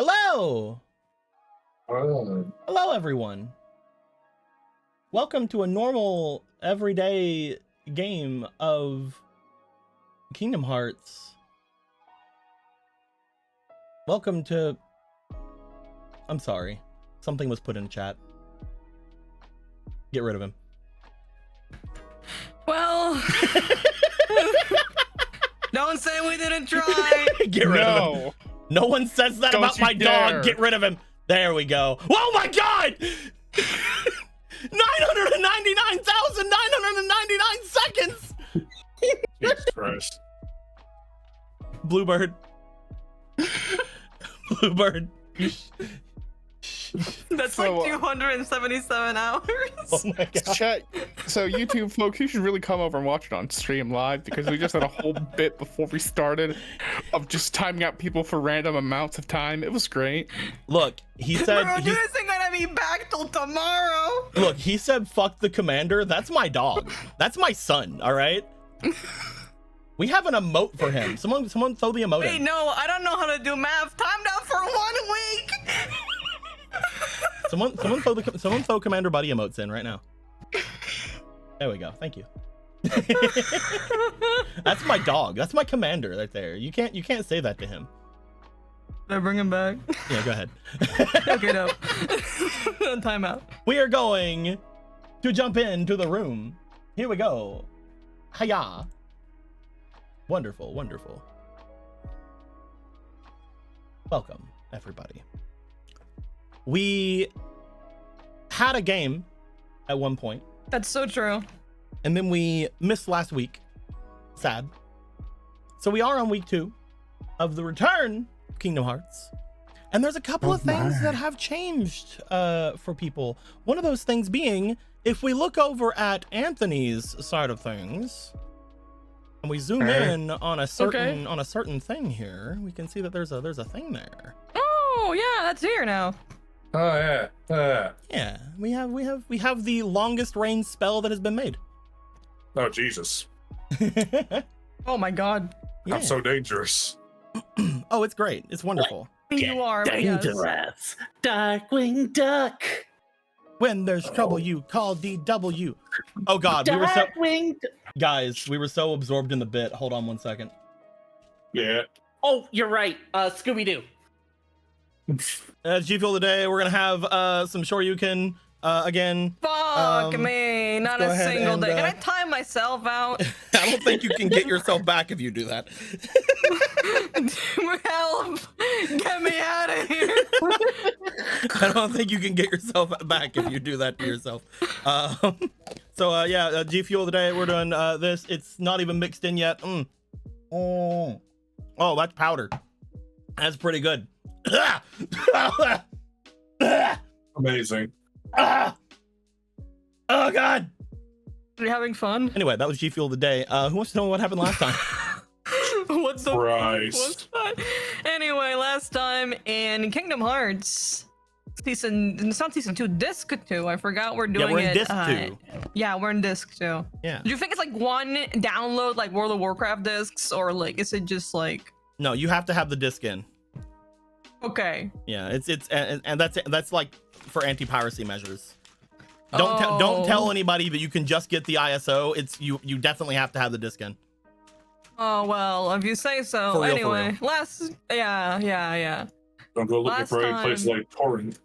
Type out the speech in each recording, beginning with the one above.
Hello! Hello, everyone. Welcome to a normal, everyday game of Kingdom Hearts. Welcome to... I'm sorry. Something was put in chat. Get rid of him. Well... Don't say we didn't try! Get rid of him. No one says that about my dog. Get rid of him. There we go. Oh my god! 999,999 seconds! Jesus Christ. Bluebird. Bluebird. That's like 277 hours. Oh my god. Chat. So YouTube folks, you should really come over and watch it on stream live because we just had a whole bit before we started of just timing out people for random amounts of time. It was great. Look, he said... Bro, dude isn't gonna be back till tomorrow. Look, he said fuck the commander. That's my dog. That's my son, all right? We have an emote for him. Someone throw the emote Wait, in. no, I don't know how to do math. Timed out for 1 week. Someone throw Commander Buddy emotes in right now. There we go. Thank you. That's my dog. That's my commander right there. You can't say that to him. Did I bring him back? Yeah, go ahead. Okay, no. Time out. We are going to jump into the room. Here we go. Hiya. Wonderful, wonderful. Welcome, everybody. We had a game at one point. That's so true. And then we missed last week. Sad. So we are on week 2 of the return of Kingdom Hearts. And there's a couple of things that have changed for people. One of those things being, if we look over at Anthony's side of things, and we zoom in on a certain thing here, we can see that there's a thing there. Oh yeah, that's here now. Oh yeah. Yeah, we have the longest range spell that has been made. Oh Jesus. Oh my god. Yeah. I'm so dangerous. Oh, it's great. It's wonderful. You are dangerous. Darkwing Duck. When there's trouble, you call DW. Oh god, guys, we were so absorbed in the bit. Hold on 1 second. Yeah. Oh, you're right. Scooby-Doo. G Fuel today, we're gonna have some Shoryuken again. Fuck me, not a single day. Can I time myself out? I don't think you can get yourself back if you do that. Help! Get me out of here! I don't think you can get yourself back if you do that to yourself. Yeah, G Fuel today, we're doing this. It's not even mixed in yet. Oh, that's powder. That's pretty good. Amazing. Oh god. Are you having fun? Anyway, that was G Fuel today. Who wants to know what happened last time? What the Christ. what's that? Anyway, last time in Kingdom Hearts it's not season 2, disc 2. I forgot we're doing we're in disc 2. Yeah, we're in disc 2. Yeah. Do you think it's like one download like World of Warcraft discs, or like is it just like... No, you have to have the disc in. Okay. Yeah, and that's like for anti-piracy measures. Don't tell anybody that you can just get the ISO. It's you definitely have to have the disc in. Oh well, if you say so. For real, anyway, yeah. Don't go looking for any place like Torrent.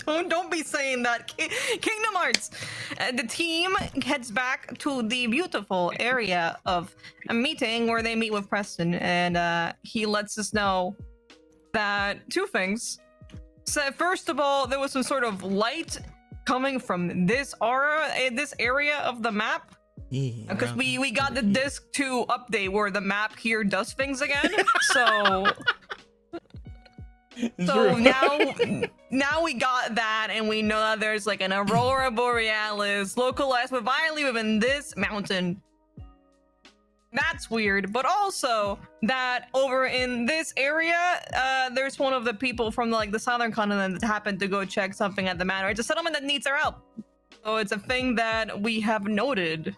Don't be saying that. Kingdom Hearts. The team heads back to the beautiful area of a meeting where they meet with Preston, and he lets us know that 2 things. So first of all, there was some sort of light coming from this area of the map. Yeah. Because we got the disc 2 update where the map here does things again. So now we got that, and we know that there's like an Aurora Borealis localized providently within this mountain. That's weird, but also that over in this area, there's one of the people from the southern continent that happened to go check something at the manor. It's a settlement that needs our help, so it's a thing that we have noted.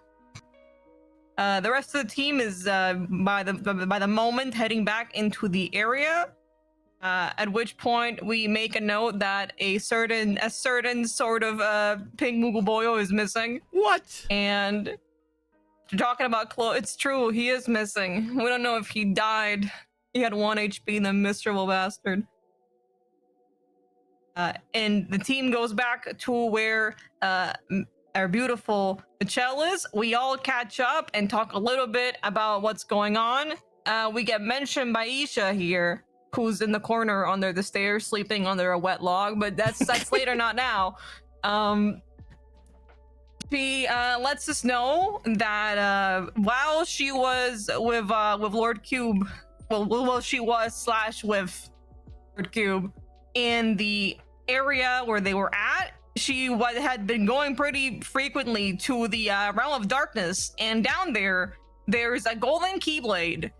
The rest of the team is by the moment heading back into the area. At which point we make a note that a certain sort of pink Muguboyo is missing. What? And talking about it's true, he is missing. We don't know if he died. He had 1 HP, the miserable bastard. And the team goes back to where our beautiful Michelle is. We all catch up and talk a little bit about what's going on. We get mentioned by Isha here, who's in the corner under the stairs sleeping under a wet log, but that's later, not now. She lets us know that while she was with Lord Cube, well she was / with Lord Cube in the area where they were at, she had been going pretty frequently to the realm of darkness, and down there's a golden keyblade.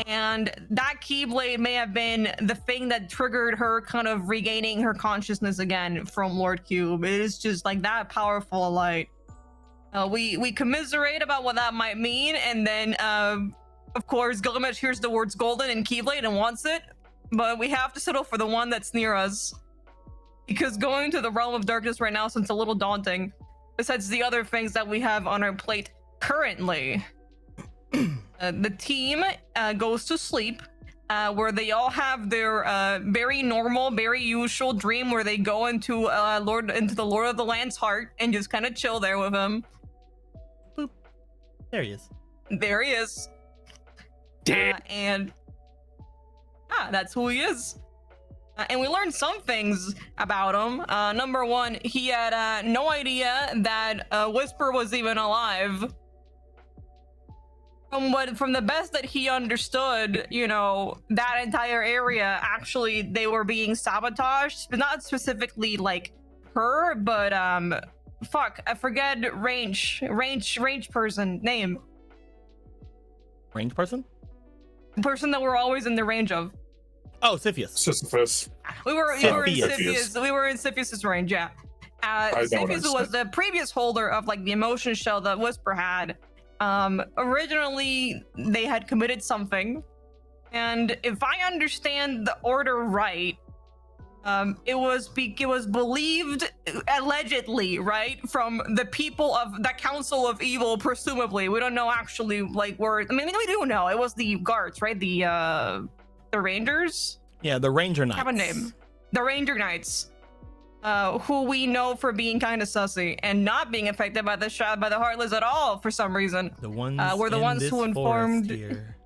And that keyblade may have been the thing that triggered her kind of regaining her consciousness again from Lord Cube. It is just like that powerful a light. We commiserate about what that might mean, and then of course Gilgamesh hears the words golden and keyblade and wants it, but we have to settle for the one that's near us, because going to the realm of darkness right now seems a little daunting, besides the other things that we have on our plate currently. The team goes to sleep, where they all have their very normal, very usual dream where they go into the Lord of the Land's heart and just kind of chill there with him. Boop. There he is. There he is. And that's who he is. And we learned some things about him. Number one, he had no idea that Whisper was even alive. From the best that he understood, you know, that entire area, actually, they were being sabotaged. But not specifically like her, but fuck, I forget range person name. Range person? Person that we're always in the range of. Oh, Sisyphus. We were in Siphius's range, yeah. Siphius was the previous holder of like the emotion shell that Whisper had. Originally they had committed something, and if I understand the order right, it was believed, allegedly, right, from the people of the Council of Evil, presumably. We don't know actually, like, we do know it was the guards, right? The Rangers. Yeah, the Ranger Knights. Have a name. The Ranger Knights. Who we know for being kind of sussy and not being affected by the Heartless at all for some reason. The ones were the ones who informed.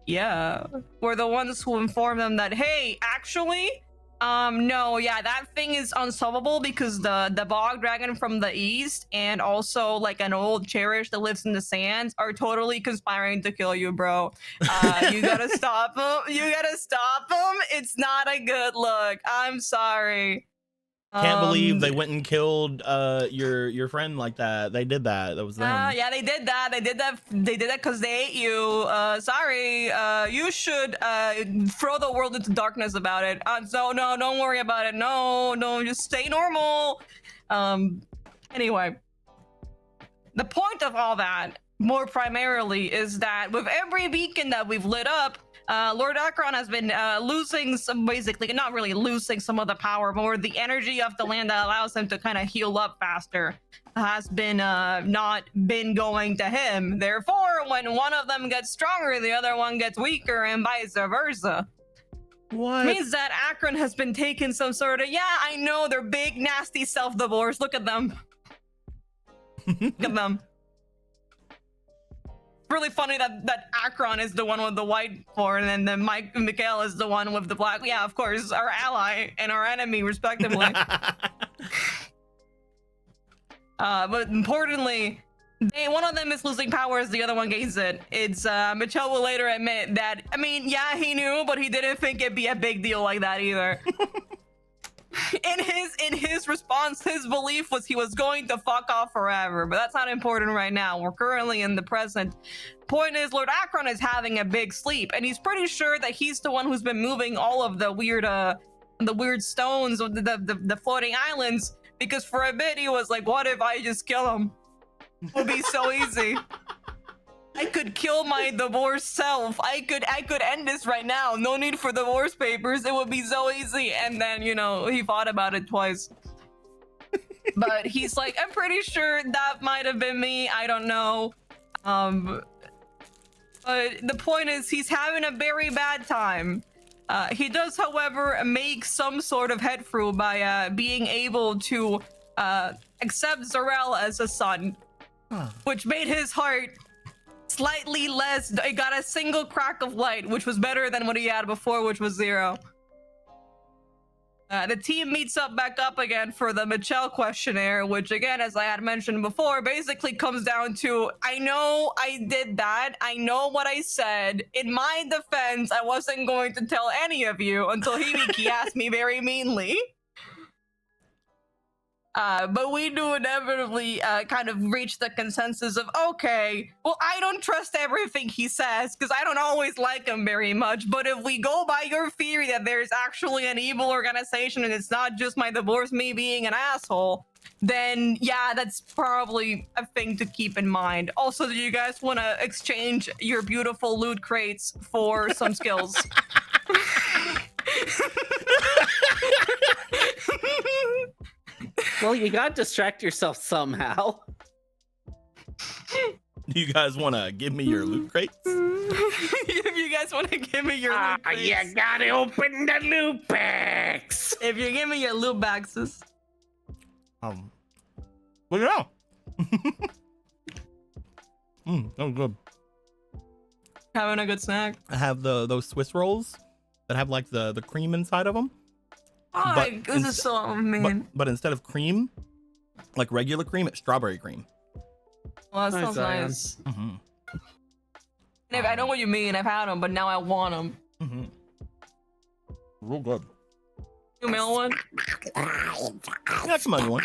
Yeah, were the ones who informed them that, hey, actually, no, yeah, that thing is unsolvable because the bog dragon from the east and also like an old Cherished that lives in the sands are totally conspiring to kill you, bro. You gotta stop them. You gotta stop them. It's not a good look. I'm sorry. Can't believe they went and killed your friend like that. They did that. That was them. Yeah, they did that. They did that because they ate you. Sorry. You should throw the world into darkness about it. So no, don't worry about it. No, just stay normal. Anyway, the point of all that, more primarily, is that with every beacon that we've lit up, Lord Akron has been losing some, basically, not really losing some of the power, more the energy of the land that allows him to kind of heal up faster has been not been going to him. Therefore, when one of them gets stronger, the other one gets weaker, and vice versa. What? Means that Akron has been taking some sort of, yeah, I know, they're big, nasty self-divorce. Look at them. Look at them. Really funny that Akron is the one with the white horn, and then Mikhail is the one with the black. Yeah, of course, our ally and our enemy, respectively. But importantly, one of them is losing power as the other one gains it. It's Michelle will later admit that, I mean, yeah, he knew, but he didn't think it'd be a big deal like that either. In his response, his belief was he was going to fuck off forever, but that's not important right now. We're currently in the present. Point is, Lord Akron is having a big sleep, and he's pretty sure that he's the one who's been moving all of the weird stones, the floating islands, because for a bit he was like, what if I just kill him? It would be so easy. I could kill my divorce self. I could end this right now. No need for divorce papers. It would be so easy. And then, you know, he thought about it twice. But he's like, I'm pretty sure that might have been me. I don't know. But the point is, he's having a very bad time. He does, however, make some sort of head through by being able to accept Zarel as a son, which made his heart slightly less. It got a single crack of light, which was better than what he had before, which was 0. The team meets back up again for the Michelle questionnaire, which again, as I had mentioned before, basically comes down to, I know I did that. I know what I said. In my defense, I wasn't going to tell any of you until Hibiki asked me very meanly. But we do inevitably kind of reach the consensus of, okay, well, I don't trust everything he says because I don't always like him very much. But if we go by your theory that there's actually an evil organization and it's not just my divorce me being an asshole, then yeah, that's probably a thing to keep in mind. Also, do you guys want to exchange your beautiful loot crates for some skills? Well, you gotta distract yourself somehow. Do you guys want to give me your loot crates? If you guys want to give me your loot crates. You gotta open the loot bags. If you give me your loot boxes. Well, yeah. That was good. Having a good snack. I have those Swiss rolls that have like the cream inside of them. Oh, But this is so mean. But instead of cream, like regular cream, it's strawberry cream. Well, that Nice, sounds Zion. nice. Mm-hmm. Nick, I know what you mean. I've had them, but now I want them. Mm-hmm. Real good. You mail one? Yeah, come on, you want?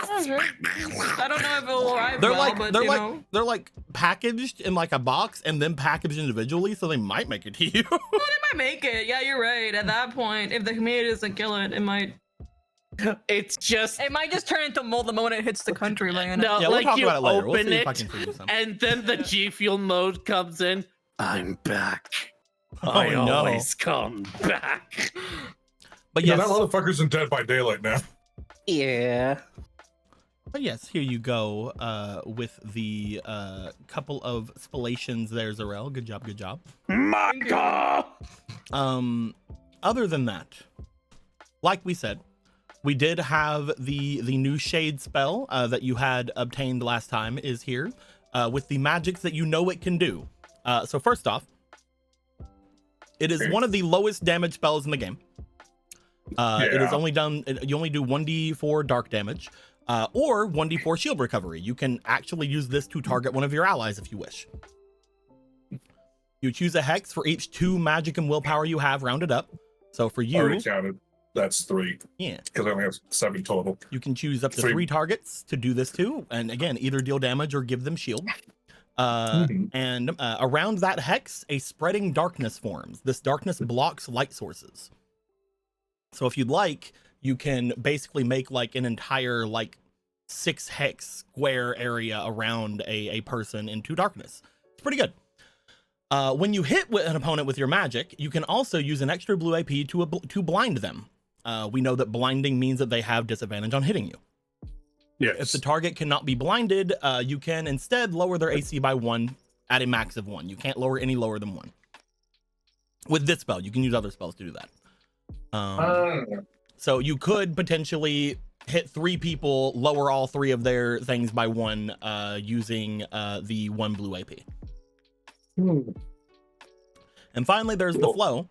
Oh, sure. I don't know if it will arrive but you know. they're like packaged in like a box and then packaged individually, so they might make it to you. Well, they might make it. Yeah, you're right. At that point, if the community doesn't kill it, it might It's just turn into mold the moment it hits the country. Like, no, Yeah, we'll like talk you about it later. We'll open see it, if I can figure something. and then the G Fuel mode comes in. I'm back. Oh, I no. always come back. But Yeah, yes, that motherfucker's in Dead by Daylight now. Yeah. but yes, here you go with the couple of spalations there, Zarel. Good job, good job. Maka! Other than that, like we said, we did have the new shade spell that you had obtained last time is here with the magics that you know it can do. So first off, it is one of the lowest damage spells in the game. It is only done, you only do 1d4 dark damage or 1d4 shield recovery. You can actually use this to target one of your allies if you wish. You choose a hex for each 2 magic and willpower you have rounded up. So for you, Already counted. That's 3. yeah, Because I only have 7 total. you can choose up to 3. 3 targets to do this to, and again, either deal damage or give them shield. And around that hex, a spreading darkness forms. This darkness blocks light sources. So if you'd like, you can basically make like an entire like 6 hex square area around a person into darkness. It's pretty good. When you hit an opponent with your magic, you can also use an extra blue AP to blind them. We know that blinding means that they have disadvantage on hitting you. Yes. If the target cannot be blinded, you can instead lower their AC by 1 at a max of 1. You can't lower any lower than 1. With this spell, you can use other spells to do that. So you could potentially hit 3 people, lower all 3 of their things by 1 using the 1 blue AP. And finally, there's the flow.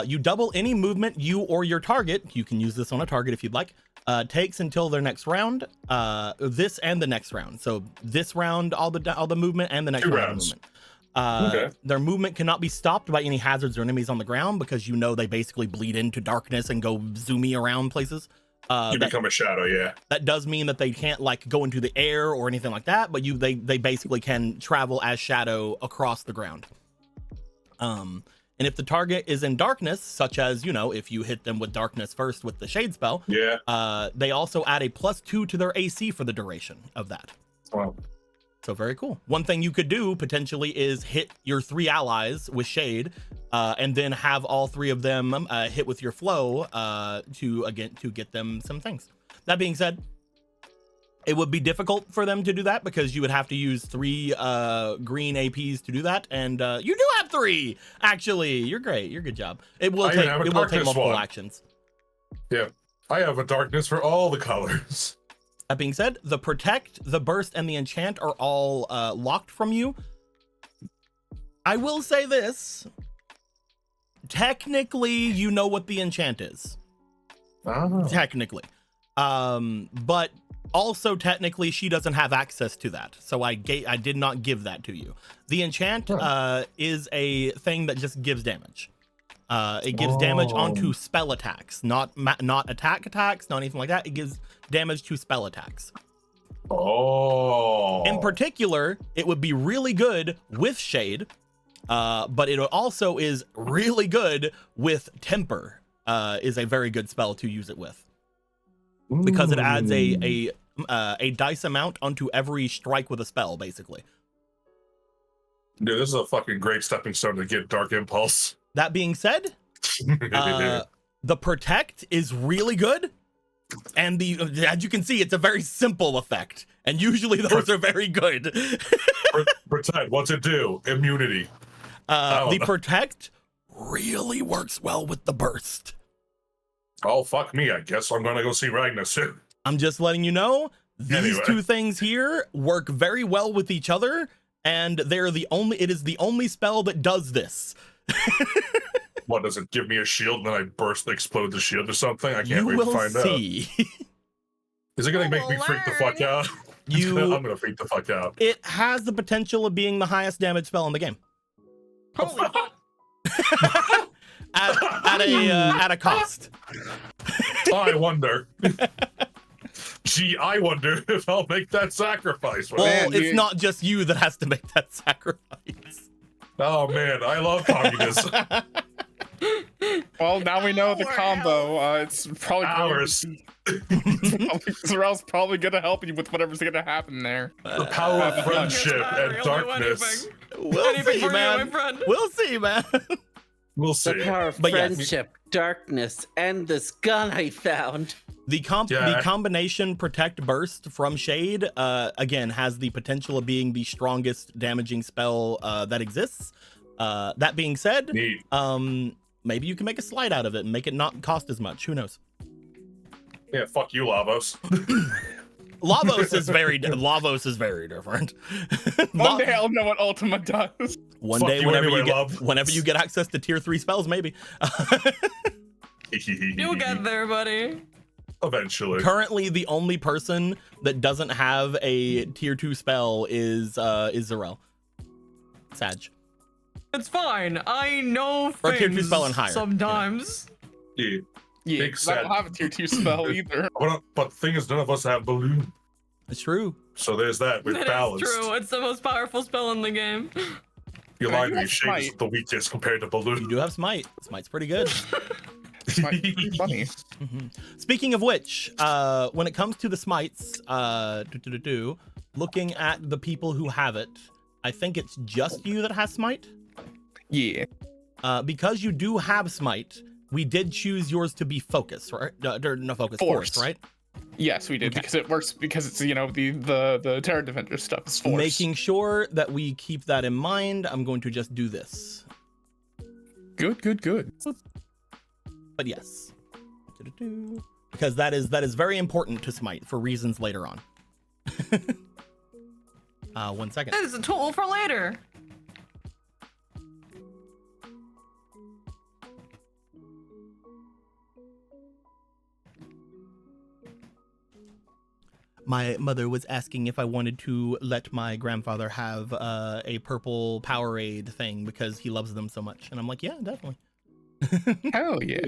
You double any movement you or your target, you can use this on a target if you'd like, takes until their next round, this and the next round. So this round, all the movement, and the next 2 round rounds. movement. Their movement cannot be stopped by any hazards or enemies on the ground because you know they basically bleed into darkness and go zoomy around places. You become a shadow, yeah. That does mean that they can't like go into the air or anything like that, but they basically can travel as shadow across the ground. And if the target is in darkness, such as, you know, if you hit them with darkness first with the shade spell, Yeah. they also add a +2 to their AC for the duration of that. Well, So very cool. One thing you could do potentially is hit your 3 allies with Shade, and then have all 3 of them hit with your flow to get them some things. That being said, it would be difficult for them to do that because you would have to use 3 green APs to do that, and you do have 3. Actually, you're great. You're good job. It will take multiple actions. Yeah, I have a darkness for all the colors. That being said, the protect, the burst, and the enchant are all locked from you. I will say this. Technically, you know what the enchant is. Oh. Technically. But also technically she doesn't have access to that. So I did not give that to you. The enchant is a thing that just gives damage. It gives damage onto spell attacks, not attack attacks, not anything like that. It gives damage to spell attacks. Oh. In particular, it would be really good with Shade, but it also is really good with Temper. Is a very good spell to use it with because it adds a dice amount onto every strike with a spell, basically. Dude, this is a fucking great stepping stone to get Dark Impulse. That being said, the protect is really good, and as you can see, it's a very simple effect, and usually those are very good. Protect, what's it do? Immunity. The protect really works well with the burst. Oh, fuck me, I guess I'm gonna go see Ragnar soon. I'm just letting you know, these two things here work very well with each other, and it is the only spell that does this. What, does it give me a shield and then I explode the shield or something? I can't wait to find out. Is it gonna make me freak the fuck out? I'm gonna freak the fuck out. It has the potential of being the highest damage spell in the game. Holy fuck. at a cost. I wonder. Gee, I wonder if I'll make that sacrifice. Well, it's not just you that has to make that sacrifice. Oh man, I love communism. Well, now we know the combo. It's probably ours. Zarel's probably gonna help you with whatever's gonna happen there. The power of friendship and darkness. We'll see, man. We'll see, man. We'll see. The power of friendship, darkness, and this gun I found. The combination protect burst from Shade again has the potential of being the strongest damaging spell that exists. That being said, maybe you can make a slide out of it and make it not cost as much. Who knows? Yeah, fuck you, Lavos. Lavos is very different. One day I'll know what Ultima does. One day, whenever you get access to tier 3 spells, maybe. You'll get there, buddy. Eventually. Currently, the only person that doesn't have a tier 2 spell is Zarel. Sag. It's fine. I know or things tier 2 spell and higher. Sometimes. Yeah. Yeah, I don't have a tier 2 spell either. But the thing is, none of us have balloon. It's true. So there's that. We're balanced. It's true. It's the most powerful spell in the game. You lied to me. Shade is the weakest compared to balloon. You do have smite. Smite's pretty good. Smite's pretty funny. Speaking of which, when it comes to the smites, looking at the people who have it, I think it's just you that has smite. Yeah. Because you do have smite, we did choose yours to be focus, right? No, focus, force, right? Yes, we did, because it works, because it's, you know, the Terra Defender stuff is force. Making sure that we keep that in mind, I'm going to just do this. Good. But yes. Because that is very important to smite for reasons later on. 1 second. That is a tool for later. My mother was asking if I wanted to let my grandfather have a purple Powerade thing because he loves them so much. And I'm like, yeah, definitely. Hell yeah.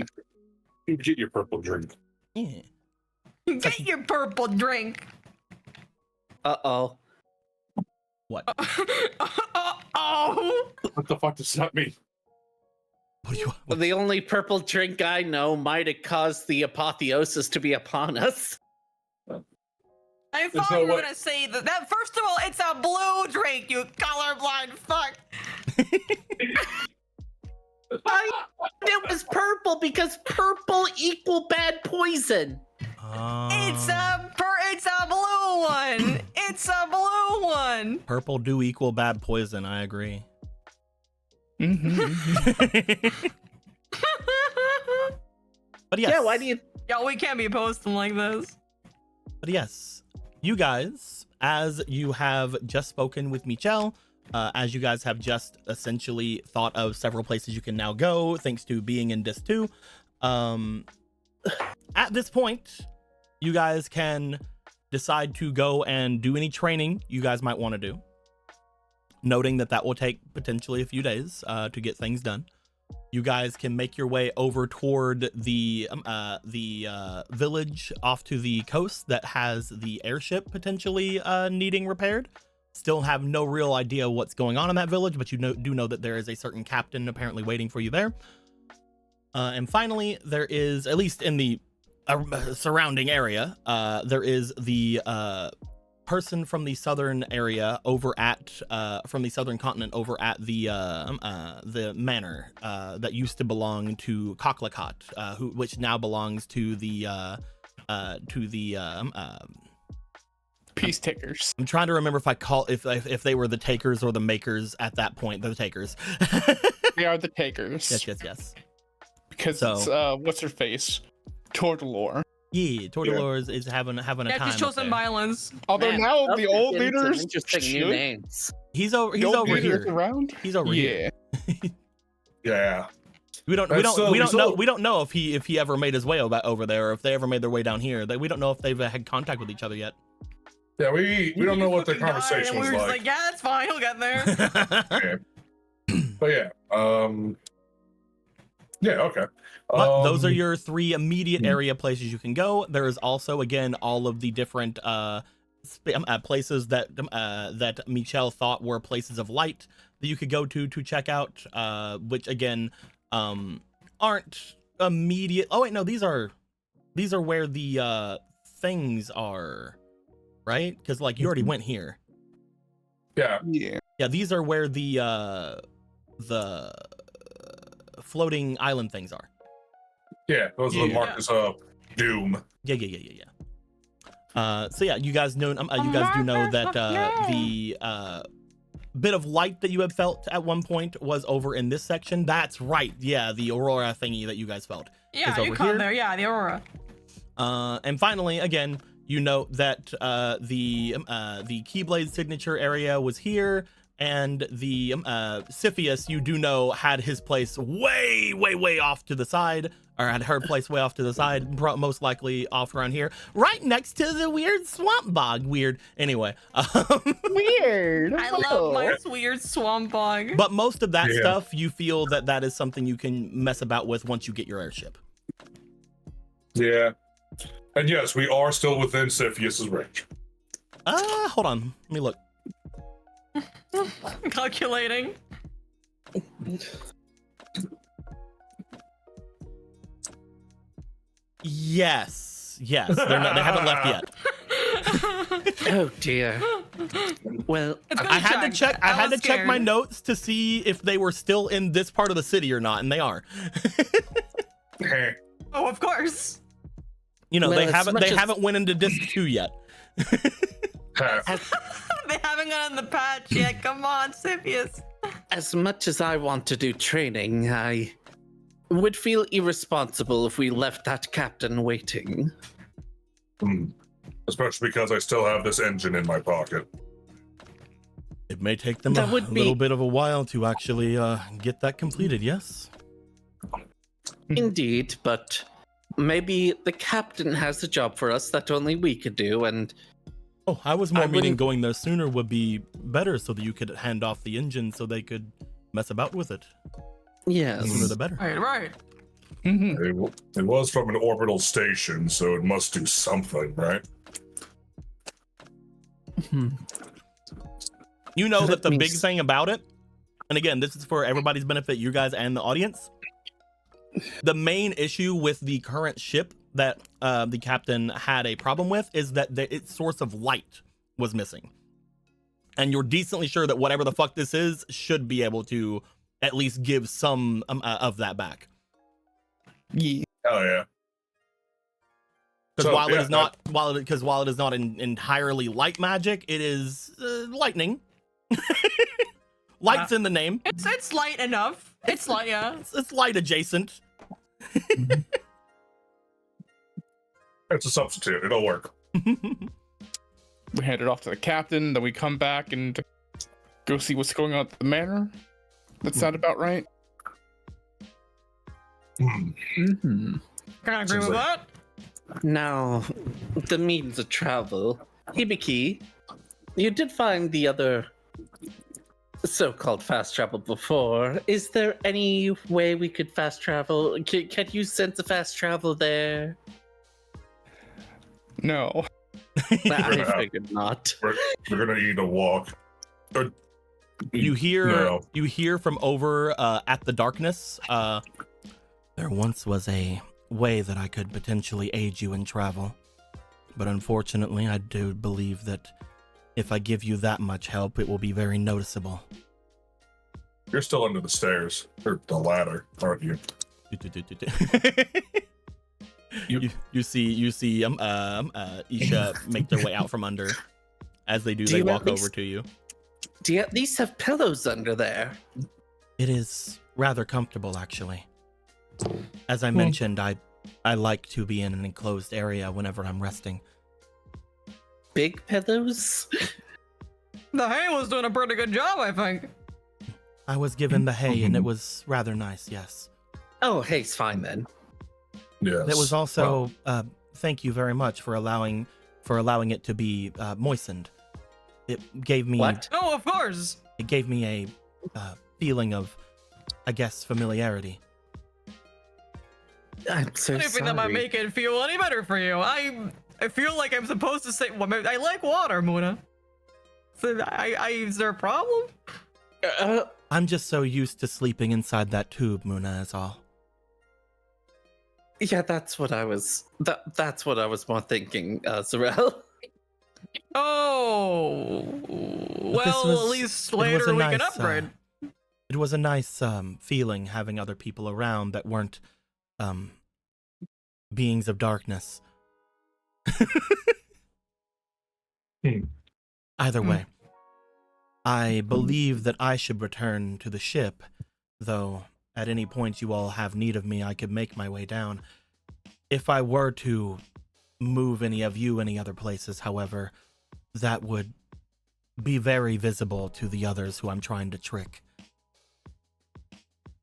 Get your purple drink. Yeah. Get your purple drink. Uh-oh. What? Oh. What the fuck does that mean? What do you Well, the only purple drink I know might have caused the apotheosis to be upon us. I thought you were gonna say that. First of all, it's a blue drink, you colorblind fuck. It was purple because purple equal bad poison. It's a blue one. It's a blue one. Purple do equal bad poison. I agree. But yes. Yeah, why do you? Yo, we can't be posting like this. But yes, you guys, as you have just spoken with Michelle, as you guys have just essentially thought of several places you can now go, thanks to being in Disc 2, at this point, you guys can decide to go and do any training you guys might want to do, noting that that will take potentially a few days to get things done. You guys can make your way over toward the village off to the coast that has the airship potentially needing repaired. Still have no real idea what's going on in that village, but you do know that there is a certain captain apparently waiting for you there. And finally, there is, at least in the surrounding area, there is the person from the southern area over at from the southern continent over at the manor that used to belong to Cocklacot, which now belongs to the Peace takers. I'm trying to remember if they were the takers or the makers at that point. They're the takers. They are the takers. Yes. Because it's what's her face? Tortalore. Yeah, Tortalore is having a time. Yeah, just show some violence. Although now the old leaders new names. He's over here. Around? He's over here. Yeah. We don't know if he ever made his way over there, or if they ever made their way down here. We don't know if they've had contact with each other yet. Yeah, we don't know what their conversation was like. We were like. just like, yeah, it's fine, he'll get there. Okay. But yeah, okay. But those are your 3 immediate area places you can go. There is also, again, all of the different places that Michelle thought were places of light that you could go to check out, which again aren't immediate. Oh wait, no, these are where the things are, right? Because like you already went here. Yeah. These are where the floating island things are. Yeah, those are the markers of doom. Yeah. So yeah, you guys know. You guys do know that the bit of light that you had felt at one point was over in this section. That's right. Yeah, the aurora thingy that you guys felt. Yeah, is over you caught here. there. Yeah, the aurora. And finally, again, you note that the Keyblade signature area was here. And the Siphius, you do know, had his place way off to the side, or had her place way off to the side, most likely off around here, right next to the weird swamp bog. Weird. Anyway. Weird. I love my weird swamp bog. But most of that stuff, you feel that is something you can mess about with once you get your airship. Yeah. And yes, we are still within Siphius's range. Hold on. Let me look. Calculating. Yes. They're not. They haven't left yet. Oh dear. Well, I had to check. I had to check my notes to see if they were still in this part of the city or not, and they are. Oh, of course. You know, they haven't went into Disc 2 yet. They haven't gotten the patch yet. Come on, Siphius. As much as I want to do training, I would feel irresponsible if we left that captain waiting. Especially because I still have this engine in my pocket. It may take them a little bit of a while to actually get that completed, yes? Indeed, but maybe the captain has a job for us that only we could do, and... Oh, I was more meaning going there sooner would be better so that you could hand off the engine so they could mess about with it. Yes. The sooner the better. Right. It was from an orbital station, so it must do something, right? You know that the big thing about it, and again, this is for everybody's benefit, you guys and the audience, the main issue with the current ship that the captain had a problem with is that its source of light was missing. And you're decently sure that whatever the fuck this is should be able to at least give some of that back. Yeah. Oh yeah. Because while it is not entirely light magic, it is lightning. Light's in the name. It's light enough. It's light, yeah. It's light adjacent. It's a substitute. It'll work. We hand it off to the captain, then we come back and go see what's going on at the manor. That sound about right? Mm-hmm. Kind of agree with that. Now, the means of travel. Hibiki, you did find the other so-called fast travel before. Is there any way we could fast travel? Can you sense a fast travel there? No. I figured not. We're gonna need a walk. You hear from over at the darkness. There once was a way that I could potentially aid you in travel, but unfortunately, I do believe that if I give you that much help, it will be very noticeable. You're still under the stairs or the ladder, aren't you? You see Isha make their way out from under. As they do, they walk over to you. Do you at least have pillows under there? It is rather comfortable, actually. As I mentioned, I like to be in an enclosed area whenever I'm resting. Big pillows? The hay was doing a pretty good job, I think. I was given the hay, and it was rather nice, yes. Oh, hay's fine then. Yes. It was also, thank you very much for allowing it to be moistened. It gave me... What? Oh, of course. It gave me a feeling of, I guess, familiarity. I'm so Anything sorry. that might make it feel any better for you. I feel like I'm supposed to say, well, I like water, Muna. So is there a problem? I'm just so used to sleeping inside that tube, Muna, is all. Yeah, that's what I was. That's what I was more thinking, Zarel. Oh, well, at least later we can upgrade. It was a nice feeling having other people around that weren't beings of darkness. Either way, I believe that I should return to the ship, though at any point you all have need of me, I could make my way down. If I were to move any of you any other places, however, that would be very visible to the others who I'm trying to trick.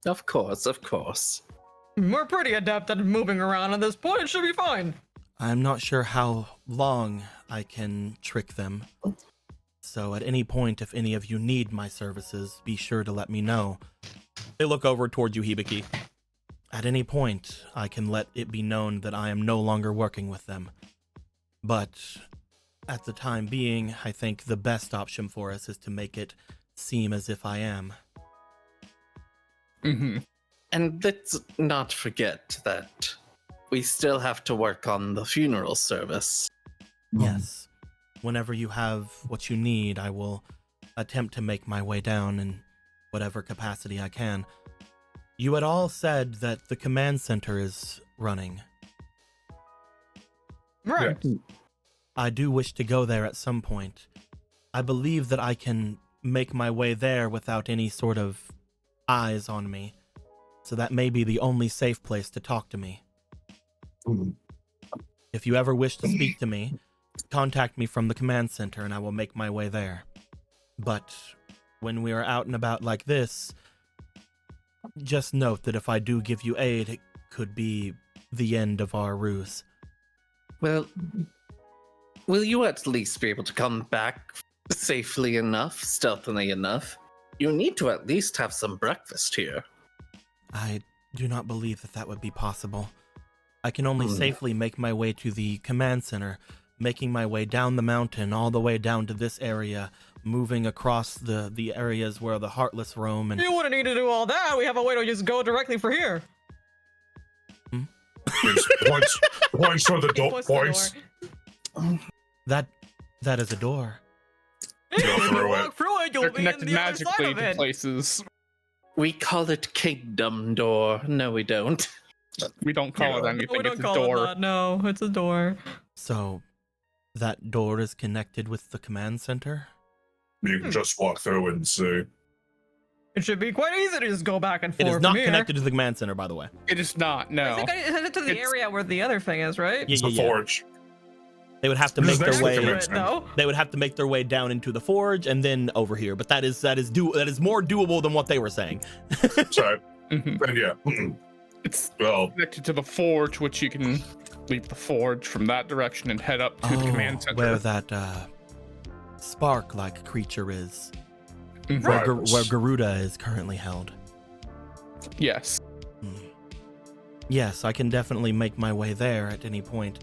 Of course, of course. We're pretty adept at moving around at this point. It should be fine. I'm not sure how long I can trick them. So at any point, if any of you need my services, be sure to let me know. They look over towards you, Hibiki. At any point, I can let it be known that I am no longer working with them. But at the time being, I think the best option for us is to make it seem as if I am. Mm-hmm. And let's not forget that we still have to work on the funeral service. Yes. Whenever you have what you need, I will attempt to make my way down in whatever capacity I can. You had all said that the command center is running. Right. Yeah. I do wish to go there at some point. I believe that I can make my way there without any sort of eyes on me. So that may be the only safe place to talk to me. If you ever wish to speak to me, contact me from the command center and I will make my way there. But when we are out and about like this, just note that if I do give you aid, it could be the end of our ruse. Well, will you at least be able to come back safely enough, stealthily enough? You need to at least have some breakfast here. I do not believe that would be possible. I can only safely make my way to the command center, making my way down the mountain, all the way down to this area, moving across the areas where the Heartless roam. And You wouldn't need to do all that. We have a way to just go directly for here. Points for the door. Points. That is a door. Go through Walk it. through it, you'll They're be in connected the other side magically of to it. places. We call it Kingdom Door. No, we don't. We don't call it anything. We don't It's a call door. it that. No, it's a door. So, that door is connected with the command center? You can just walk through and see. It should be quite easy to just go back and forth. It is not from connected to the command center, by the way. It is not. No. I think I sent it to the It's- area where the other thing is, right? Yeah, It's the forge. They would have to This make is their next to the way. command center. No. They would have to make their way down into the forge and then over here. But that is more doable than what they were saying. So, Mhm. and yeah. It's Well, connected to the forge, which you can leave the forge from that direction and head up to the command center. Where that spark-like creature is, Mhm. Right. where Garuda is currently held. Yes. Yes, I can definitely make my way there at any point.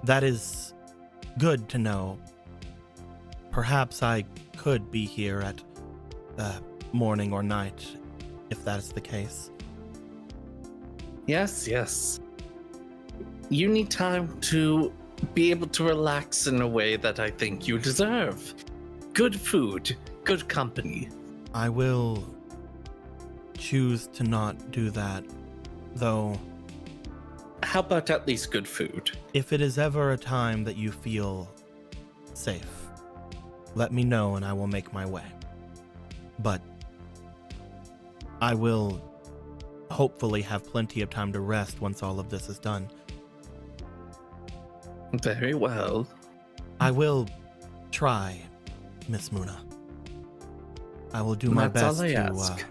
That is good to know. Perhaps I could be here at morning or night, if that is the case. Yes, yes. You need time to be able to relax in a way that I think you deserve. Good food, good company. I will choose to not do that, though. How about at least good food? If it is ever a time that you feel safe, let me know and I will make my way. But I will hopefully have plenty of time to rest once all of this is done. Very well. I will try, Miss Muna. I will do my That's all best I to ask.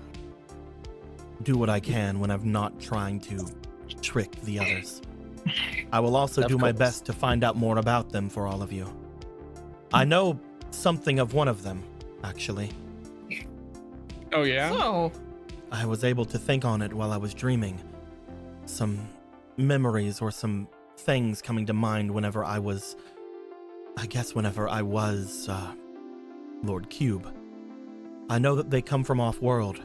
do what I can when I'm not trying to trick the others. I will also Of do my course. best to find out more about them for all of you. I know something of one of them, actually. Oh yeah. So, I was able to think on it while I was dreaming. Some memories or some things coming to mind whenever I was Lord Cube. I know that they come from off-world.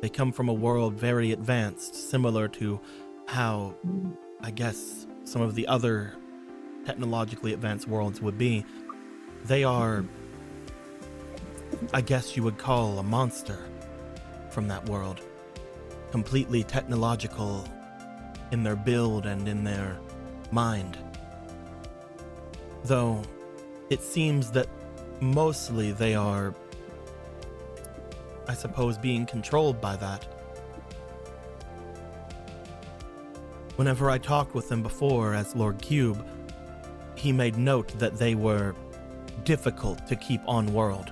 They come from a world very advanced, similar to how, I guess, some of the other technologically advanced worlds would be. They are, I guess you would call, a monster from that world. Completely technological in their build and in their mind. Though, it seems that mostly they are, I suppose, being controlled by that. Whenever I talked with them before as Lord Cube, he made note that they were difficult to keep on world.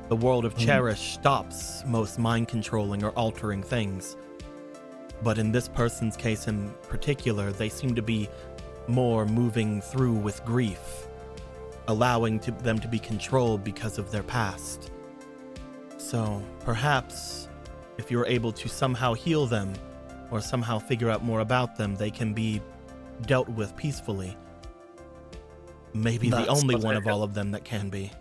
The world of Cherished stops most mind controlling or altering things. But in this person's case in particular, they seem to be more moving through with grief, allowing them to be controlled because of their past. So perhaps if you're able to somehow heal them or somehow figure out more about them, they can be dealt with peacefully. Maybe the That's only what one I of all of them that can be.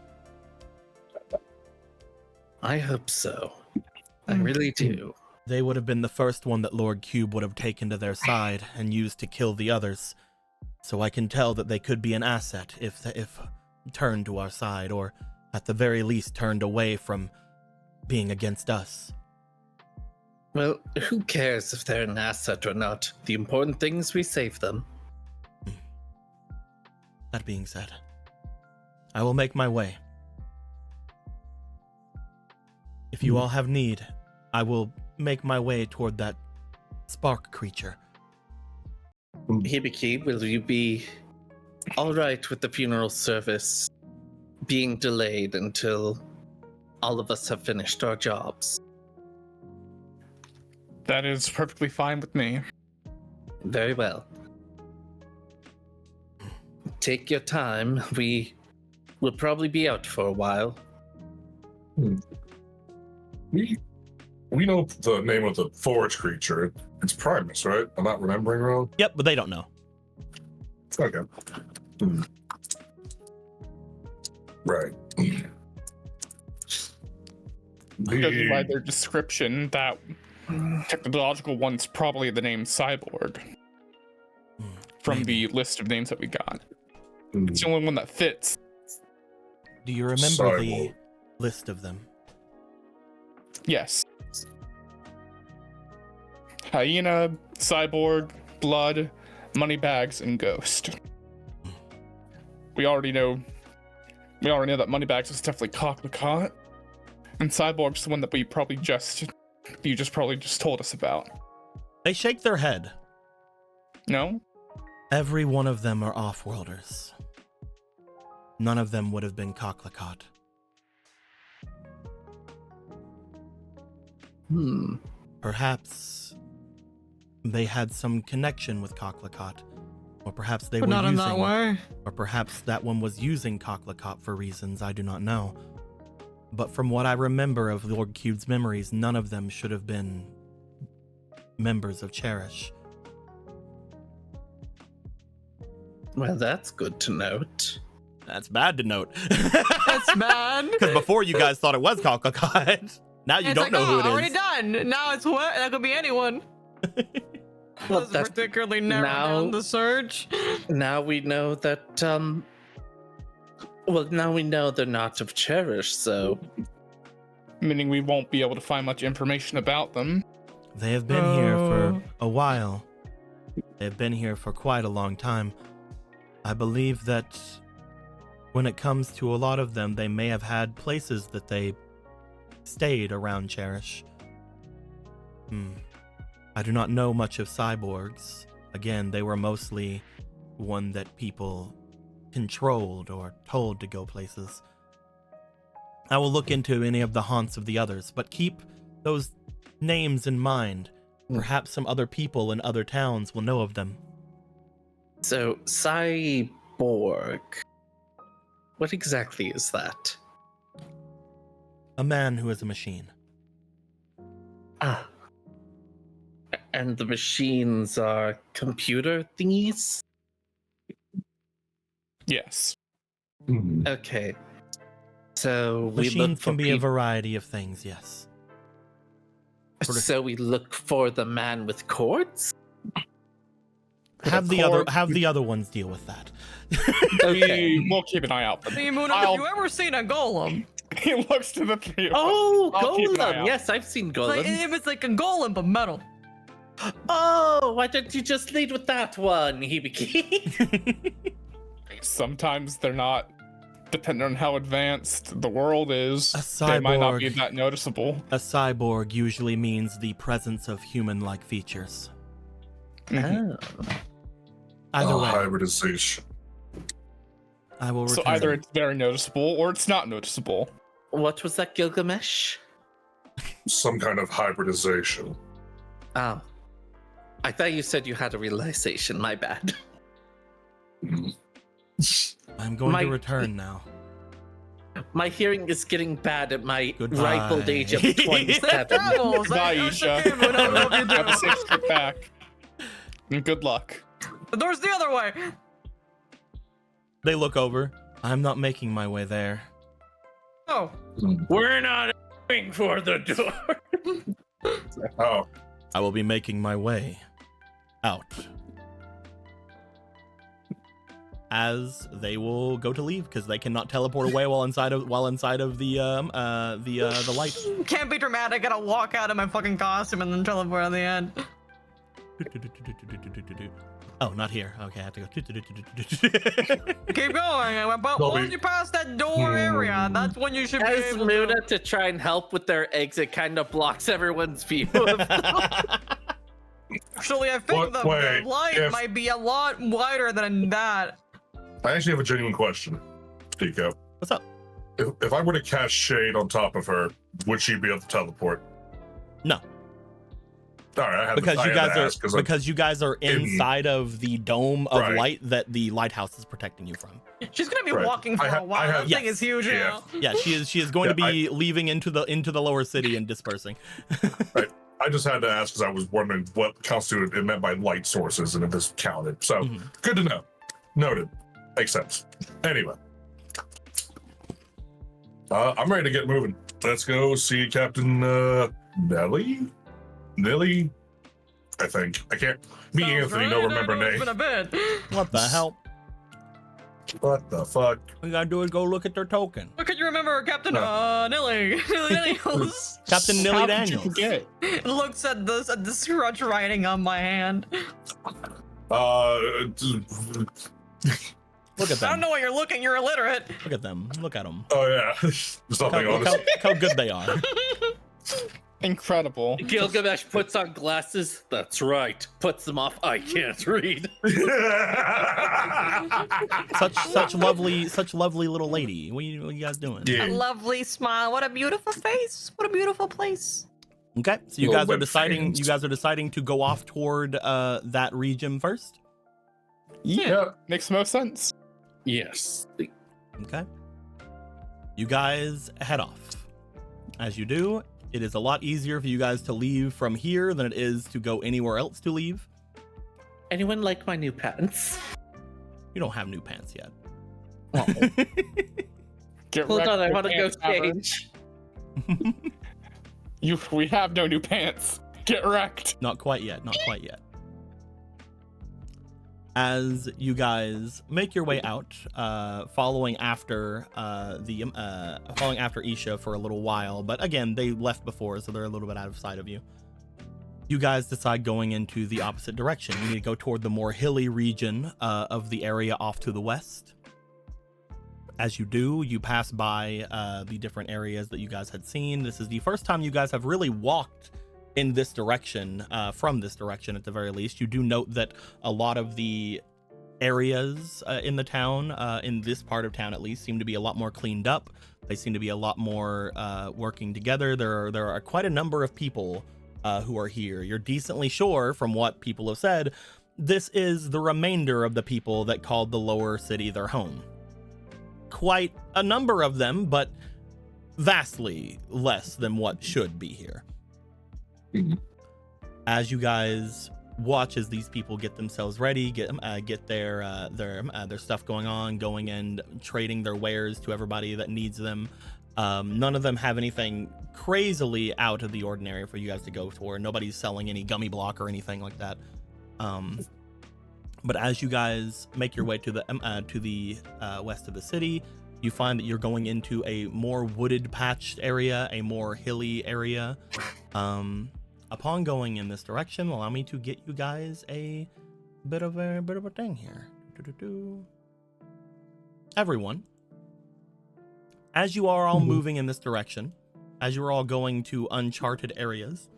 I hope so. I really do. They would have been the first one that Lord Cube would have taken to their side and used to kill the others. So I can tell that they could be an asset if turned to our side, or at the very least turned away from being against us. Well, who cares if they're an asset or not? The important thing is we save them. That being said, I will make my way. If you all have need, I will make my way toward that spark creature. Hibiki, will you be all right with the funeral service being delayed until all of us have finished our jobs? That is perfectly fine with me. Very well. Take your time. We will probably be out for a while. We know the name of the forge creature. It's Primus, right? I'm not remembering wrong. Yep, but they don't know. Okay. Right. Judging by their description, that technological one's probably the name Cyborg. from the list of names that we got. It's the only one that fits. Do you remember the list of them? Yes. Hyena, Cyborg, Blood, Moneybags, and Ghost. We already know that Moneybags is definitely Cocklecott, and Cyborg's the one that you probably just told us about. They shake their head. No? Every one of them are off-worlders. None of them would have been Cocklecott. Perhaps they had some connection with Cocklecott. Or perhaps they were not using, in that way. Or perhaps that one was using Cocklecott for reasons I do not know. But from what I remember of Lord Cube's memories, none of them should have been members of Cherish. Well, that's good to note. That's bad to note. That's bad. Because before you guys thought it was Cocklecott. Now you don't know who it is. Already done. Now it's what? That could be anyone. Well, that's particularly narrow down the search. Now we know that, well, now we know they're not of Cherish, so... Meaning we won't be able to find much information about them. They have been here for a while. They've been here for quite a long time. I believe that when it comes to a lot of them, they may have had places that they stayed around Cherish. I do not know much of cyborgs. Again, they were mostly one that people controlled or told to go places. I will look into any of the haunts of the others, but keep those names in mind. Perhaps some other people in other towns will know of them. So, cyborg. What exactly is that? A man who is a machine. Ah. And the machines are computer thingies? Yes. Okay. So we Machines look for can be a variety of things, yes. So we look for the man with cords? Have the other ones deal with that. Okay. We'll keep an eye out. Hey, Moon, have you ever seen a golem? He looks to the three of us. Golem! Yes, I've seen golems. It was like a golem, but metal. Oh, why don't you just lead with that one, Hibiki? Sometimes they're not, depending on how advanced the world is, they might not be that noticeable. A cyborg usually means the presence of human-like features. Oh. Either way. Hybridization. I will return. So either it's very noticeable or it's not noticeable. What was that, Gilgamesh? Some kind of hybridization. Oh. I thought you said you had a realization, my bad. I'm going to return now. My hearing is getting bad at my Goodbye. ripe old age of 27. Goodbye, Isha. Have a safe trip back. And good luck. The door's the other way. They look over. I'm not making my way there. Oh. We're not aiming for the door. Oh. I will be making my way out. As they will go to leave because they cannot teleport away while inside of the light. Can't be dramatic. I gotta walk out of my fucking costume and then teleport at the end. Oh, not here. Okay, I have to go. Keep going. But once you pass that door area, that's when you should be As able Luna to try and help with their exit kind of blocks everyone's view of Actually, I think the light might be a lot wider than that. I actually have a genuine question, Pico. What's up? If I were to cast Shade on top of her, would she be able to teleport? No. All right, because you guys are inside of the dome of light that the lighthouse is protecting you from. She's gonna be walking for a while. That thing is huge now. Yeah, she is going to be leaving into the lower city and dispersing. Right. I just had to ask because I was wondering what constituted it meant by light sources and if this counted. So good to know. Noted. Makes sense. Anyway, I'm ready to get moving. Let's go see Captain Nelly. I think. I can't. Me and Sounds Anthony right. don't I remember know it's names. been a bit. What the hell? What the fuck? All you gotta do is go look at their token. What could you remember, Captain Nilly? Nilly Daniels. Captain Nilly How could you Daniels. forget? Looks at the scratch writing on my hand. Look at I don't them. know what you're looking. You're illiterate. Look at them. Look at them. Oh yeah, there's nothing on Look this. how good they are. Incredible. Gilgamesh puts on glasses. That's right. Puts them off. I can't read. Such lovely little lady. What you guys doing? A Yeah. lovely smile. What a beautiful face. What a beautiful place. Okay, so you Little guys are web deciding. fans. You guys are deciding to go off toward that region first. Yeah, makes the most sense. Yes. Okay. You guys head off. As you do, it is a lot easier for you guys to leave from here than it is to go anywhere else to leave. Anyone like my new pants? You don't have new pants yet. Oh. Get Hold wrecked, on, I new want to go pants ever. change. We have no new pants. Get wrecked. Not quite yet. Not quite yet. As you guys make your way out, following after Isha for a little while, but again, they left before, so they're a little bit out of sight of you. You guys decide going into the opposite direction. You need to go toward the more hilly region of the area off to the west. As you do, you pass by the different areas that you guys had seen. This is the first time you guys have really walked in this direction, from this direction at the very least. You do note that a lot of the areas in the town, in this part of town at least, seem to be a lot more cleaned up. They seem to be a lot more working together. There are quite a number of people who are here. You're decently sure, from what people have said, this is the remainder of the people that called the lower city their home. Quite a number of them, but vastly less than what should be here. As you guys watch as these people get themselves ready, get their stuff going and trading their wares to everybody that needs them. None of them have anything crazily out of the ordinary for you guys to go for. Nobody's selling any gummy block or anything like that. But as you guys make your way to the west of the city, you find that you're going into a more wooded patched area, a more hilly area. Upon going in this direction, allow me to get you guys a bit of a thing here. Everyone, as you are all moving in this direction, as you are all going to uncharted areas,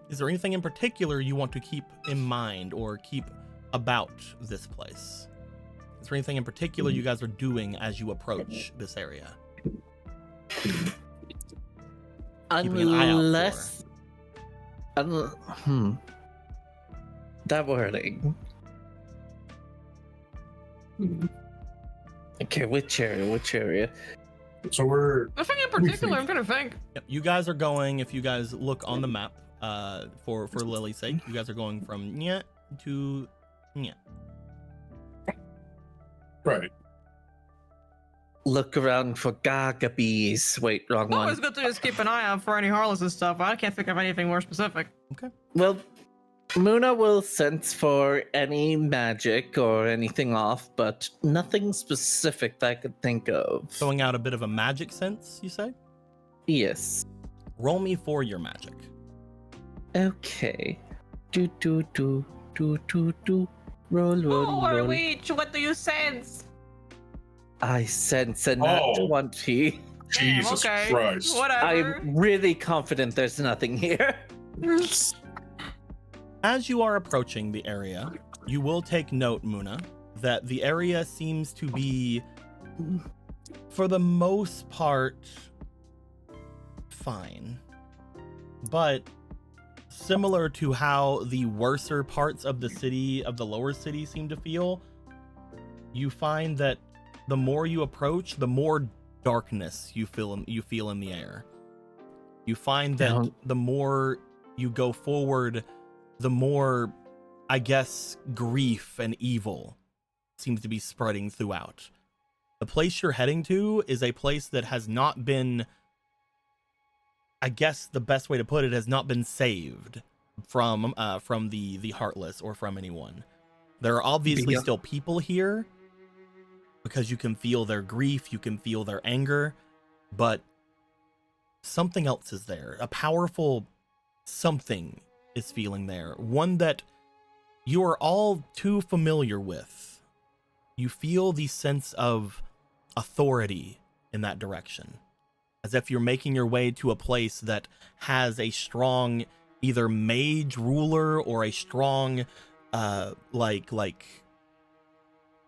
is there anything in particular you want to keep in mind or keep about this place? Is there anything in particular you guys are doing as you approach this area? Keeping an eye out Unless... That wording. Okay, which area? So we're Nothing in particular. I'm trying to think. Yep, you guys are going, if you guys look on the map, for Lily's sake, you guys are going from Nyet to Nyet. right. Look around for gagabees. Wait, wrong Always one. good to just keep an eye out for any Harleys and stuff. I can't think of anything more specific. Well, Muna will sense for any magic or anything off, but nothing specific that I could think of. Throwing out a bit of a magic sense, you say? Yes. Roll me for your magic. Okay. Do. Roll. Oh, witch, what do you sense? I sense a nat 20. Jesus okay. Christ. Whatever. I'm really confident there's nothing here. As you are approaching the area, you will take note, Muna, that the area seems to be, for the most part, fine. But similar to how the worser parts of the city, of the lower city, seem to feel, you find that the more you approach, the more darkness you feel in the air. You find that the more you go forward, the more, I guess, grief and evil seems to be spreading throughout. The place you're heading to is a place that has not been, I guess the best way to put it, has not been saved from the Heartless or from anyone. There are obviously still people here because you can feel their grief, you can feel their anger, but something else is there. A powerful something is feeling there. One that you are all too familiar with. You feel the sense of authority in that direction, as if you're making your way to a place that has a strong either mage ruler or a strong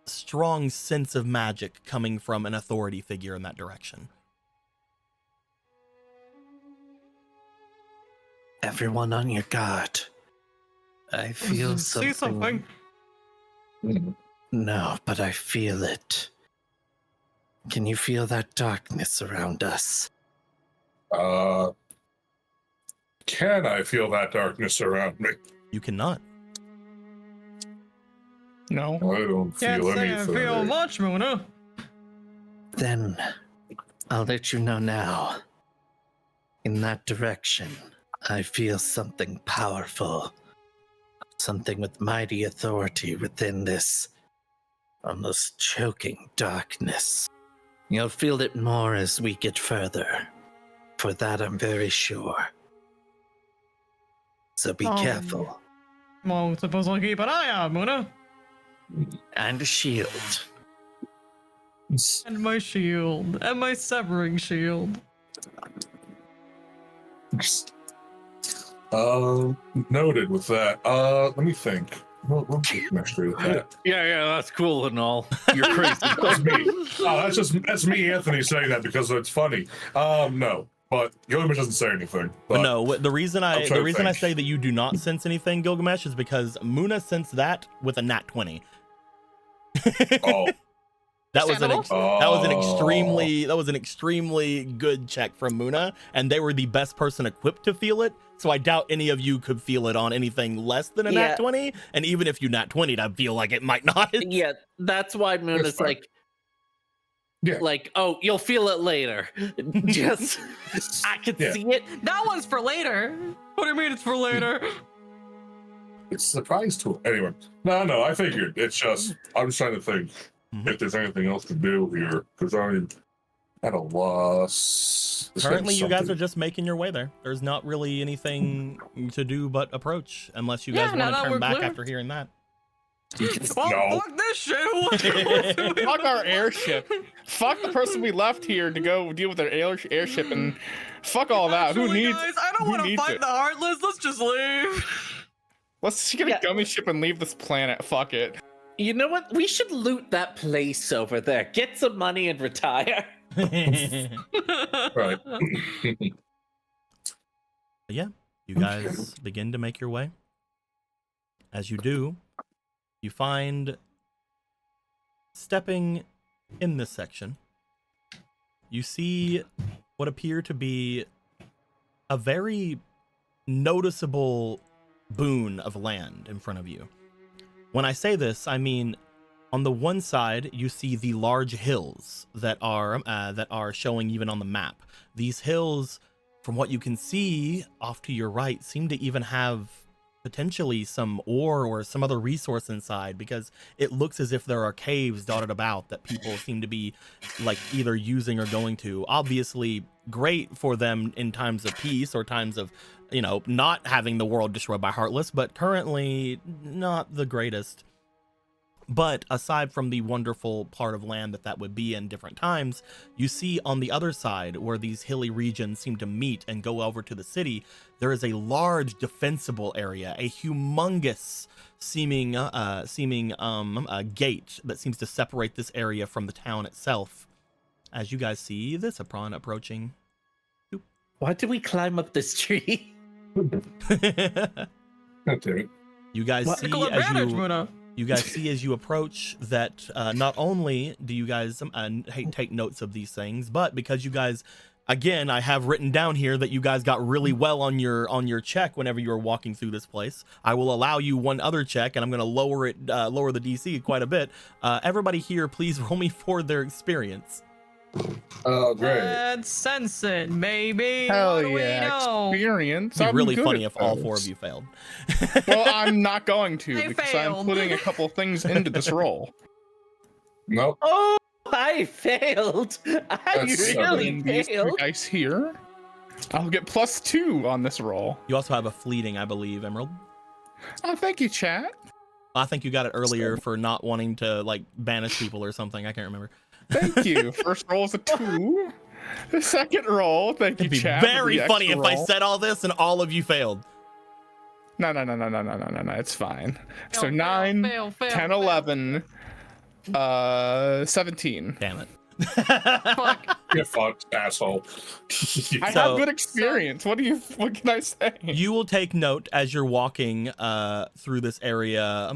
strong sense of magic coming from an authority figure in that direction. Everyone on your guard. I feel something. See something? No, but I feel it. Can you feel that darkness around us? Can I feel that darkness around me? You cannot. No. I don't Can't feel say I anything. feel much, Muna. Then I'll let you know now. In that direction, I feel something powerful. Something with mighty authority within this almost choking darkness. You'll feel it more as we get further. For that, I'm very sure. So be careful. Well, suppose I'll keep an eye out, Muna. And a shield. And my shield. And my severing shield. Noted with that. Let me think. We'll keep next with that. Yeah, that's cool and all. You're crazy. That's me. Oh, that's me, Anthony, saying that because it's funny. No, but Gilgamesh doesn't say anything. But no, the reason I think. say that you do not sense anything, Gilgamesh, is because Muna sensed that with a nat 20. Oh. That was an extremely good check from Muna, and they were the best person equipped to feel it. So I doubt any of you could feel it on anything less than a nat 20. And even if you nat 20'd, I feel like it might not. Yeah, that's why Muna's like, oh, you'll feel it later. Just, I can see it. That one's for later. What do you mean it's for later? It's a surprise tool. Anyway, no, I figured. It's just, I'm just trying to think if there's anything else to do here, because I'm at a loss. Currently, you guys are just making your way there. There's not really anything to do but approach, unless you guys want to turn back after hearing that. Well, fuck this shit. Fuck our airship. Fuck the person we left here to go deal with their airship, and fuck all that. Actually, Who needs? Guys, I don't want to fight the Heartless. Let's just leave. Let's just get a gummy ship and leave this planet. Fuck it. You know what? We should loot that place over there. Get some money and retire. Right. Yeah, you guys begin to make your way. As you do, you find, stepping in this section, you see what appear to be a very noticeable boon of land in front of you. When I say this, I mean, on the one side, you see the large hills that are showing even on the map. These hills, from what you can see off to your right, seem to even have potentially some ore or some other resource inside, because it looks as if there are caves dotted about that people seem to be like either using or going to. Obviously great for them in times of peace or times of, you know, not having the world destroyed by Heartless, but currently not the greatest. But aside from the wonderful part of land that would be in different times, you see on the other side, where these hilly regions seem to meet and go over to the city, there is a large defensible area, a humongous seeming gate that seems to separate this area from the town itself. As you guys see this upon approaching. Why did we climb up this tree? You guys see as you approach that not only do you guys take notes of these things, but because you guys, again, I have written down here that you guys got really well on your check whenever you were walking through this place. I will allow you one other check, and I'm going to lower the DC quite a bit. Everybody here, please roll me for their experience. Oh, great. Let's sense it, maybe. Hell What do yeah, we know? experience. It'd be I'm really good funny at if all those. 4 of you failed. Well, I'm not going to I because failed. I'm putting a couple things into this roll. Nope. Oh, I failed. I That's really And these 3 failed. dice here, I'll get +2 on this roll. You also have a fleeting, I believe, Emerald. Oh, thank you, chat. I think you got it earlier for not wanting to like banish people or something. I can't remember. Thank you. First roll is a 2. The second roll, thank you, It'd be chat. for very the funny if extra I roll. said all this and all of you failed. No, it's fine. So Fail, 9, fail, fail, 10, fail. 11, 17. Damn it. Fuck. Get fucked, asshole. I So- have good experience. What can I say? You will take note as you're walking through this area,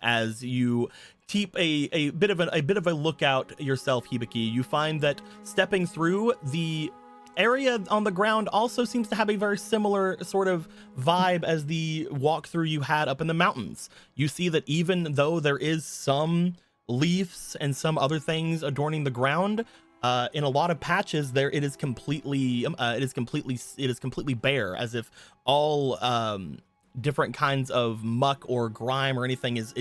as you keep a bit of a lookout yourself, Hibiki. You find that stepping through the area on the ground also seems to have a very similar sort of vibe as the walkthrough you had up in the mountains. You see that even though there is some leaves and some other things adorning the ground, in a lot of patches there it is completely bare, as if all different kinds of muck or grime or anything is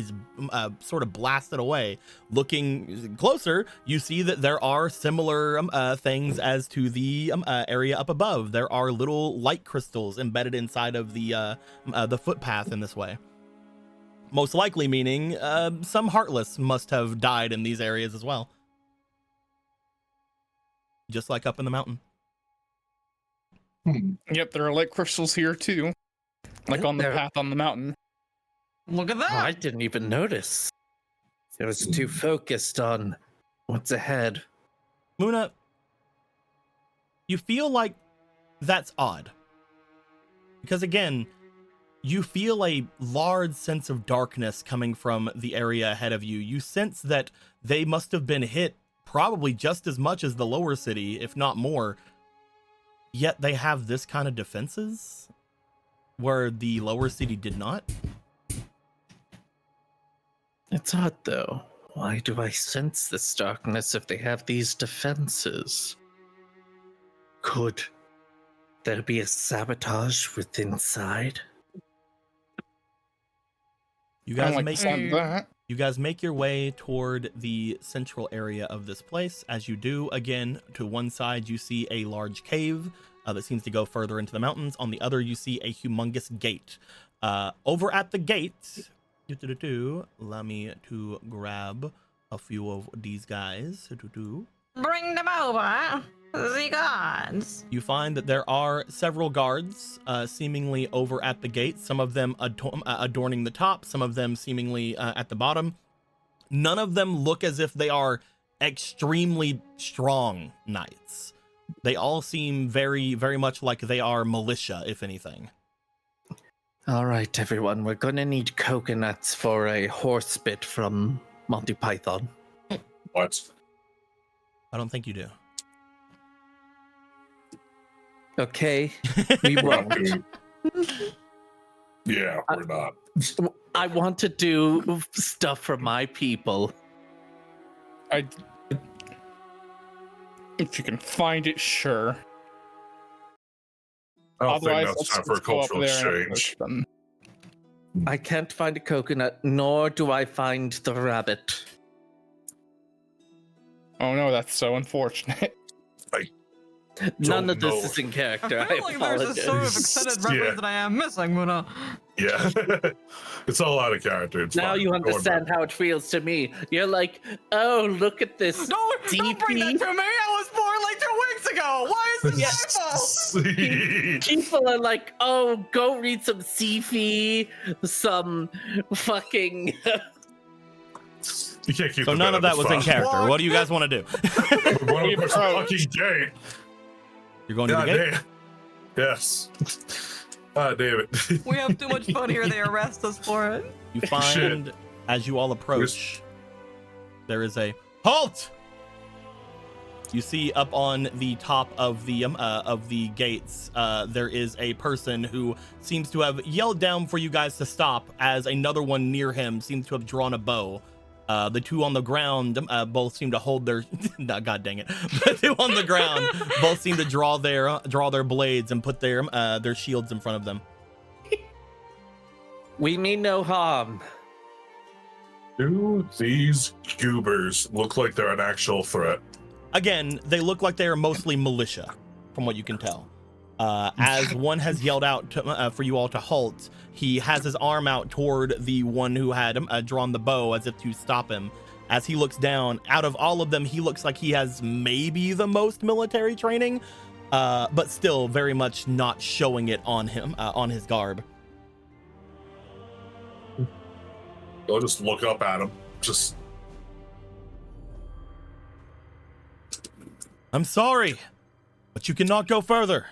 sort of blasted away. Looking closer, you see that there are similar things as to the area up above. There are little light crystals embedded inside of the footpath in this way. Most likely meaning some Heartless must have died in these areas as well. Just like up in the mountain. Yep, there are light crystals here too. Like on the There- path on the mountain. Look at that. I didn't even notice. I was too focused on what's ahead. Muna, you feel like that's odd. Because again, you feel a large sense of darkness coming from the area ahead of you. You sense that they must have been hit probably just as much as the lower city, if not more. Yet they have this kind of defenses where the lower city did not. It's odd though. Why do I sense this darkness if they have these defenses? Could there be a sabotage within inside? You I guys don't like make the sound of that. You guys make your way toward the central area of this place. As you do, again, to one side, you see a large cave that seems to go further into the mountains. On the other, you see a humongous gate. Over at the gate, allow me to grab a few of these guys. Bring them over. The gods. You find that there are several guards seemingly over at the gate, some of them adorning the top, some of them seemingly at the bottom. None of them look as if they are extremely strong knights. They all seem very, very much like they are militia, if anything. All right, everyone, we're gonna need coconuts for a horse bit from Monty Python. What? I don't think you do. Okay, we won't. Yeah, we're not. I want to do stuff for my people. If you can find it, sure. I don't Otherwise, think that's time for a let's go up cultural there and exchange. approach them. I can't find a coconut, nor do I find the rabbit. Oh no, that's so unfortunate. None of this know. is in character. I feel like there's a sort of apologize. extended Yeah. reference that I am missing, Muna. Yeah, it's all out of character. It's Now fine. you Go on, understand man. how it feels to me. You're like, oh, look at this. Don't bring that to me. I was born like 2 weeks ago. Why is this my fault? People are like, oh, go read some Sifi, some fucking. You can't keep So the none of that benefits was in fine. character. What do you guys want to do? We're going to push the fucking gate. You're going to the God gate? damn. Yes. Ah, damn it. We have too much fun here. They arrest us for it. You find, as you all approach, there is a halt. You see up on the top of the gates, there is a person who seems to have yelled down for you guys to stop, as another one near him seems to have drawn a bow. The two on the ground both seem to hold their no, god dang it. The two on the ground both seem to draw their blades and put their shields in front of them. We mean no harm. Do these goobers look like they're an actual threat? Again, they look like they are mostly militia, from what you can tell. As one has yelled out for you all to halt, he has his arm out toward the one who had drawn the bow as if to stop him. As he looks down, out of all of them, he looks like he has maybe the most military training, but still very much not showing it on him, on his garb. I'll just look up at him. I'm sorry, but you cannot go further.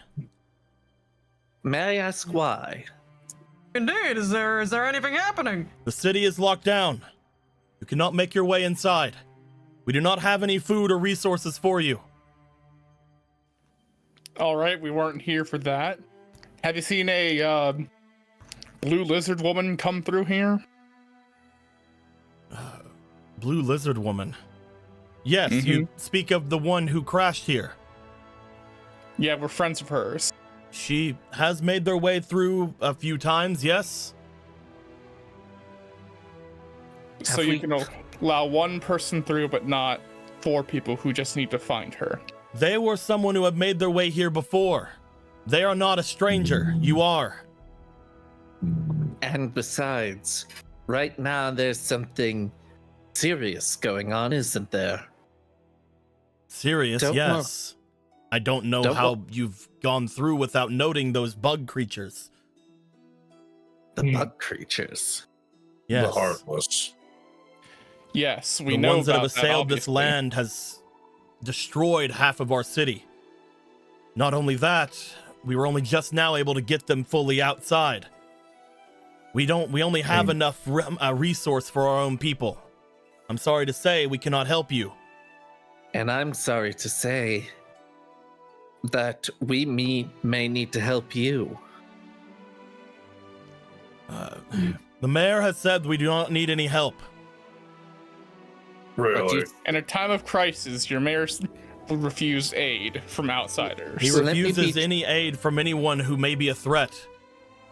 May I ask why? Indeed, is there anything happening? The city is locked down. You cannot make your way inside. We do not have any food or resources for you. All right, we weren't here for that. Have you seen a blue lizard woman come through here? Blue lizard woman. Yes, you speak of the one who crashed here. Yeah, we're friends of hers. She has made their way through a few times, yes? So you can allow one person through, but not 4 people who just need to find her. They were someone who had made their way here before. They are not a stranger. You are. And besides, right now there's something serious going on, isn't there? Serious, yes. I don't know how you've gone through without noting those bug creatures. The bug creatures? Yes. The Heartless. Yes, we the know ones that have about assailed that, this land has destroyed half of our city. Not only that, we were only just now able to get them fully outside. We only have enough resource for our own people. I'm sorry to say we cannot help you. And I'm sorry to say that we may need to help you. The mayor has said we do not need any help. Really? In a time of crisis, your mayor will refuse aid from outsiders. He refuses any aid from anyone who may be a threat.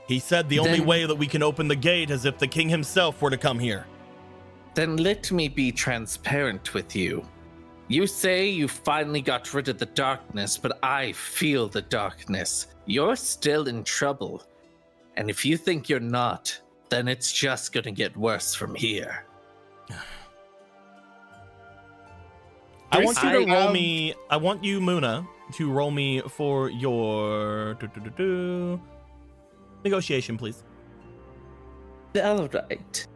He said the only way that we can open the gate is if the king himself were to come here. Then let me be transparent with you. You say you finally got rid of the darkness, but I feel the darkness. You're still in trouble. And if you think you're not, then it's just gonna get worse from here. I want you to roll me. I want you, Muna, to roll me for your negotiation, please. All right.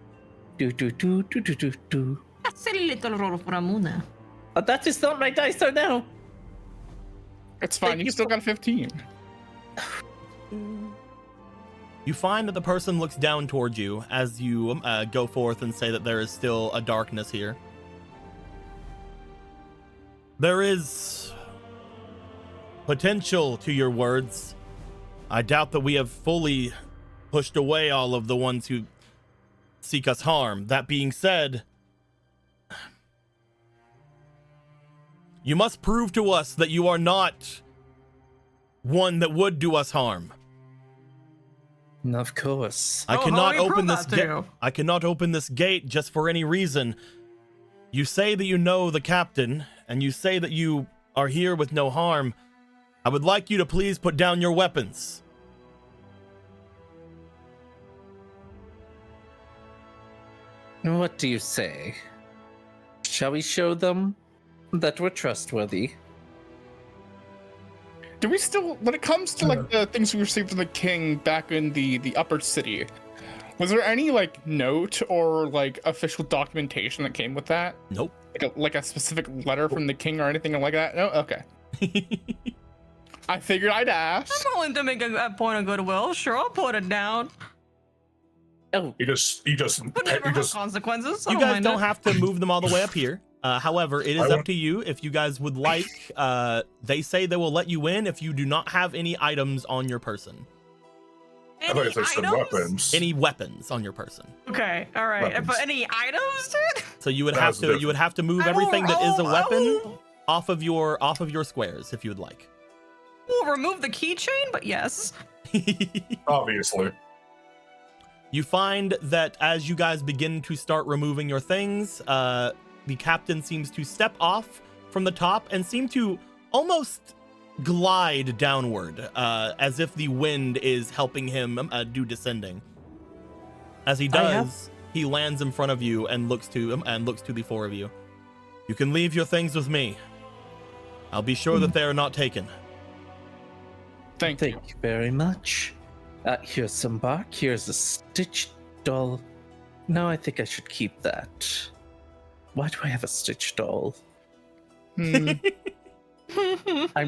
That's a little roll for Amuna. That is not my dice right now. It's fine. You still got 15. You find that the person looks down towards you as you go forth and say that there is still a darkness here. There is potential to your words. I doubt that we have fully pushed away all of the ones who seek us harm. That being said, you must prove to us that you are not one that would do us harm. Of course. I cannot open this gate. I cannot open this gate just for any reason. You say that you know the captain, and you say that you are here with no harm. I would like you to please put down your weapons. What do you say? Shall we show them that we're trustworthy? Do we still, when it comes to like the things we received from the king back in the upper city, was there any like note or like official documentation that came with that? Nope. Like a specific letter from the king or anything like that? No? Okay. I figured I'd ask. I'm willing to make a point of goodwill. Sure, I'll put it down. Oh, He just But never have consequences. I You don't guys mind don't it. have to move them all the way up here. However, it is up to you if you guys would like. They say they will let you in if you do not have any items on your person. I thought you said weapons. Any weapons on your person. Okay, all right. Weapons. But any items, dude? So you would have to move everything that is a weapon off of your squares if you would like. We'll remove the keychain, but yes. Obviously. You find that as you guys begin to start removing your things, the captain seems to step off from the top and seem to almost glide downward, as if the wind is helping him do descending. As he does, he lands in front of you and looks to the four of you. You can leave your things with me. I'll be sure that they are not taken. Thank you very much. Here's some bark. Here's a stitched doll. No, I think I should keep that. Why do I have a stitched doll? I'm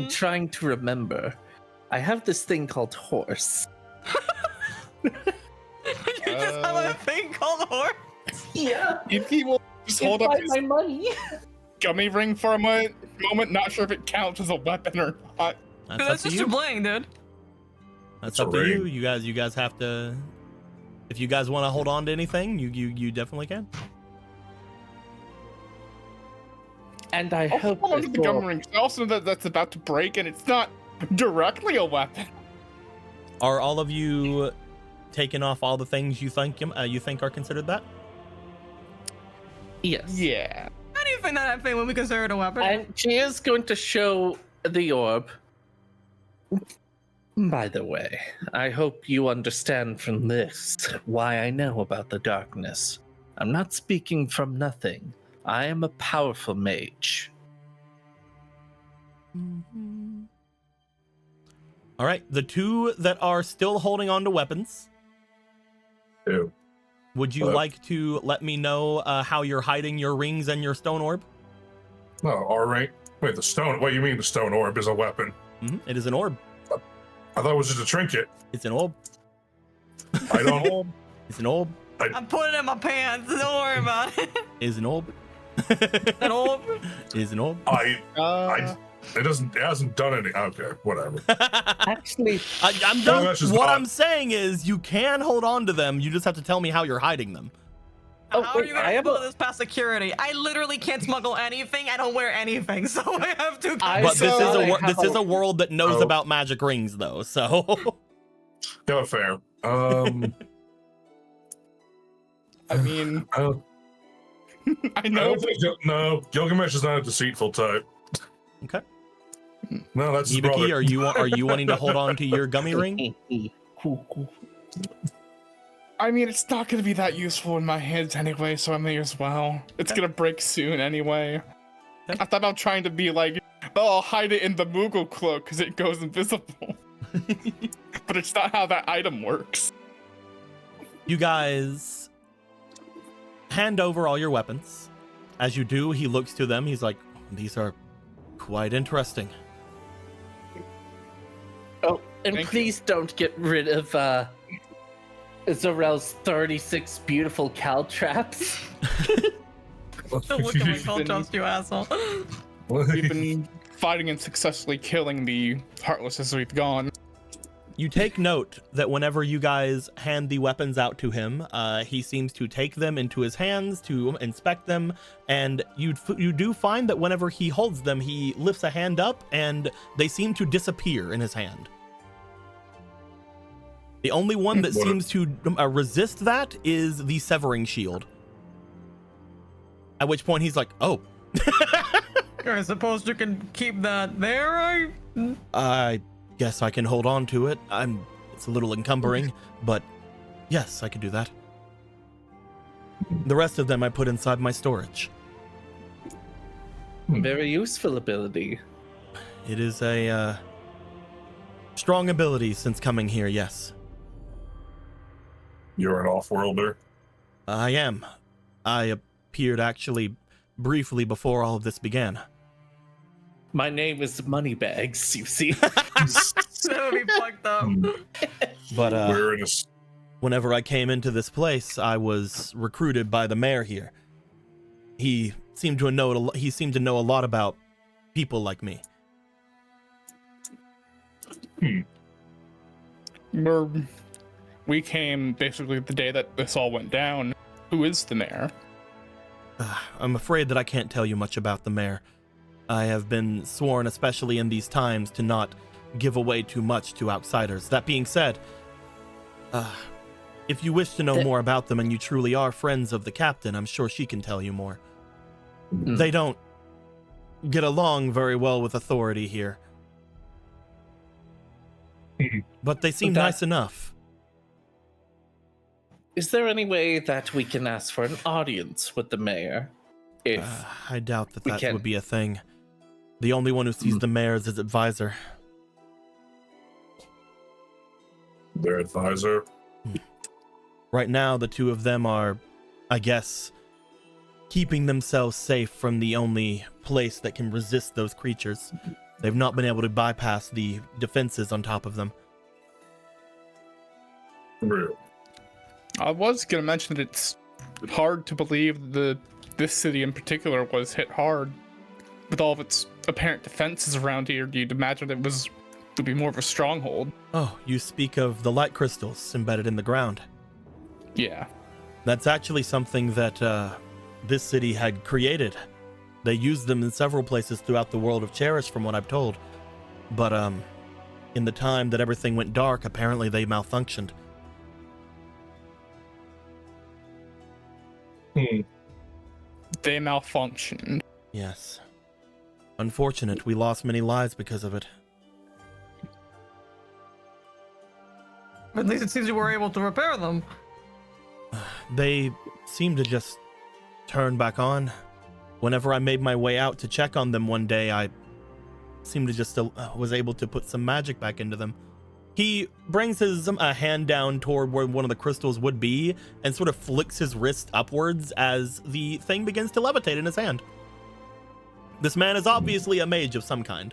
trying to remember. I have this thing called horse. You just have a thing called horse? Yeah. If he will just hold up his my money. gummy ring for a moment, not sure if it counts as a weapon or not. That's just your bling, dude. That's up to you. You guys have to. If you guys want to hold on to anything, you definitely can. And I hope hold on to the gum ring. I also know that that's about to break, and it's not directly a weapon. Are all of you taking off all the things you think are considered that? Yes. Yeah. How do you think that thing would be considered a weapon? And she is going to show the orb. By the way, I hope you understand from this why I know about the darkness. I'm not speaking from nothing. I am a powerful mage. All right, the two that are still holding on to weapons. Ew. Would you like to let me know how you're hiding your rings and your stone orb? No, our ring. Wait, the stone. What do you mean the stone orb is a weapon? It is an orb. I thought it was just a trinket. It's an orb. I don't. It's an orb. I'm putting it in my pants. Don't worry about it. Is an orb. An orb? Is an orb. It hasn't done any. Okay, whatever. Actually, I'm done. What I'm saying is, you can hold on to them. You just have to tell me how you're hiding them. How are you gonna smuggle this past security? I literally can't smuggle anything. I don't wear anything, so I have to. But this is a world that knows about magic rings, though. So. Yeah, fair. I mean, I know. No, Gilgamesh is not a deceitful type. Okay. No, that's his brother. Ibiki, are you wanting to hold on to your gummy ring? I mean, it's not going to be that useful in my hands anyway, so I may as well. It's going to break soon anyway. I thought about trying to be like, oh, I'll hide it in the Moogle cloak because it goes invisible. But it's not how that item works. You guys hand over all your weapons. As you do, he looks to them. He's like, these are quite interesting. Oh, and please don't get rid of Zarel's 36 beautiful caltraps. Still look at my caltraps, you asshole. We've been fighting and successfully killing the Heartless as we've gone. You take note that whenever you guys hand the weapons out to him, he seems to take them into his hands to inspect them, and you do find that whenever he holds them, he lifts a hand up, and they seem to disappear in his hand. The only one that seems to resist that is the severing shield. At which point he's like, oh. I suppose you can keep that there, I guess I can hold on to it. It's a little encumbering, but yes, I can do that. The rest of them I put inside my storage. Very useful ability. It is a strong ability since coming here, yes. You're an off-worlder? I am. I appeared actually briefly before all of this began. My name is Moneybags, you see. That would be fucked up. But whenever I came into this place, I was recruited by the mayor here. He seemed to know a lot about people like me. We came basically the day that this all went down. Who is the mayor? I'm afraid that I can't tell you much about the mayor. I have been sworn, especially in these times, to not give away too much to outsiders. That being said, if you wish to know more about them and you truly are friends of the captain, I'm sure she can tell you more. They don't get along very well with authority here. But they seem nice enough. Is there any way that we can ask for an audience with the mayor? If I doubt that would be a thing. The only one who sees the mayor is his advisor. Their advisor? Right now, the two of them are, I guess, keeping themselves safe from the only place that can resist those creatures. They've not been able to bypass the defenses on top of them. Real. I was going to mention that it's hard to believe this city in particular was hit hard. With all of its apparent defenses around here, you'd imagine it would be more of a stronghold. Oh, you speak of the light crystals embedded in the ground. Yeah. That's actually something that this city had created. They used them in several places throughout the world of Cherished, from what I've told. But in the time that everything went dark, apparently they malfunctioned. They malfunctioned. Yes. Unfortunate, we lost many lives because of it. At least it seems we were able to repair them. They seem to just turn back on. Whenever I made my way out to check on them one day, I seemed to just was able to put some magic back into them. He brings his hand down toward where one of the crystals would be and sort of flicks his wrist upwards as the thing begins to levitate in his hand. This man is obviously a mage of some kind.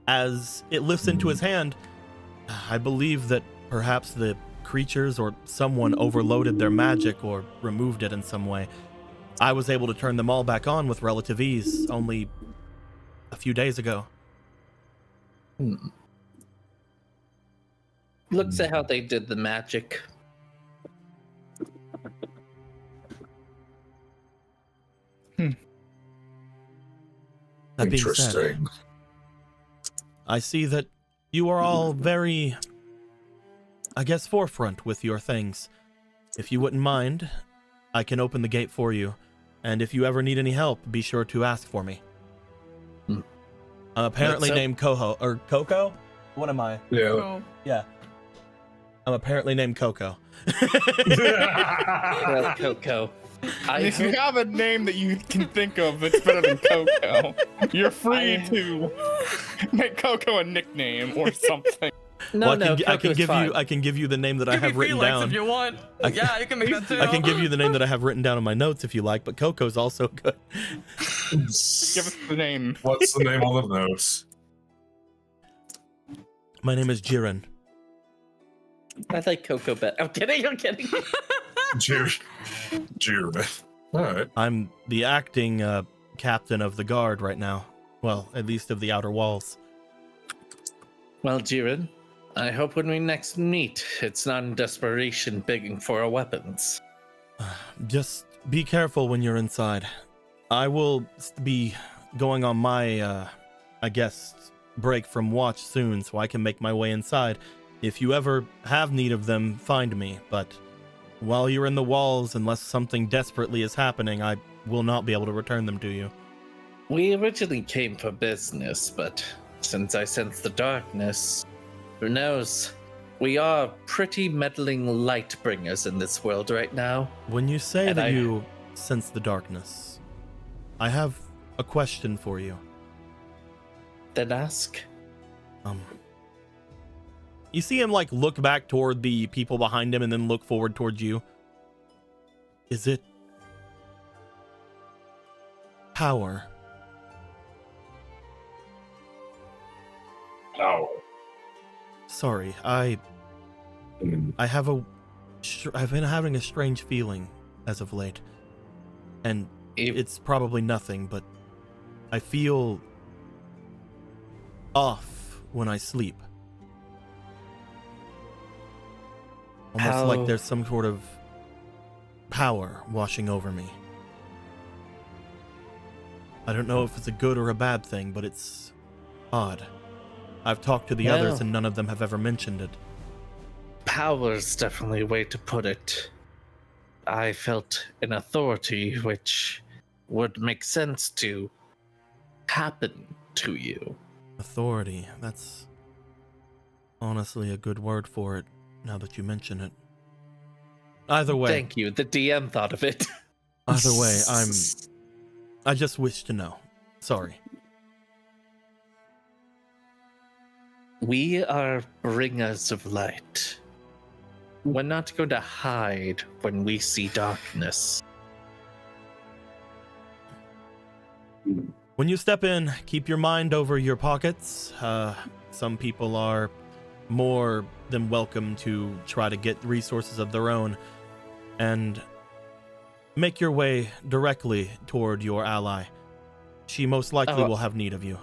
As it lifts into his hand, I believe that perhaps the creatures or someone overloaded their magic or removed it in some way. I was able to turn them all back on with relative ease only a few days ago. Looks at how they did the magic. That being said, Interesting. I see that you are all very, I guess, forefront with your things. If you wouldn't mind, I can open the gate for you. And if you ever need any help, be sure to ask for me. I'm apparently named Coco? What am I? Yeah. Oh. Yeah. I'm apparently named Coco. Well, Coco. If you have a name that you can think of that's better than Coco, you're free to make Coco a nickname or something. No, I can give you the name that I have written down. If you want. Yeah, you can make that too. I can give you the name that I have written down in my notes if you like, but Coco's also good. Give us the name. What's the name on the notes? My name is Jiren. I like Coco better. I'm kidding. Jeremy. All right. I'm the acting captain of the guard right now. Well, at least of the outer walls. Well, Jiren, I hope when we next meet, it's not in desperation begging for our weapons. Just be careful when you're inside. I will be going on my, I guess, break from watch soon, so I can make my way inside. If you ever have need of them, find me, but while you're in the walls, unless something desperately is happening, I will not be able to return them to you. We originally came for business, but since I sense the darkness, who knows? We are pretty meddling light bringers in this world right now. When you say that you sense the darkness, I have a question for you. Then ask. You see him like look back toward the people behind him and then look forward towards you. Is it power? No. Sorry, I've been having a strange feeling as of late. And it's probably nothing, but I feel off when I sleep. Almost like there's some sort of power washing over me. I don't know if it's a good or a bad thing, but it's odd. I've talked to the others and none of them have ever mentioned it. Power's definitely a way to put it. I felt an authority which would make sense to happen to you. Authority, that's honestly a good word for it, now that you mention it. Either way. Thank you, the DM thought of it. Either way, I just wish to know. Sorry. We are bringers of light. We're not going to hide when we see darkness. When you step in, keep your mind over your pockets. Some people are more than welcome to try to get resources of their own, and make your way directly toward your ally. She most likely will have need of you.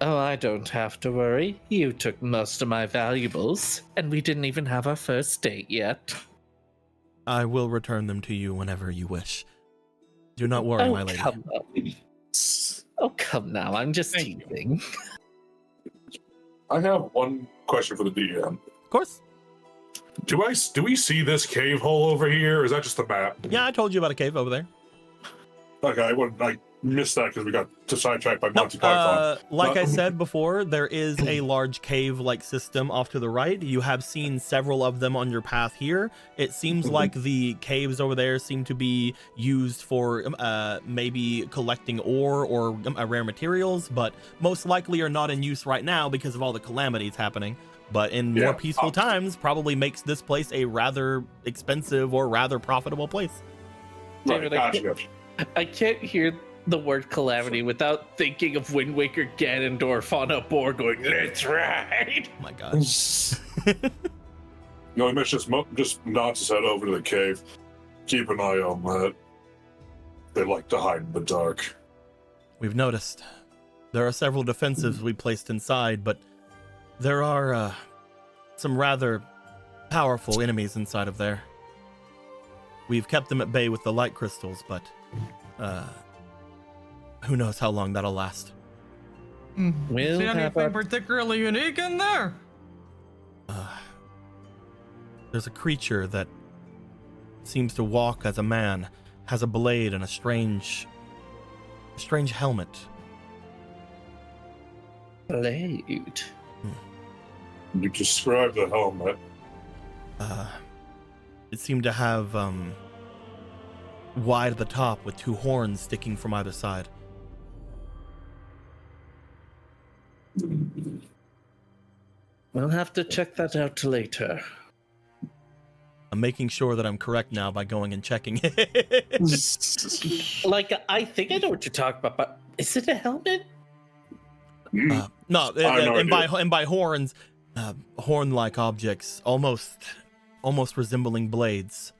Oh, I don't have to worry. You took most of my valuables, and we didn't even have our first date yet. I will return them to you whenever you wish. Do not worry, my lady. Come now, I'm just teasing. I have one question for the DM. Of course. Do we see this cave hole over here, or is that just a map? Yeah, I told you about a cave over there. Okay, I missed that because we got sidetracked by Monty Python. Like I said before, there is a large cave-like system off to the right. You have seen several of them on your path here. It seems like the caves over there seem to be used for maybe collecting ore or rare materials, but most likely are not in use right now because of all the calamities happening. But in more peaceful times, probably makes this place a rather expensive or rather profitable place. Right, gotcha. I can't hear the word calamity without thinking of Wind Waker Ganondorf on a board going, "Let's ride!" Oh my god. No, Mitch just nods his head over to the cave. Keep an eye on that. They like to hide in the dark. We've noticed. There are several defensives we placed inside, but there are some rather powerful enemies inside of there. We've kept them at bay with the light crystals, but who knows how long that'll last. We'll see anything particularly unique in there? There's a creature that seems to walk as a man, has a blade and a strange helmet. Blade. You describe the helmet. It seemed to have wide at the top with two horns sticking from either side. We'll have to check that out later. I'm making sure that I'm correct now by going and checking it. Like, I think I know what you're talking about, but is it a helmet? No, and by horns, horn-like objects, almost resembling blades.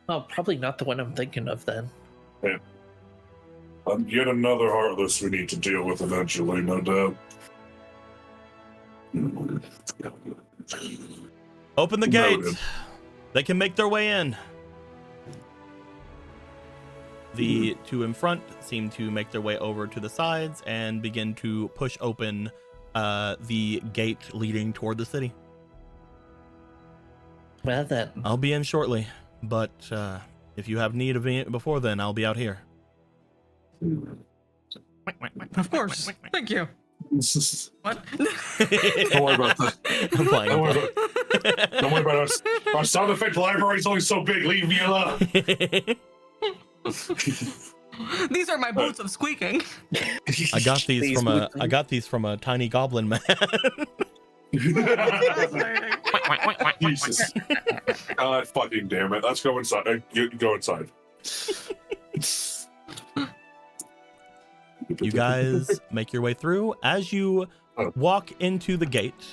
Oh, probably not the one I'm thinking of then. Yeah. Yet another Heartless we need to deal with eventually, no doubt. Open the gate. They can make their way in. The two in front seem to make their way over to the sides and begin to push open the gate leading toward the city. Well then. I'll be in shortly, but if you have need of me before then, I'll be out here. Of course. Thank you. What? Don't worry about that. I'm playing. Don't worry about us. Our sound effect library is only so big. Leave me alone. These are my boots of squeaking. I got these from a tiny goblin man. Jesus. God fucking damn it. Let's go inside. Go inside. You guys make your way through. As you walk into the gate,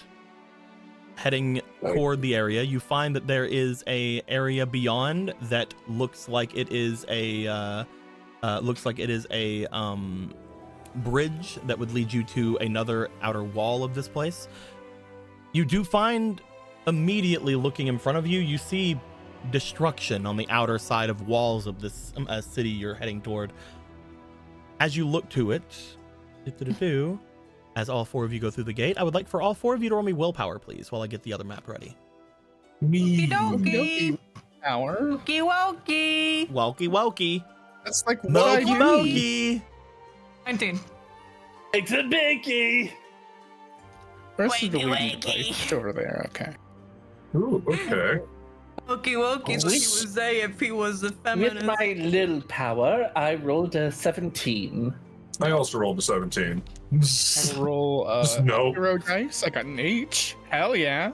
heading toward the area, you find that there is a area beyond that looks like it is a bridge that would lead you to another outer wall of this place. You do find immediately looking in front of you, you see destruction on the outer side of walls of this city you're heading toward. As you look to it, as all 4 of you go through the gate, I would like for all 4 of you to roll me willpower, please, while I get the other map ready. Okie dokie. Power. Wokey wokey. Wokey wokey. That's like what I Mokey do. mokey. 19. It's a Mickey! Where's the Wakey, Luigi wakey. place? Over there, okay. Ooh, okay. Okie wokey is what he would say if he was a With feminist. my little power, I rolled a 17. I also rolled a 17. I'll roll No. hero dice. I got an H. Hell yeah.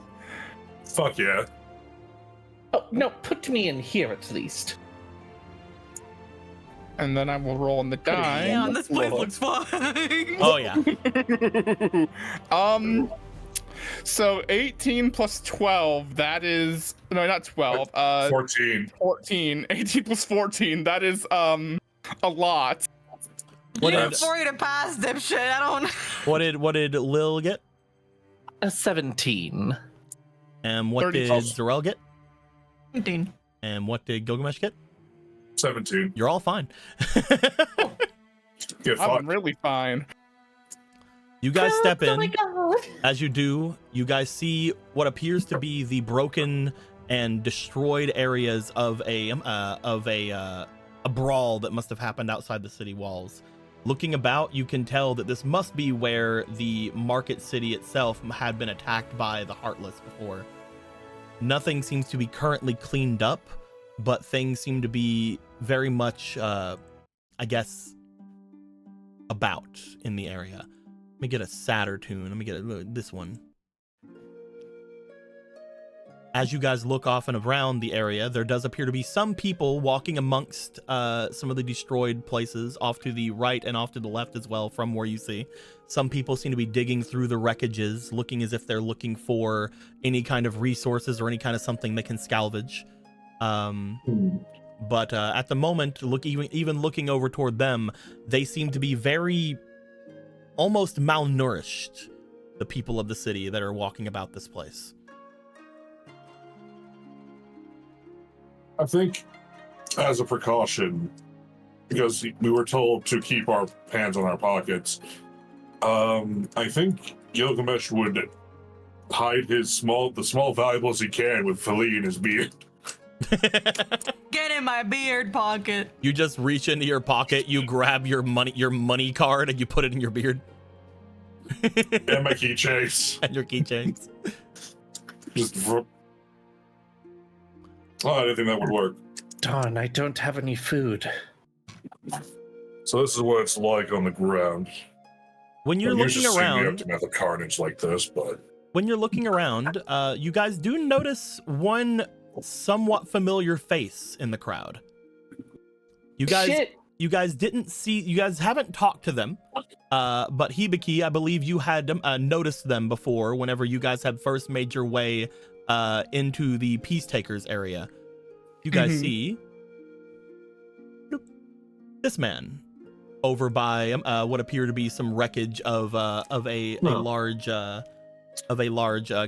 Fuck yeah. Oh, no, put me in here at least. And then I will roll on the die. Damn, this place looks fine. Oh yeah. So 18 plus 12, that is no, not 12. 14. 14. 18 plus 14, that is a lot. You What need did- 40 to pass, dipshit. I don't. What did Lil get? A 17. And what 30 did plus. Zarel get? 19. And what did Gilgamesh get? 17. You're all fine. Get I'm fucked. really fine. You guys step Oh my in. god! As you do, you guys see what appears to be the broken and destroyed areas of a brawl that must have happened outside the city walls. Looking about, you can tell that this must be where the market city itself had been attacked by the Heartless before. Nothing seems to be currently cleaned up, but things seem to be very much, I guess, about in the area. Let me get a sadder tune. Let me get this one. As you guys look off and around the area, there does appear to be some people walking amongst some of the destroyed places off to the right and off to the left as well from where you see. Some people seem to be digging through the wreckages, looking as if they're looking for any kind of resources or any kind of something they can salvage. But at the moment, even looking over toward them, they seem to be very almost malnourished, the people of the city that are walking about this place. I think, as a precaution, because we were told to keep our hands on our pockets, I think Gilgamesh would hide the small valuables he can with Felee in his beard. Get in my beard pocket. You just reach into your pocket, you grab your money card, and you put it in your beard. And my keychains. And your keychains. Just. Oh, I didn't think that would work. Darn, I don't have any food. So this is what it's like on the ground. When you're You looking just see me up around, to have a carnage like this, but when you're looking around, you guys do notice one somewhat familiar face in the crowd. You guys Shit! You guys haven't talked to them, but Hibiki, I believe you had noticed them before whenever you guys had first made your way into the Peace Takers area. You guys see this man over by what appear to be some wreckage of a large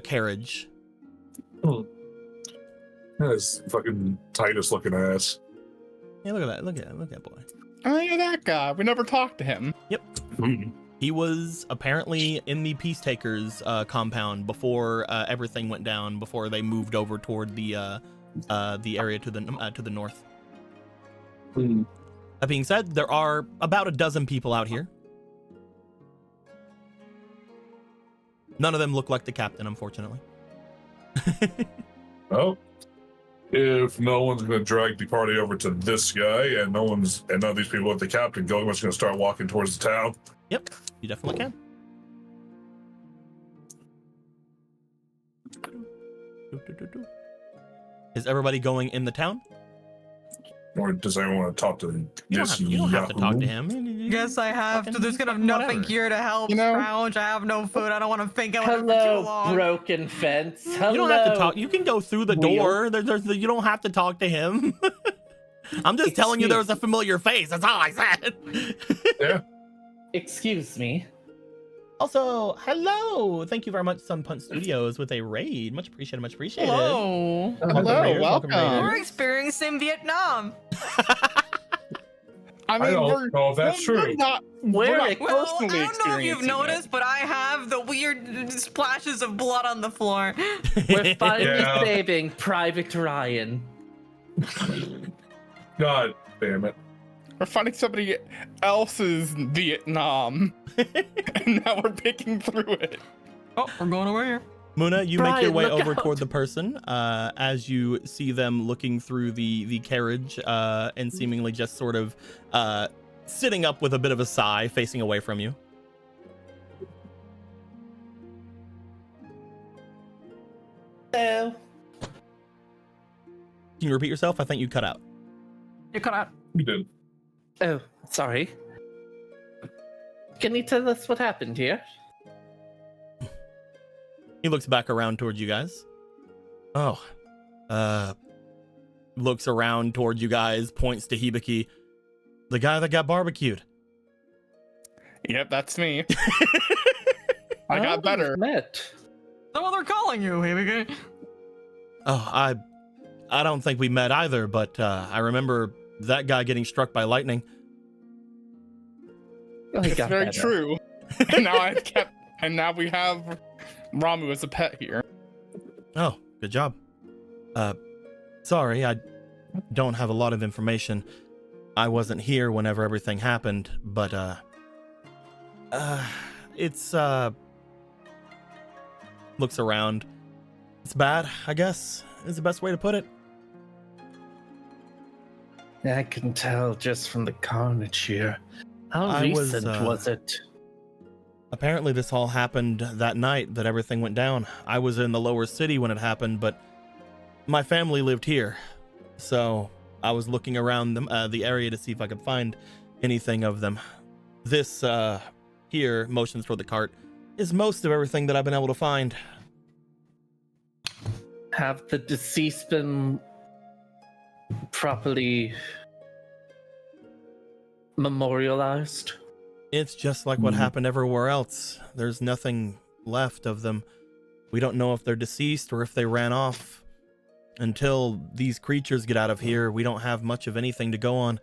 carriage. that's fucking tightest looking ass. Hey, look at that! Look at that boy. Oh, yeah, that guy. We never talked to him. He was apparently in the Peace Takers compound before everything went down. Before they moved over toward the area to the north. That being said, there are about a dozen people out here. None of them look like the captain, unfortunately. Well, if no one's going to drag the party over to this guy, and none of these people with the captain, Gilgamesh going to start walking towards the town. Yep, you definitely can. Is everybody going in the town? Or does anyone want to talk to You this don't have to talk to Yahoo? him. Guess I have to. There's kind of Fucking nothing whatever. here to help. You know- Scrouge. I have no food. I don't want to think about it for too Hello, long. broken fence. Hello. You don't have to talk. You can go through the Wheel. door. You don't have to talk to him. I'm just telling you there was a familiar face. That's all I said. Yeah. Excuse me. Also, hello. Thank you very much, Sun Punch Studios, with a raid. Much appreciated. Much appreciated. Hello. Hello, Raiders, welcome. We're experiencing Vietnam. I mean, don't know if that's true. We're not Well, personally I don't know if you've experiencing noticed, but I have the weird splashes of blood on the floor. We're finally Yeah. saving Private Ryan. God damn it. We're finding somebody else's Vietnam, and now we're picking through it. Oh, we're going over here. Muna, you make your Brian, way look over out. toward the person as you see them looking through the carriage and seemingly just sort of sitting up with a bit of a sigh, facing away from you. Hello. Can you repeat yourself? I think you cut out. You cut out. We did. Oh, sorry. Can you tell us what happened here? He looks back around towards you guys. Oh. Looks around towards you guys, points to Hibiki. The guy that got barbecued. Yep, that's me. I got better. Met. That's what they're calling you, Hibiki. Oh, I don't think we met either, but I remember that guy getting struck by lightning. Oh, he It's got very better. true. And now we have Ramu as a pet here. Oh, good job. Sorry, I don't have a lot of information. I wasn't here whenever everything happened, but it's looks around. It's bad, I guess, is the best way to put it. I can tell just from the carnage here. How I was, recent was it? Apparently this all happened that night that everything went down. I was in the lower city when it happened, but my family lived here. So I was looking around the area to see if I could find anything of them. This here, motions toward the cart, is most of everything that I've been able to find. Have the deceased been properly memorialized? It's just like what happened everywhere else. There's nothing left of them. We don't know if they're deceased or if they ran off. Until these creatures get out of here, we don't have much of anything to go on.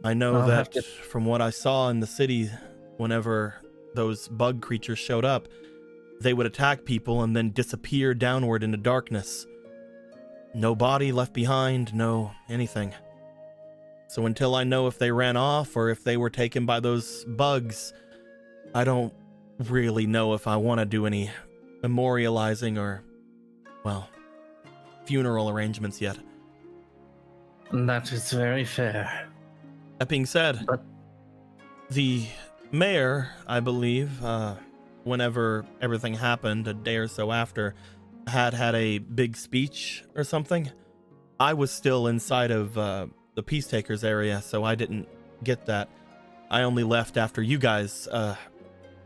I know I'll have that from what I saw in the city, whenever those bug creatures showed up, they would attack people and then disappear downward into darkness. No body left behind, no anything. So until I know if they ran off or if they were taken by those bugs, I don't really know if I want to do any memorializing or, well, funeral arrangements yet. That is very fair. That being said, But- the mayor, I believe, whenever everything happened, a day or so after, had a big speech or something. I was still inside of the Peacetakers area, so I didn't get that. I only left after you guys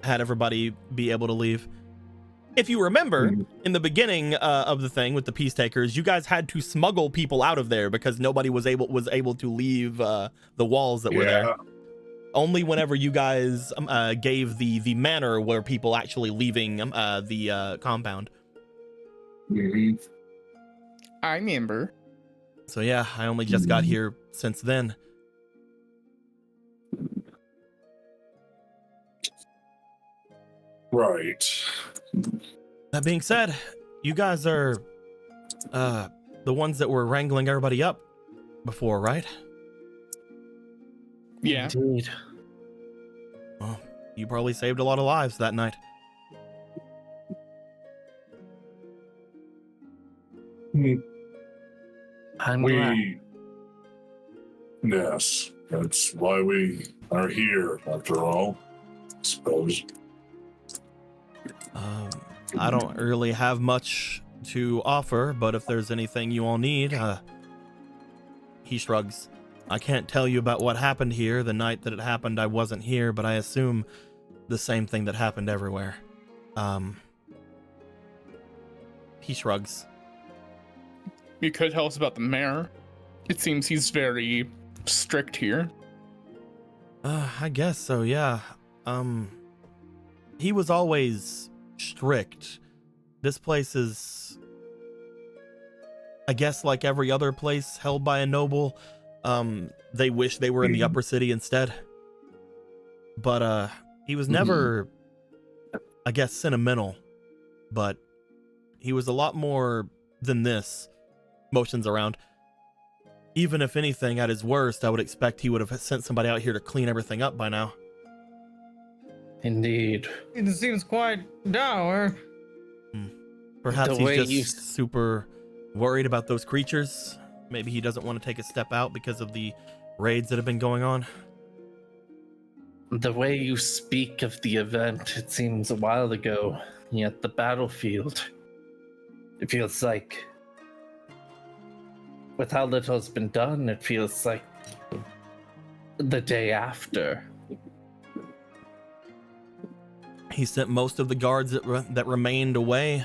had everybody be able to leave. If you remember, in the beginning of the thing with the Peacetakers, you guys had to smuggle people out of there because nobody was able to leave the walls that were there. Only whenever you guys gave the manor were people actually leaving the compound. I remember. So yeah, I only just got here since then. Right. That being said, you guys are the ones that were wrangling everybody up before, right? Yeah. Indeed. Well, you probably saved a lot of lives that night. I'm glad. Yes, that's why we are here, after all, I suppose. I don't really have much to offer, but if there's anything you all need, he shrugs. I can't tell you about what happened here. The night that it happened, I wasn't here, but I assume the same thing that happened everywhere. He shrugs. You could tell us about the mayor. It seems he's very strict here. I guess so, yeah. he was always strict. This place is, I guess, like every other place held by a noble. They wish they were in the upper city instead. But he was never, I guess, sentimental. But he was a lot more than this. Motions around. Even if anything, at his worst, I would expect he would have sent somebody out here to clean everything up by now. Indeed. It seems quite dour. Perhaps The way he's just super worried about those creatures. Maybe he doesn't want to take a step out because of the raids that have been going on. The way you speak of the event, it seems a while ago, yet the battlefield, it feels like, with how little has been done, it feels like the day after. He sent most of the guards that remained away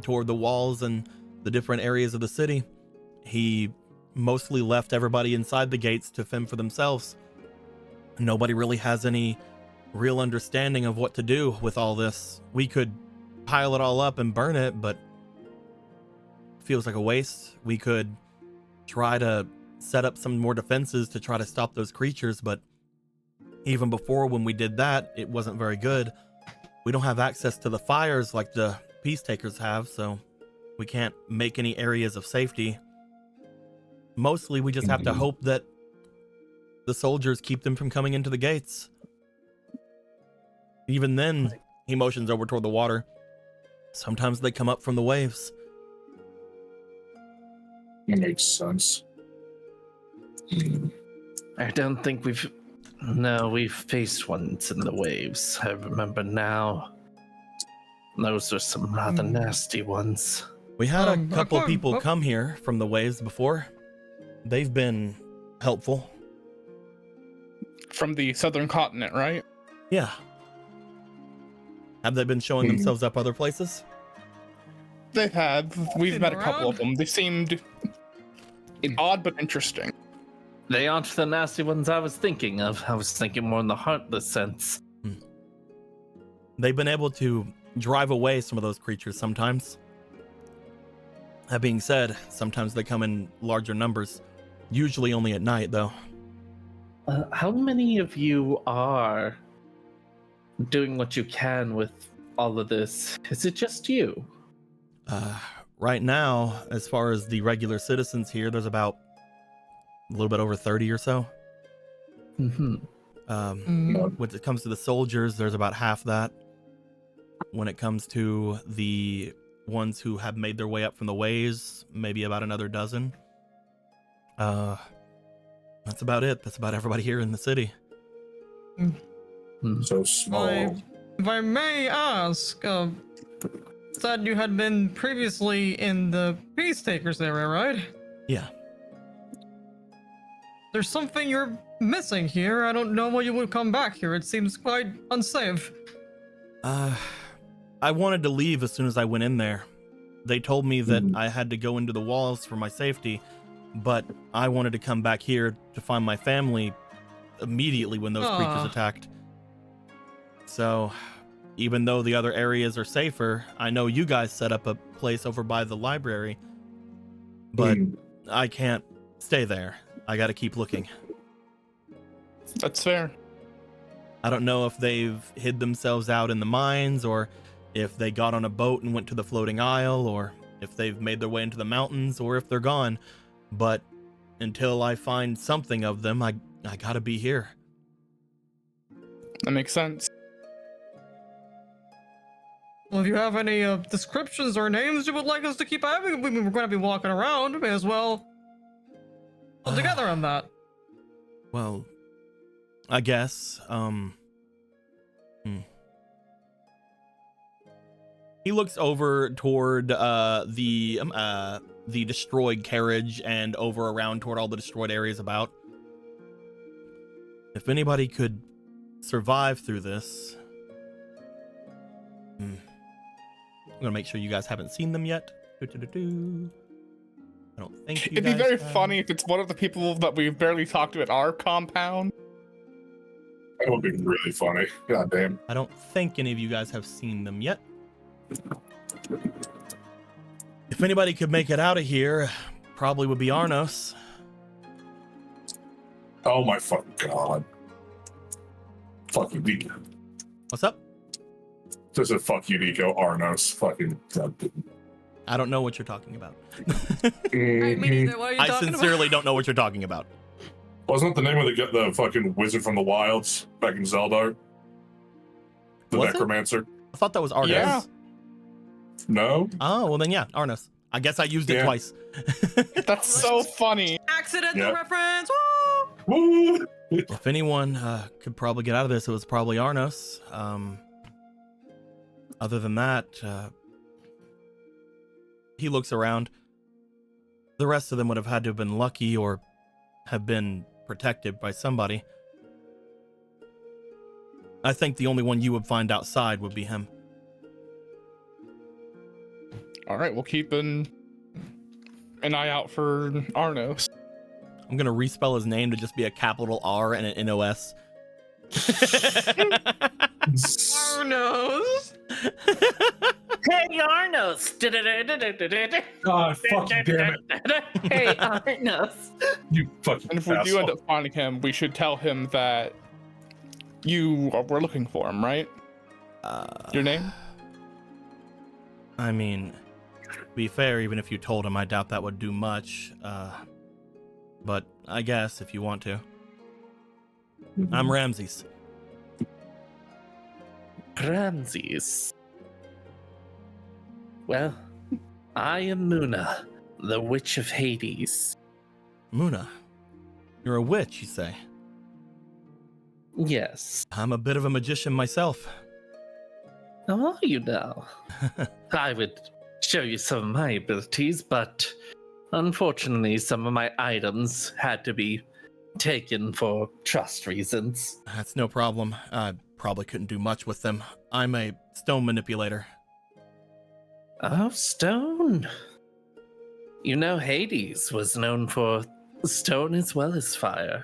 toward the walls and the different areas of the city. He mostly left everybody inside the gates to fend for themselves. Nobody really has any real understanding of what to do with all this. We could pile it all up and burn it, but it feels like a waste. We could try to set up some more defenses to try to stop those creatures, but even before, when we did that, it wasn't very good. We don't have access to the fires like the peace takers have, so we can't make any areas of safety. Mostly we just have to hope that the soldiers keep them from coming into the gates. Even then, he motions over toward the water. Sometimes they come up from the waves. That makes sense. I don't think we've faced ones in the waves. I remember now. Those are some rather nasty ones. We had a couple okay, people well- come here from the waves before. They've been helpful. From the southern continent, right? Yeah. Have they been showing themselves up other places? They've had. We've Been met a couple around. of them. They seemed odd but interesting. They aren't the nasty ones I was thinking of. I was thinking more in the heartless sense. They've been able to drive away some of those creatures sometimes. That being said, sometimes they come in larger numbers. Usually only at night, though. How many of you are doing what you can with all of this? Is it just you? Right now, as far as the regular citizens here, there's about a little bit over 30 or so. Mm-hmm. When it comes to the soldiers, there's about half that. When it comes to the ones who have made their way up from the waves, maybe about another dozen. That's about it. That's about everybody here in the city. So small. If I may ask, said you had been previously in the peace takers area, right? Yeah. There's something you're missing here. I don't know why you would come back here. It seems quite unsafe. I wanted to leave as soon as I went in there. They told me that I had to go into the walls for my safety, but I wanted to come back here to find my family immediately when those creatures attacked. So, even though the other areas are safer, I know you guys set up a place over by the library, but I can't stay there. I gotta keep looking. That's fair. I don't know if they've hid themselves out in the mines, or if they got on a boat and went to the floating isle, or if they've made their way into the mountains, or if they're gone. But until I find something of them, I gotta be here. That makes sense. Well, if you have any descriptions or names you would like us to keep having, we're going to be walking around. We may as well pull together on that. Well, I guess, He looks over toward the destroyed carriage and over around toward all the destroyed areas about. If anybody could survive through this, I'm gonna make sure you guys haven't seen them yet. I don't think you It'd be guys very have. funny if it's one of the people that we've barely talked to at our compound. That would be really funny. God damn. I don't think any of you guys have seen them yet. If anybody could make it out of here, probably would be Arnos. Oh my fucking god. Fuck you, Nico. What's up? Just a fuck you, Nico. Arnos. Fucking. I don't know what you're talking about. Me neither. What are you I talking sincerely don't know what you're talking about. Wasn't that the name of the fucking wizard from the wilds back in Zelda? The Was it? Necromancer? I thought that was Arnos. Yeah. No? Oh, well then yeah, Arnos. I guess I used it Yeah. twice. That's so funny. about? Accidental Yep. reference. Woo! Woo! If anyone could probably get out of this, it was probably Arnos. Other than that, he looks around. The rest of them would have had to have been lucky or have been protected by somebody. I think the only one you would find outside would be him. All right, we'll keep an eye out for Arnos. I'm gonna respell his name to just be a capital R and an NOS. Who knows? Hey, Arnos! God, fucking damn it. Hey, Arnos! You fucking And if we do asshole. end up finding him, we should tell him that we're looking for him, right? Your name? I mean, to be fair, even if you told him, I doubt that would do much. But I guess if you want to. I'm Ramses. Ramses. Well, I am Muna, the Witch of Hades. Muna. You're a witch, you say? Yes. I'm a bit of a magician myself. How are you now? I would show you some of my abilities, but unfortunately, some of my items had to be taken for trust reasons. That's no problem. I probably couldn't do much with them. I'm a stone manipulator. Oh, stone. You know, Hades was known for stone as well as fire.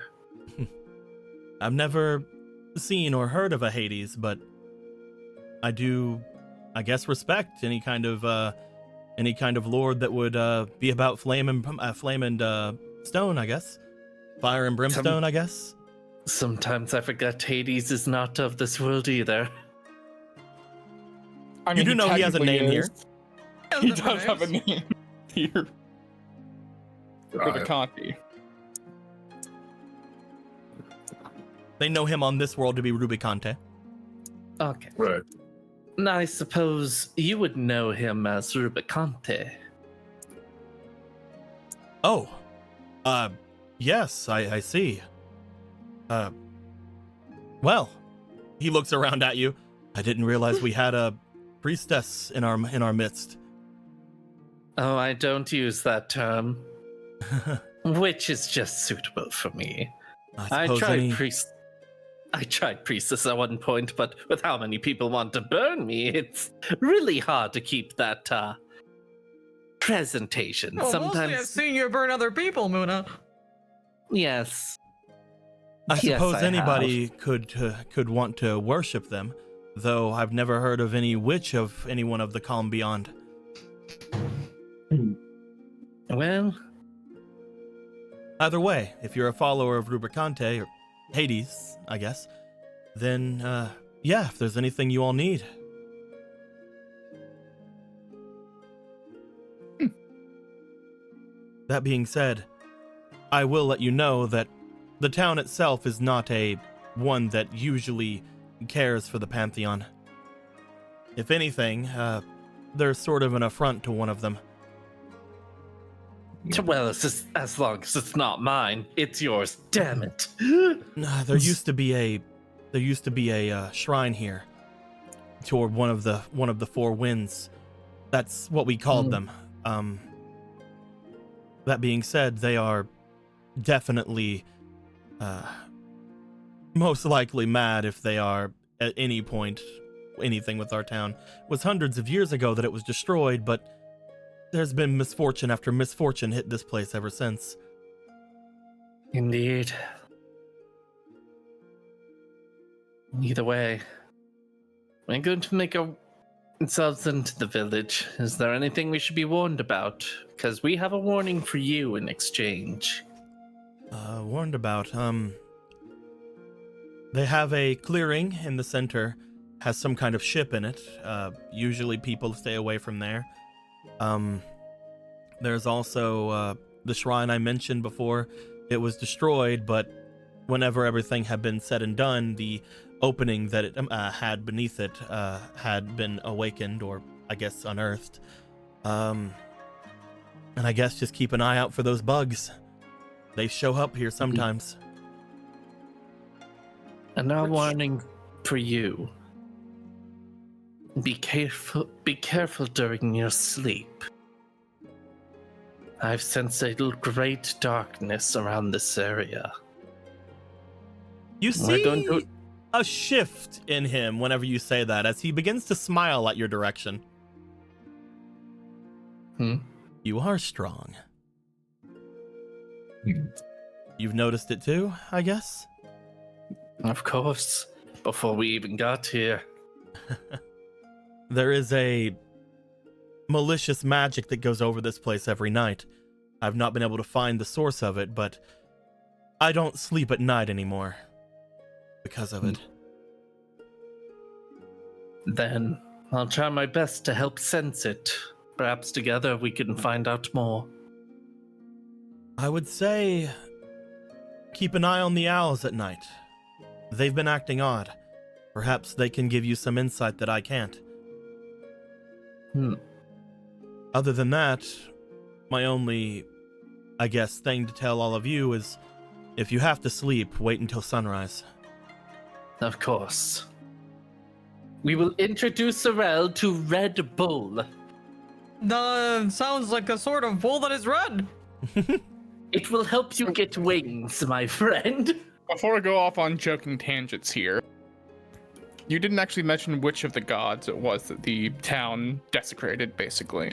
I've never seen or heard of a Hades, but I do, I guess, respect any kind of lord that would be about flame and stone, I guess. Fire and brimstone, I guess. Sometimes I forget Hades is not of this world either. I You do know he has a technically name here. is. He does have a name here. For the God. Conti. They know him on this world to be Rubicante. Okay. Right. Now, I suppose you would know him as Rubicante. Oh, yes, I see. Well, he looks around at you. I didn't realize we had a priestess in our midst. Oh, I don't use that term. Which is just suitable for me. I suppose tried priestess at one point, but with how many people want to burn me, it's really hard to keep that presentation. Well, mostly I've Sometimes, seen you burn other people, Muna. yes. I Yes, suppose I anybody could want to worship them, though I've never heard of any witch of anyone of the calm beyond. Well, Either way, if you're a follower of Rubicante, or Hades, I guess, then, yeah, if there's anything you all need. That being said, I will let you know that the town itself is not a one that usually cares for the Pantheon. If anything, there's sort of an affront to one of them. well, it's just, as long as it's not mine, it's yours. Damn it. There used to be a shrine here toward one of the four winds. That's what we called them. That being said, they are definitely most likely mad if they are at any point anything with our town. It was hundreds of years ago that it was destroyed, but there's been misfortune after misfortune hit this place ever since. Indeed. Either way, we're going to make ourselves into the village. Is there anything we should be warned about? Because we have a warning for you in exchange. Warned about, they have a clearing in the center, has some kind of ship in it. Usually people stay away from there. There's also, the shrine I mentioned before. It was destroyed, but whenever everything had been said and done, the opening that it had beneath it had been awakened, or I guess unearthed. And I guess just keep an eye out for those bugs. They show up here sometimes. And our warning for you. Be careful during your sleep. I've sensed a great darkness around this area. You see a shift in him whenever you say that, as he begins to smile at your direction. You are strong. You've noticed it too, I guess? Of course, before we even got here. There is a malicious magic that goes over this place every night. I've not been able to find the source of it, but I don't sleep at night anymore because of it. Then I'll try my best to help sense it. Perhaps together we can find out more. I would say keep an eye on the owls at night. They've been acting odd. Perhaps they can give you some insight that I can't. Other than that, my only, I guess, thing to tell all of you is if you have to sleep, wait until sunrise. Of course. We will introduce Sorel to Red Bull. Sounds like a sort of bull that is red. It will help you get wings, my friend. Before I go off on joking tangents here, you didn't actually mention which of the gods it was that the town desecrated, basically.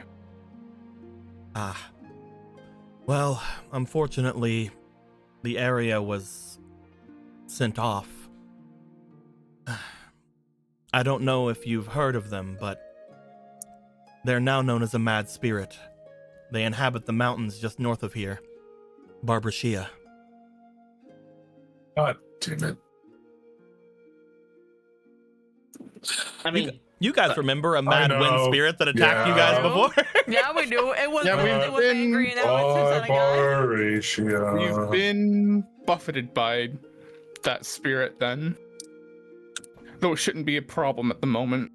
Well, unfortunately, the area was sent off. I don't know if you've heard of them, but they're now known as a mad spirit. They inhabit the mountains just north of here, Barbrashia. God damn it. I mean, You guys remember a mad know. wind spirit that attacked you guys Yeah. before? Yeah, we do. It was, Yeah, it was been- angry and now it's inside a guy. Barbaration. You've been buffeted by that spirit then. Though it shouldn't be a problem at the moment.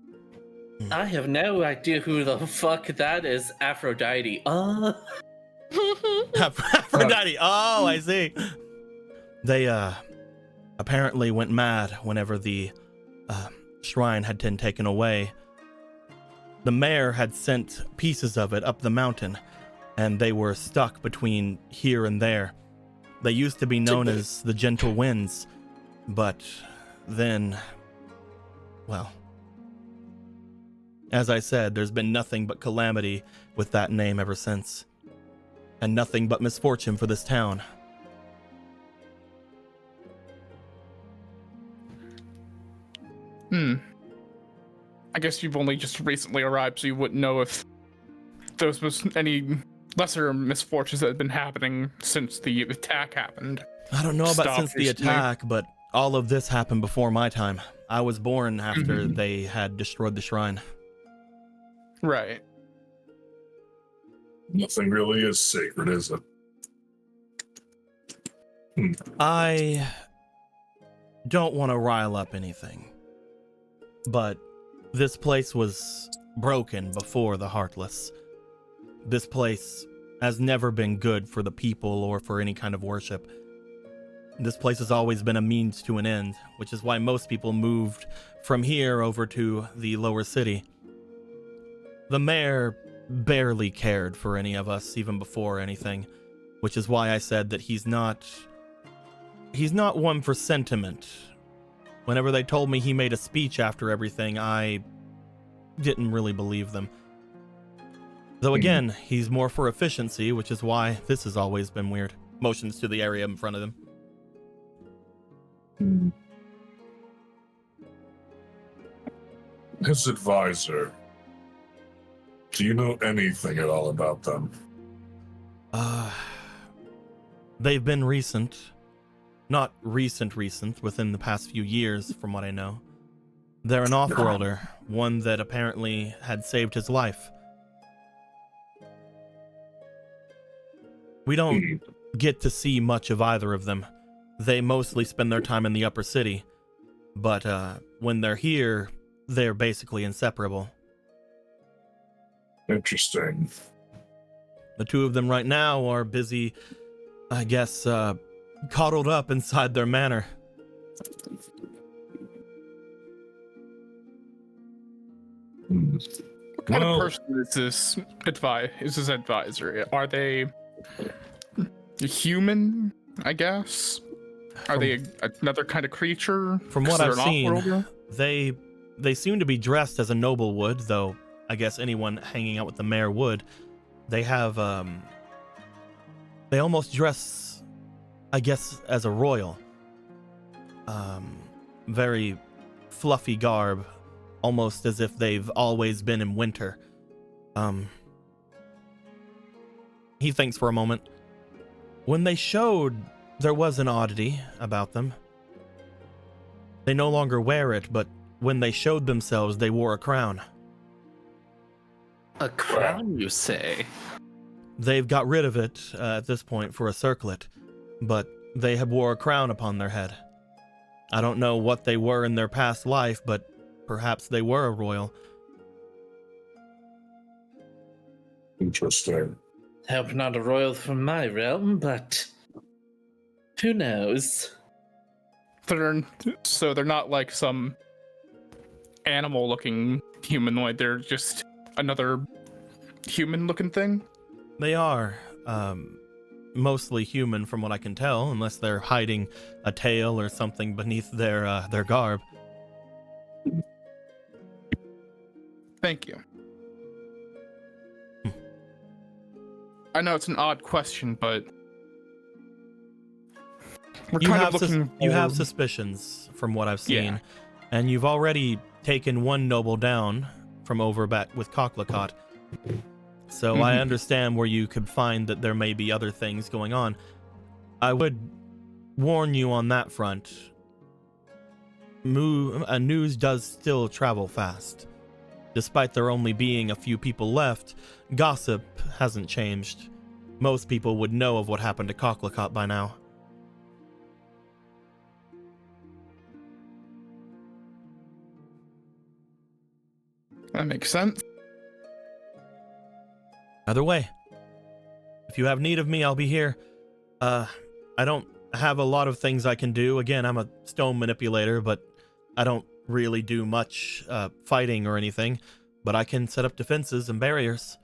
I have no idea who the fuck that is. Aphrodite. Aphrodite. Oh, I see. They apparently went mad whenever the shrine had been taken away. The mayor had sent pieces of it up the mountain, and they were stuck between here and there. They used to be known as the Gentle Winds, but then, well, as I said, there's been nothing but calamity with that name ever since, and nothing but misfortune for this town. I guess you've only just recently arrived, so you wouldn't know if there was any lesser misfortunes that had been happening since the attack happened. I don't know about Stop since the recently. attack, but all of this happened before my time. I was born after they had destroyed the shrine. Right. Nothing really is sacred, is it? I don't want to rile up anything, but this place was broken before the Heartless. This place has never been good for the people or for any kind of worship. This place has always been a means to an end, which is why most people moved from here over to the lower city. The mayor barely cared for any of us even before anything, which is why I said that he's not one for sentiment. Whenever they told me he made a speech after everything, I didn't really believe them. Though again, he's more for efficiency, which is why this has always been weird. Motions to the area in front of them. his advisor. Do you know anything at all about them? They've been recent. Not recent, within the past few years, from what I know. They're an off-worlder, one that apparently had saved his life. We don't get to see much of either of them. They mostly spend their time in the upper city, but when they're here, they're basically inseparable. Interesting. The two of them right now are busy, I guess, coddled up inside their manor. What kind of person is this advisor? Are they human, I guess? Are they another kind of creature? From what I've seen, off-worlder? they seem to be dressed as a noble would, though I guess anyone hanging out with the mayor would. They have, they almost dress, I guess, as a royal. Very fluffy garb, almost as if they've always been in winter. He thinks for a moment. When they showed, there was an oddity about them. They no longer wear it, but when they showed themselves, they wore a crown. A crown, you say? They've got rid of it at this point for a circlet, but they had wore a crown upon their head. I don't know what they were in their past life, but perhaps they were a royal. Interesting. Hope not a royal from my realm, but who knows? So they're not like some animal-looking humanoid. They're just another human-looking thing? They are mostly human from what I can tell, unless they're hiding a tail or something beneath their garb. Thank you. I know it's an odd question, but we're You kind have of looking. you have suspicions from what I've seen, Yeah. and you've already taken one noble down from over back with Cocklacot. So I understand where you could find that there may be other things going on. I would warn you on that front. News does still travel fast. Despite there only being a few people left, gossip hasn't changed. Most people would know of what happened to Cocklacot by now. That makes sense. Either way, if you have need of me, I'll be here. I don't have a lot of things I can do. Again, I'm a stone manipulator, but I don't really do much fighting or anything. But I can set up defenses and barriers.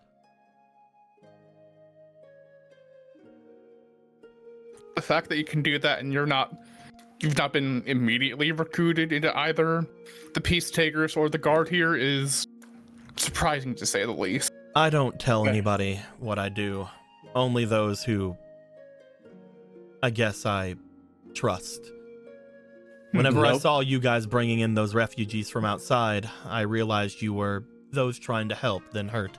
The fact that you can do that and you've not been immediately recruited into either the Peace Takers or the Guard here is surprising, to say the least. I don't tell anybody what I do. Only those who, I guess, I trust. Whenever I saw you guys bringing in those refugees from outside, I realized you were those trying to help, then hurt.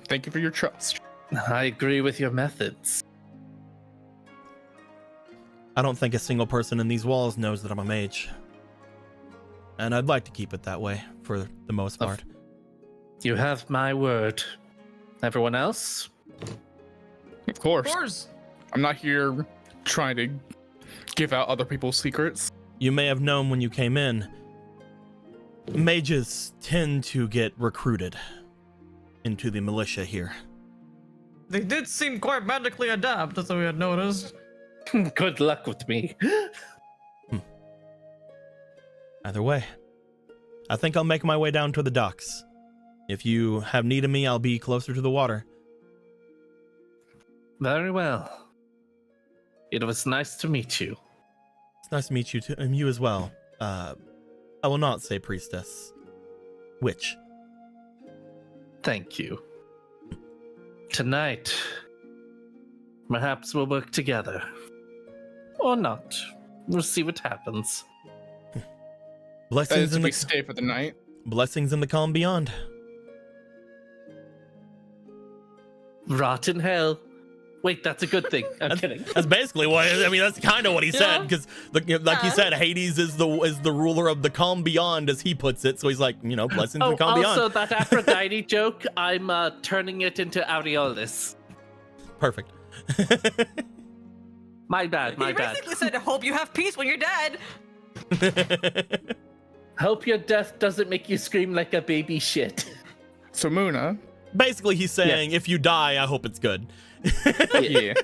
Thank you for your trust. I agree with your methods. I don't think a single person in these walls knows that I'm a mage. And I'd like to keep it that way, for the most part. You have my word. Everyone else? Of course. Of course. I'm not here trying to give out other people's secrets. You may have known when you came in, mages tend to get recruited into the militia here. They did seem quite magically adept, as we had noticed. Good luck with me. Either way, I think I'll make my way down to the docks. If you have need of me, I'll be closer to the water. Very well. It was nice to meet you. It's nice to meet you too, and you as well. I will not say priestess. Witch. Thank you. Tonight, perhaps we'll work together. Or not. We'll see what happens. Blessings in we the stay for the night. blessings in the calm beyond. Rotten hell. Wait, that's a good thing. I'm kidding. That's basically what I mean. That's kind of what he said, because like he Yeah. said, Hades is the ruler of the calm beyond, as he puts it. So he's like, blessings in Oh, the calm also beyond. that Aphrodite joke, I'm turning it into Aureolus. Perfect. My bad, my He bad. basically said, "Hope you have peace when you're dead." Hope your death doesn't make you scream like a baby shit. So Muna, Basically, he's saying, if you die, I hope it's good. yeah.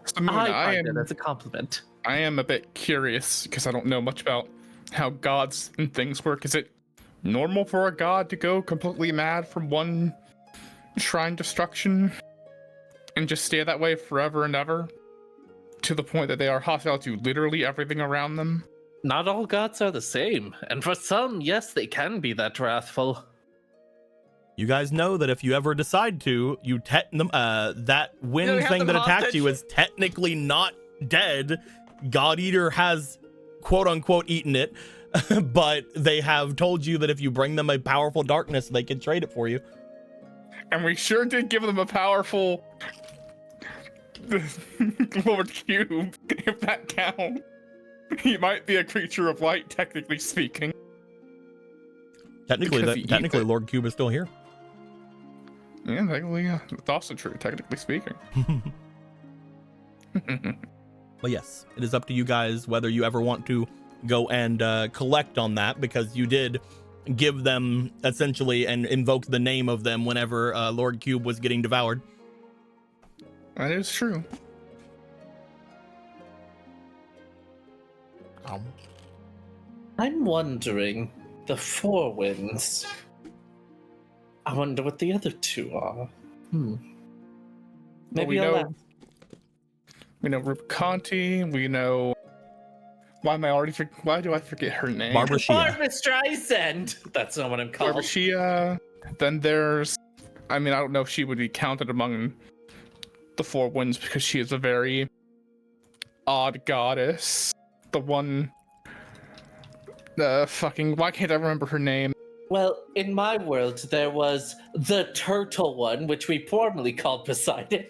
So Muna, I find it as a compliment. I am a bit curious because I don't know much about how gods and things work. Is it normal for a god to go completely mad from one shrine destruction and just stay that way forever and ever, to the point that they are hostile to literally everything around them? Not all gods are the same, and for some, yes, they can be that wrathful. You guys know that if you ever decide to, that wind we have thing them that attacked hostage. you is technically not dead. God Eater has quote unquote eaten it, but they have told you that if you bring them a powerful darkness, they can trade it for you. And we sure did give them a powerful Lord Cube, if that counts. He might be a creature of light, technically speaking. Because he Technically, eats it. Lord Cube is still here. Yeah, technically, it's also true, technically speaking. But yes, it is up to you guys whether you ever want to go and collect on that, because you did give them essentially and invoke the name of them whenever Lord Cube was getting devoured. That is true. I'm wondering, the Four Winds. I wonder what the other two are. Well, Maybe we I'll know, ask. we know Rubiconti, we know... Why do I forget her name? Barbara Shia. Barbara Streisand! That's not what I'm called. Barbara Shia. Then there's... I mean, I don't know if she would be counted among the Four Winds because she is a very odd goddess. The one... Why can't I remember her name? Well, in my world, there was the turtle one, which we formerly called Poseidon.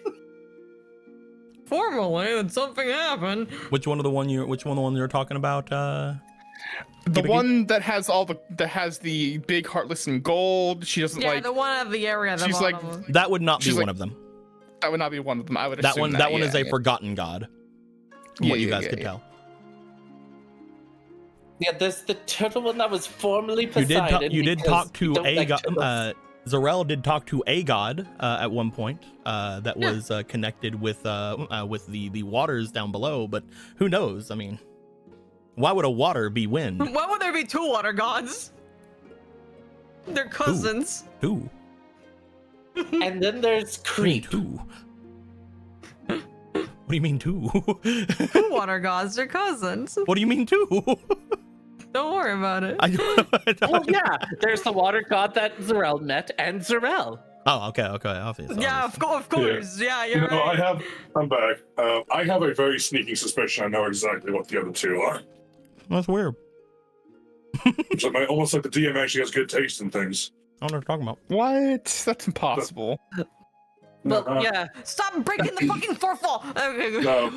Formally, that something happened. Which one of the one you're talking about? The Hibiki? one that has the big heartless and gold. She doesn't Yeah, like... the one at the area. At the she's like- bottom. That would not be She's one like- of them. That would not be one of them. I would That assume one. that, That one is a yeah. forgotten god. From what you guys could tell. Yeah, there's the turtle one that was formerly You Poseidon. did because talk to we don't a like god. turtles. Zarel did talk to a god at one point that was connected with the waters down below. But who knows? I mean, why would a water be wind? Why would there be two water gods? They're cousins. Who? And then there's Creep. Two. What do you mean two? Two water gods. They're cousins. What do you mean two? Don't worry about it. Oh yeah, there's the water god that Zarel met, and Zarel. Oh, okay, obviously. Yeah, of course. Yeah, you're right. I'm back. I have a very sneaking suspicion I know exactly what the other two are. That's weird. It's like almost like the DM actually has good taste in things. I don't know what you're talking about. What? That's impossible. Well, Uh-huh. yeah, Stop breaking the fucking fourth wall. Okay. No.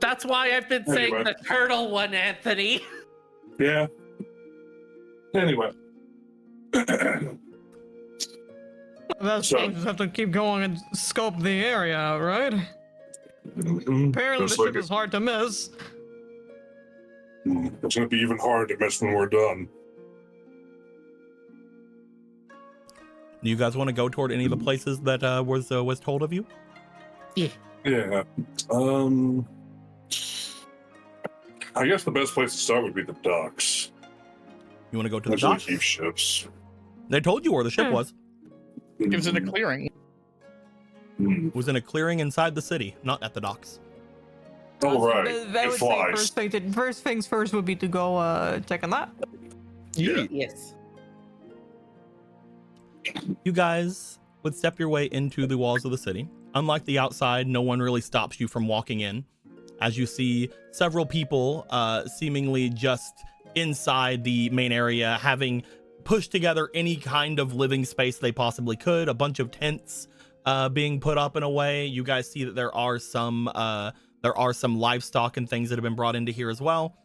that's why I've been saying Anyway. the turtle one, Anthony. Yeah. Anyway. That's So- just have to keep going and scope the area out, right? Apparently, the Looks ship like is hard to miss. it's going to be even harder to miss when we're done. Do you guys want to go toward any of the places that was told of you? Yeah. I guess the best place to start would be the docks. You want to go to the That's where they docks? keep ships. They told you where the ship was. It was in a clearing. Mm. It was in a clearing inside the city, not at the docks. Oh, right. I It would say flies. first things first would be to go check on that. Yeah. Yes. You guys would step your way into the walls of the city. Unlike the outside, no one really stops you from walking in, as you see several people seemingly just inside the main area, having pushed together any kind of living space they possibly could. A bunch of tents being put up in a way. You guys see that there are some livestock and things that have been brought into here as well.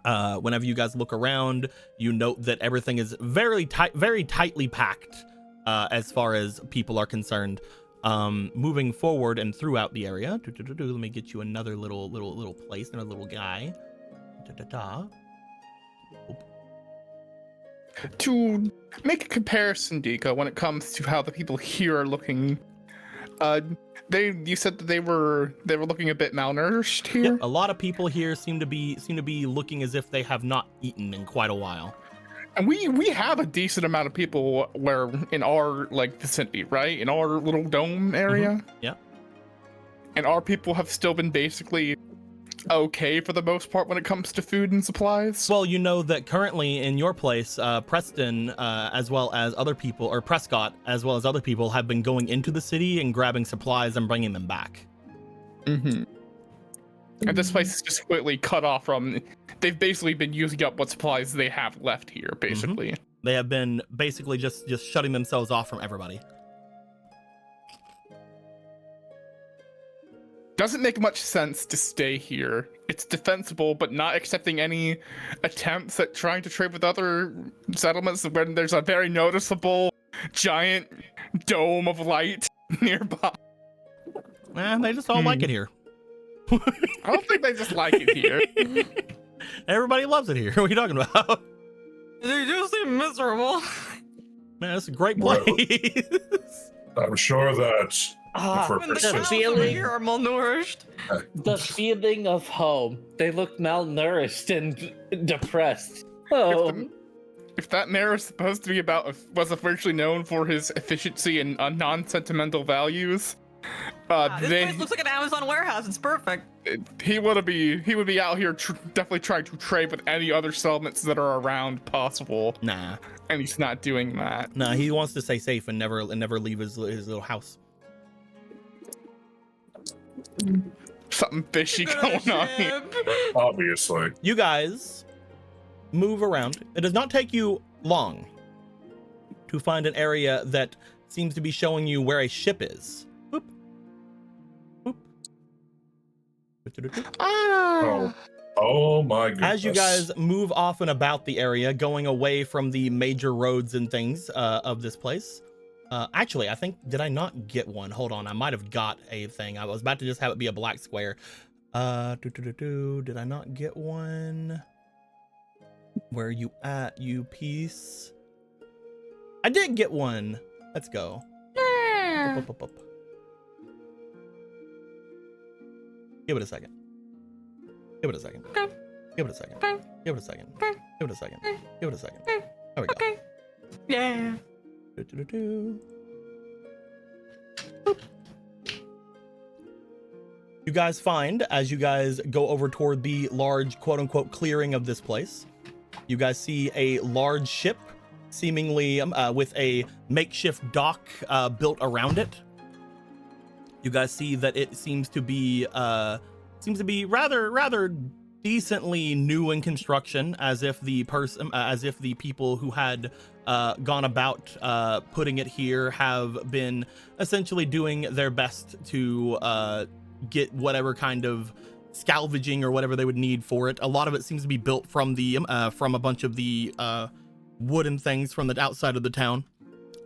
Whenever you guys look around, you note that everything is very tightly packed as far as people are concerned. Moving forward and throughout the area, let me get you another little place, another little guy. To make a comparison, Dika, when it comes to how the people here are looking, you said that they were looking a bit malnourished here. Yep, a lot of people here seem to be looking as if they have not eaten in quite a while. And we have a decent amount of people where in our vicinity, right? In our little dome area. Mm-hmm. Yeah. And our people have still been basically okay for the most part when it comes to food and supplies. Well, you know that currently in your place, Preston, as well as other people, or Prescott, as well as other people, have been going into the city and grabbing supplies and bringing them back. Mm-hmm. And this place is just completely cut off from. They've basically been using up what supplies they have left here, basically. Mm-hmm. They have been basically just shutting themselves off from everybody. Doesn't make much sense to stay here. It's defensible, but not accepting any attempts at trying to trade with other settlements when there's a very noticeable giant dome of light nearby. And they just all like it here. I don't think they just like it here. Everybody loves it here. What are you talking about? They do seem miserable. Man, it's a great place. I'm sure that for When the the cows feeling- over here are malnourished. The feeling of home. They look malnourished and depressed. Oh, If that mayor is supposed to be was virtually known for his efficiency and non-sentimental values, This place looks like an Amazon warehouse. It's perfect. he would be out here definitely trying to trade with any other settlements that are around possible, Nah, and he's not doing that. he wants to stay safe and never leave his little house. Something fishy going on here. obviously. You guys move around. It does not take you long to find an area that seems to be showing you where a ship is. Boop. Boop. Oh my goodness. As you guys move off and about the area, going away from the major roads and things of this place. Actually, I think, did I not get one? Hold on, I might have got a thing. I was about to just have it be a black square. Did I not get one? Where you at, you piece? I did get one. Let's go. Up. Give it a second. Give it a second. Okay. Give it a second. Okay. Give it a second. Okay. Give it a second. Okay. Give it a second. Okay. There we go. Okay. Yeah. Boop. You guys find, as you guys go over toward the large quote-unquote clearing of this place, you guys see a large ship, seemingly with a makeshift dock built around it. You guys see that it seems to be rather decently new in construction, as if the people who had gone about putting it here have been essentially doing their best to get whatever kind of salvaging or whatever they would need for it. A lot of it seems to be built from a bunch of the wooden things from the outside of the town.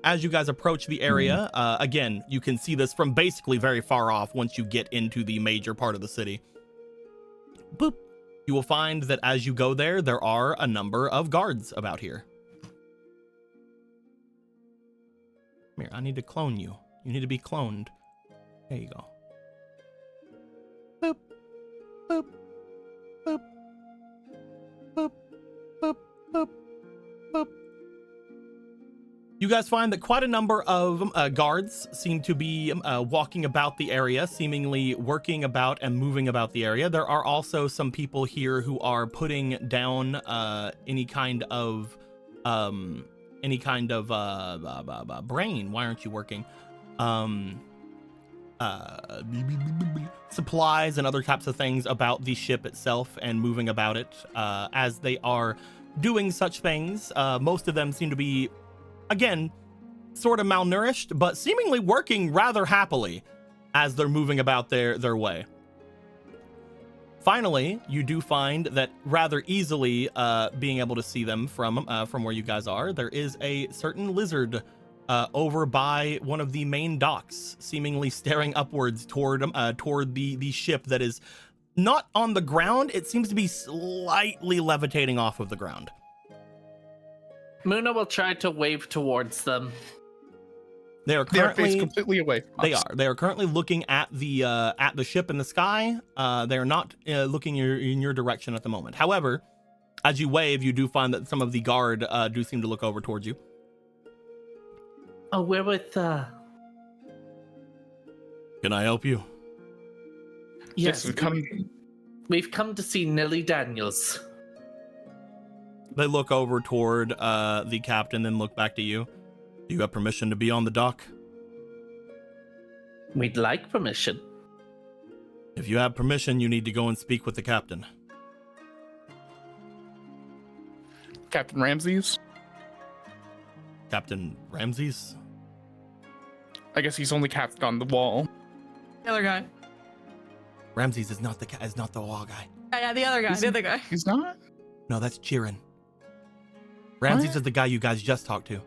As you guys approach the area, again, you can see this from basically very far off once you get into the major part of the city. Boop. You will find that as you go there, there are a number of guards about here. Come here, I need to clone you. You need to be cloned. There you go. Boop. Boop. Boop. Boop. Boop. Boop. Boop. You guys find that quite a number of guards seem to be walking about the area, seemingly working about and moving about the area. There are also some people here who are putting down any kind of brain. Why aren't you working? supplies and other types of things about the ship itself and moving about it. As they are doing such things, most of them seem to be, again, sort of malnourished, but seemingly working rather happily as they're moving about their way. Finally, you do find that rather easily, being able to see them from where you guys are, there is a certain lizard over by one of the main docks, seemingly staring upwards toward the ship that is not on the ground. It seems to be slightly levitating off of the ground. Muna will try to wave towards them. They are They are currently faced completely away from us. They are currently looking at the ship in the sky. They are not looking in your direction at the moment. However, as you wave, you do find that some of the guard do seem to look over towards you. Oh, we're with, Can I help you? Yes, we we've come to see Nellie Daniels. They look over toward the captain, then look back to you. Do you have permission to be on the dock? We'd like permission. If you have permission, you need to go and speak with the captain. Captain Ramses. Captain Ramses? I guess he's only captain on the wall. The other guy. Ramses is not the wall guy. Yeah, the other guy. The other guy. He's not? No, that's Jiren. Ramses What? is the guy you guys just talked to.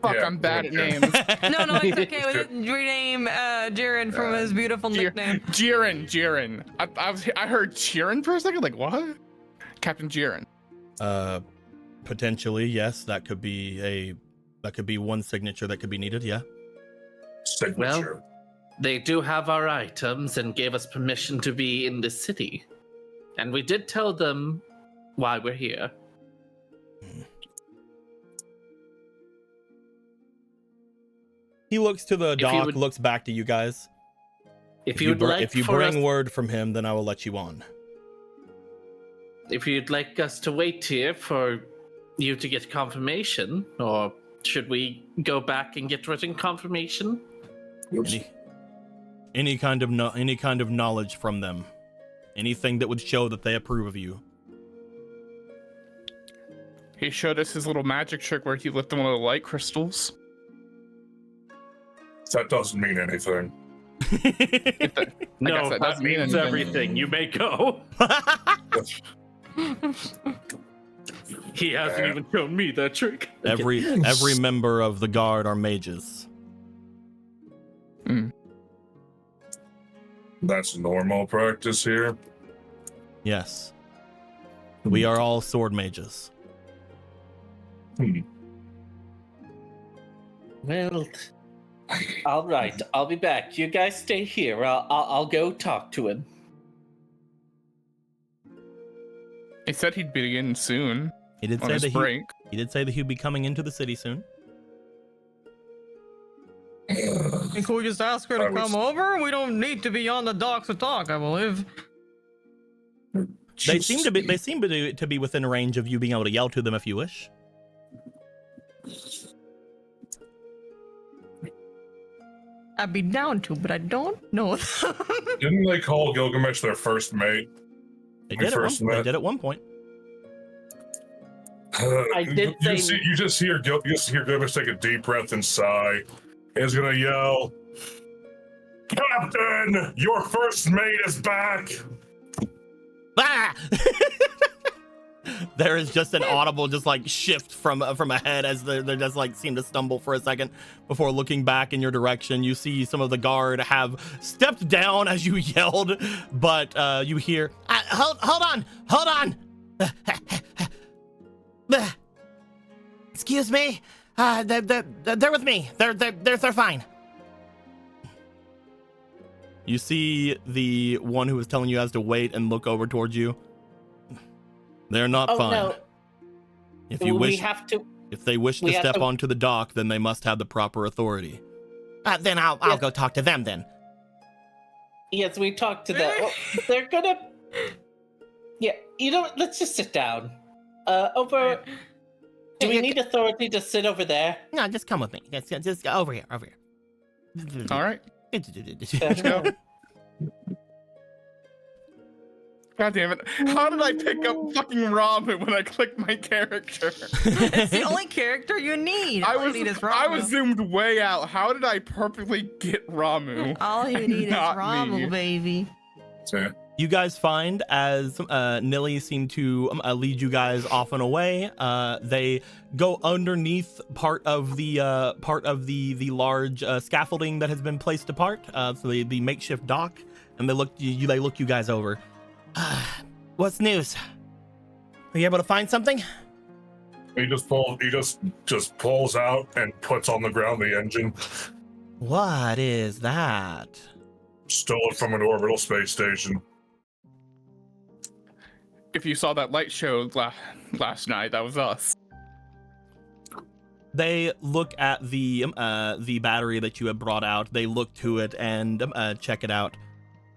Fuck, Yeah, I'm bad at yeah. names. No, it's okay. Rename Jiren from his beautiful nickname. Jiren. I heard Jiren for a second. Like, what? Captain Jiren. Potentially, yes. That could be one signature that could be needed. Yeah. Signature. They do have our items and gave us permission to be in the city. And we did tell them why we're here. He looks to the If you dock, would- looks back to you guys. If you'd like if you for bring us, word from him, then I will let you on. if you'd like us to wait here for you to get confirmation, or should we go back and get written confirmation? Oops. Any kind of knowledge from them, anything that would show that they approve of you. He showed us his little magic trick where he lifted one of the light crystals. That doesn't mean anything. No, that that doesn't mean means anything. everything. You may go. He hasn't even shown me that trick. Every member of the guard are mages. That's normal practice here. Yes. We are all sword mages. Well, all right. I'll be back. You guys stay here. I'll go talk to him. He said he'd be in soon He did on say his that break. he did say that he'd be coming into the city soon. And can we just ask her to come over? We don't need to be on the docks to talk, I believe. They seem to be within range of you being able to yell to them if you wish. I'd be down to, but I don't know. Didn't they call Gilgamesh their first mate? They We did, first they met. did at one point. I did say- You just hear Gilgamesh take a deep breath and sigh. He's gonna yell, "Captain, your first mate is back!" Ah! There is just an audible shift from ahead as they just seem to stumble for a second before looking back in your direction. You see some of the guard have stepped down as you yelled, but you hear, hold on. Excuse me. They're with me. They're fine. You see the one who was telling you has to wait and look over towards you. They're not fine. No. If you wish, we have to. if they wish to we have step to- onto the dock, then they must have the proper authority. Then I'll Yeah. go talk to them then. Yes, we talked to them. Oh, they're gonna. Yeah, let's just sit down. Over. Do we need authority to sit over there? No, just come with me. Just over here. All right. No. God damn it. How did I pick up fucking Ramu when I clicked my character? It's the only character you need. I All you need is I was Ramu. zoomed way out. How did I perfectly get Ramu? All you need is Not Ramu, me. baby. So, You guys find as Nilly seemed to lead you guys off and away. They go underneath part of the large scaffolding that has been placed apart. So the makeshift dock, and they look you guys over. What's news? Are you able to find something? he just pulls out and puts on the ground the engine. What is that? Stole it from an orbital space station. If you saw that light show last night, that was us. They look at the battery that you had brought out. They look to it and check it out.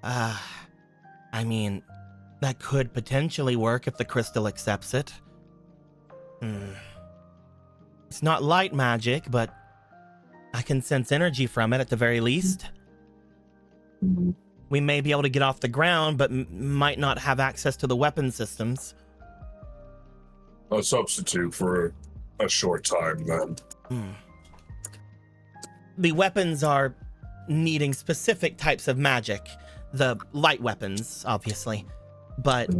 I mean, that could potentially work if the crystal accepts it. It's not light magic, but I can sense energy from it at the very least. We may be able to get off the ground, but might not have access to the weapon systems. A substitute for a short time, then. The weapons are needing specific types of magic. The light weapons, obviously. But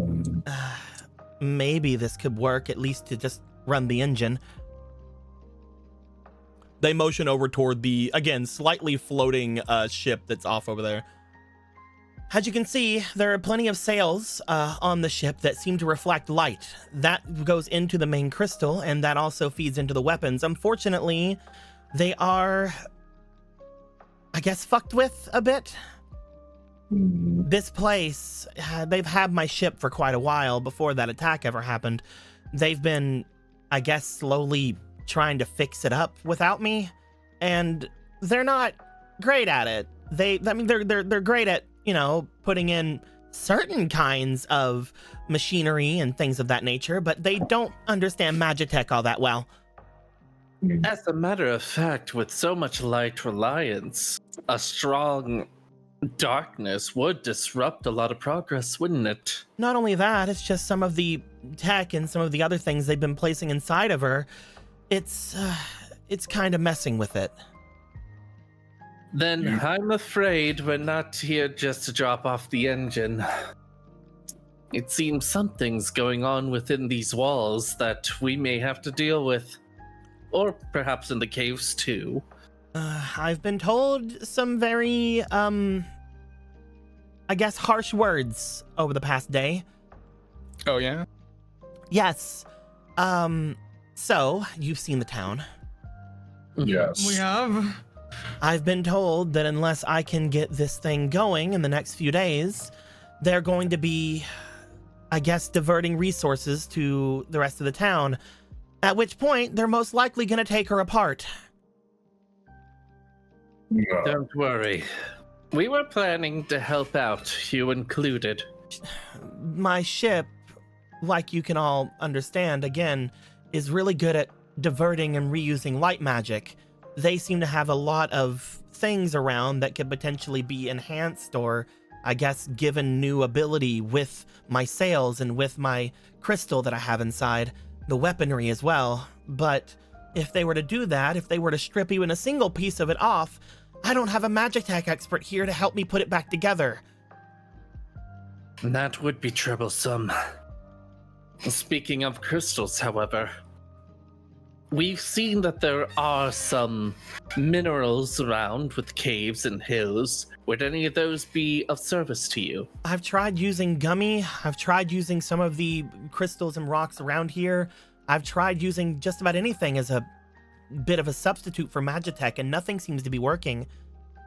maybe this could work, at least to just run the engine. They motion over toward the, again, slightly floating ship that's off over there. As you can see, there are plenty of sails on the ship that seem to reflect light. That goes into the main crystal, and that also feeds into the weapons. Unfortunately, they are, I guess, fucked with a bit. This place, they've had my ship for quite a while before that attack ever happened. They've been, I guess, slowly trying to fix it up without me, and they're not great at it. They're great at, you know, putting in certain kinds of machinery and things of that nature, but they don't understand Magitech all that well. As a matter of fact, with so much light reliance, a strong darkness would disrupt a lot of progress, wouldn't it? Not only that, it's just some of the tech and some of the other things they've been placing inside of her. It's kind of messing with it. Then I'm afraid we're not here just to drop off the engine. It seems something's going on within these walls that we may have to deal with. Or perhaps in the caves too. I've been told some very, I guess, harsh words over the past day. Oh, yeah? Yes. So, you've seen the town. Yes. We have. I've been told that unless I can get this thing going in the next few days, they're going to be, I guess, diverting resources to the rest of the town. At which point, they're most likely going to take her apart. No. Don't worry. We were planning to help out, you included. My ship, like you can all understand, again, is really good at diverting and reusing light magic. They seem to have a lot of things around that could potentially be enhanced or, I guess, given new ability with my sails and with my crystal that I have inside, the weaponry as well. But if they were to do that, if they were to strip even a single piece of it off, I don't have a Magitech expert here to help me put it back together. That would be troublesome. Speaking of crystals, however, we've seen that there are some minerals around with caves and hills. Would any of those be of service to you? I've tried using gummy. I've tried using some of the crystals and rocks around here. I've tried using just about anything as a bit of a substitute for Magitech, and nothing seems to be working.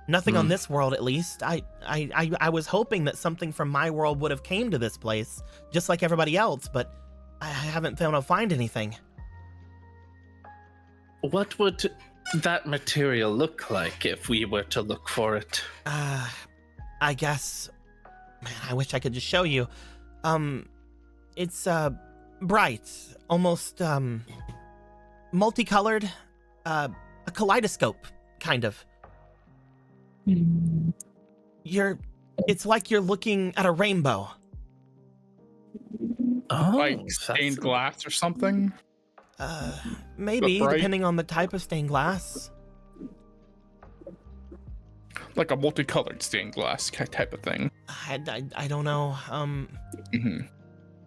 Nothing on this world, at least. I was hoping that something from my world would have came to this place, just like everybody else, but I haven't been able to find anything. What would that material look like if we were to look for it? I guess, man, I wish I could just show you. It's bright, almost multicolored, a kaleidoscope, kind of. It's like you're looking at a rainbow. Oh, Like stained glass or something? Maybe, Bright. depending on the type of stained glass. Like a multicolored stained glass type of thing. I don't know. Mhm.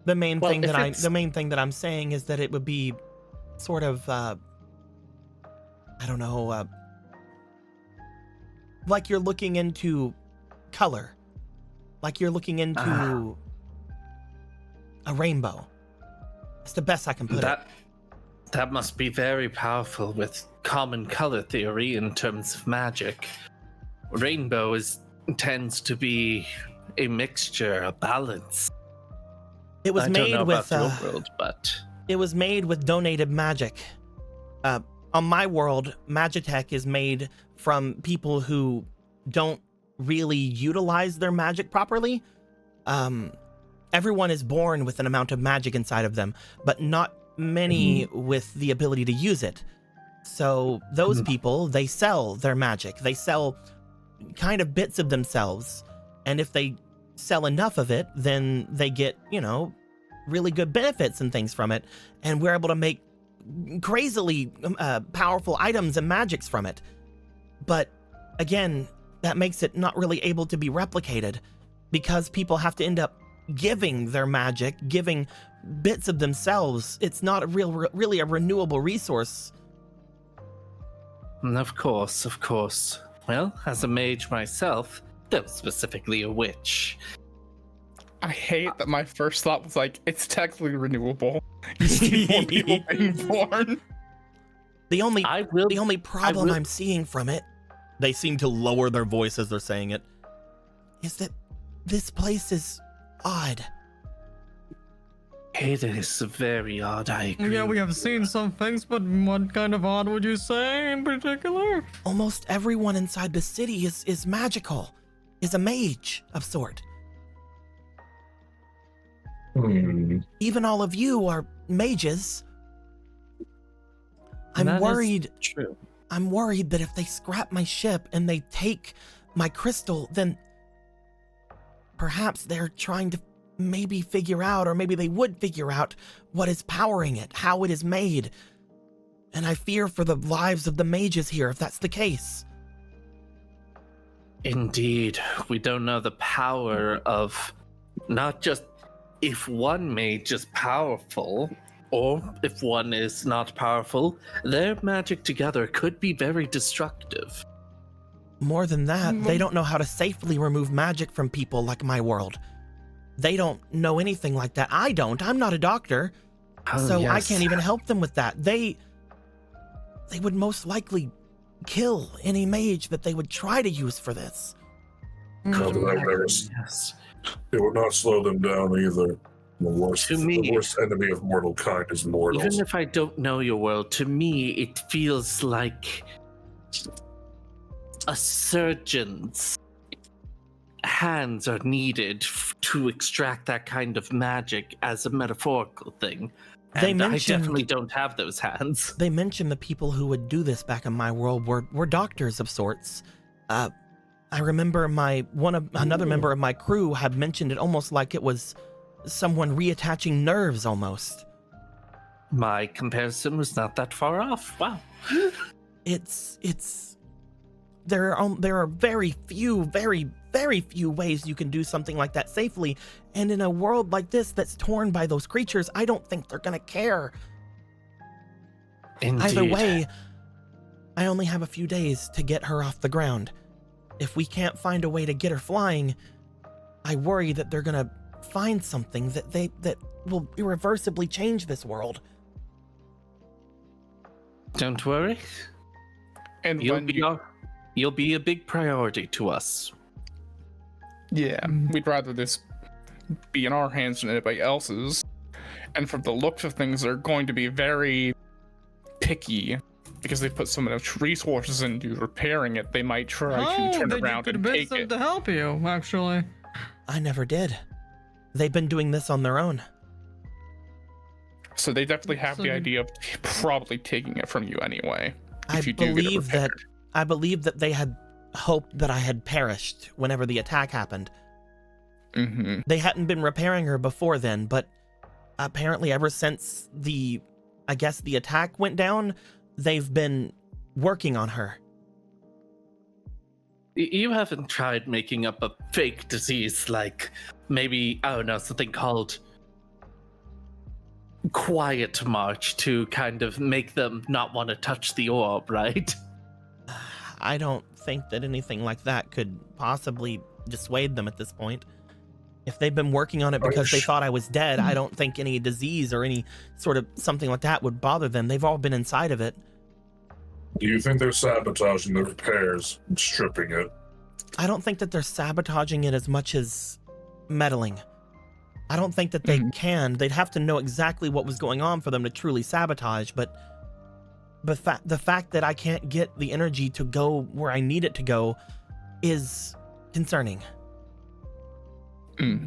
The main Well, thing if that it's- I'm saying is that it would be sort of I don't know, like you're looking into color. Like you're looking into a rainbow. It's the best I can put it. That must be very powerful with common color theory in terms of magic. Rainbow tends to be a mixture, a balance. It was I don't made know with about your world, but it was made with donated magic. On my world, Magitech is made from people who don't really utilize their magic properly. Everyone is born with an amount of magic inside of them, but not many with the ability to use it. So those people, they sell their magic. They sell kind of bits of themselves. And if they sell enough of it, then they get, really good benefits and things from it. And we're able to make crazily powerful items and magics from it. But again, that makes it not really able to be replicated because people have to end up giving their magic, giving bits of themselves. It's not really a renewable resource. of course. Well, as a mage myself, though specifically a witch, I hate that my first thought was like, it's technically renewable. You just keep more people being born. The only will- problem will- I'm seeing from it, they seem to lower their voice as they're saying it, is that this place is odd. It is very odd, I agree. Yeah, we have seen some things, but what kind of odd would you say in particular? Almost everyone inside the city is magical, is a mage of sort. Even all of you are mages. I'm That is worried. True. I'm worried that if they scrap my ship and they take my crystal, then perhaps they're trying to maybe figure out, or maybe they would figure out what is powering it, how it is made. And I fear for the lives of the mages here if that's the case. Indeed, we don't know the power of not just if one mage is powerful, or if one is not powerful, their magic together could be very destructive. More than that, they don't know how to safely remove magic from people like my world. They don't know anything like that. I don't. I'm not a doctor. Oh, So I yes. can't even help them with that. They would most likely kill any mage that they would try to use for this. Call the nightmares. Yes. It would not slow them down either. To me- The worst enemy of mortal kind is mortals. Even if I don't know your world, to me it feels like a surgeon's hands are needed to extract that kind of magic as a metaphorical thing. They And I mentioned- definitely don't have those hands. They mentioned the people who would do this back in my world were doctors of sorts. I remember another member of my crew had mentioned it almost like it was someone reattaching nerves almost. My comparison was not that far off. Wow. There are very few ways you can do something like that safely, and in a world like this that's torn by those creatures, I don't think they're gonna care. Indeed. Either way, I only have a few days to get her off the ground. If we can't find a way to get her flying, I worry that they're gonna find something that will irreversibly change this world. Don't worry. And You'll be a big priority to us. yeah, we'd rather this be in our hands than anybody else's. And from the looks of things, they're going to be very picky because they put so much resources into repairing it. They might try to turn around and take them it. to help you, actually. I never did. They've been doing this on their own. So they definitely have So the they- idea of probably taking it from you anyway. I If you do get it believe that repaired. I believe that they had hoped that I had perished whenever the attack happened. Mm-hmm. They hadn't been repairing her before then, but apparently ever since the attack went down, they've been working on her. You haven't tried making up a fake disease, like maybe, I don't know, something called Quiet March to kind of make them not want to touch the orb, right? I don't think that anything like that could possibly dissuade them at this point. If they've been working on it because they thought I was dead, I don't think any disease or any sort of something like that would bother them. They've all been inside of it. Do you think they're sabotaging the repairs and stripping it? I don't think that they're sabotaging it as much as meddling. I don't think that they can. They'd have to know exactly what was going on for them to truly sabotage, but the fact that I can't get the energy to go where I need it to go is concerning.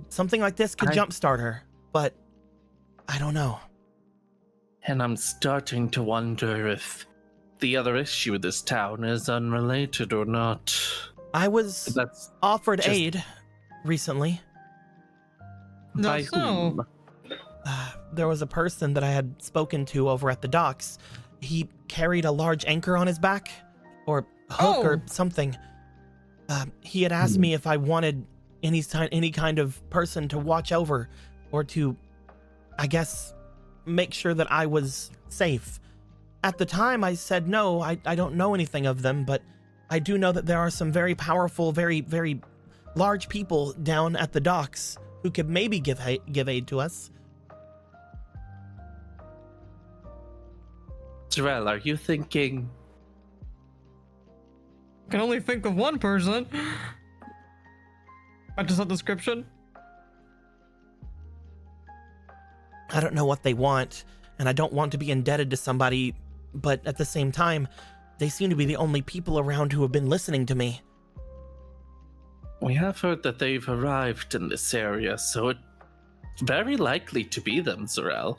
Something like this could jumpstart her, but I don't know. And I'm starting to wonder if the other issue with this town is unrelated or not. I was offered aid recently. By whom? There was a person that I had spoken to over at the docks. He carried a large anchor on his back, or hook or something. He had asked me if I wanted any kind of person to watch over, or to, I guess, make sure that I was safe. At the time, I said no, I don't know anything of them, but I do know that there are some very powerful, very, very large people down at the docks who could maybe give aid to us. Jarell, are you thinking... I can only think of one person. Just that description. I don't know what they want, and I don't want to be indebted to somebody, but at the same time, they seem to be the only people around who have been listening to me. We have heard that they've arrived in this area, so it's very likely to be them, Zarel.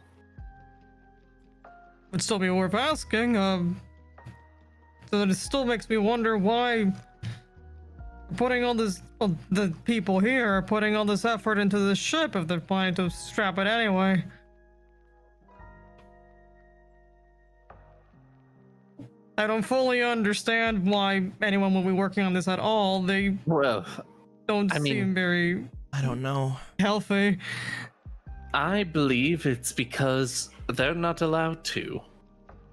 Would still be worth asking. So that it still makes me wonder why putting all this, well, the people here are putting all this effort into the ship if they're planning to strap it anyway. I don't fully understand why anyone would be working on this at all. They don't seem very... I don't know. Healthy. I believe it's because they're not allowed to.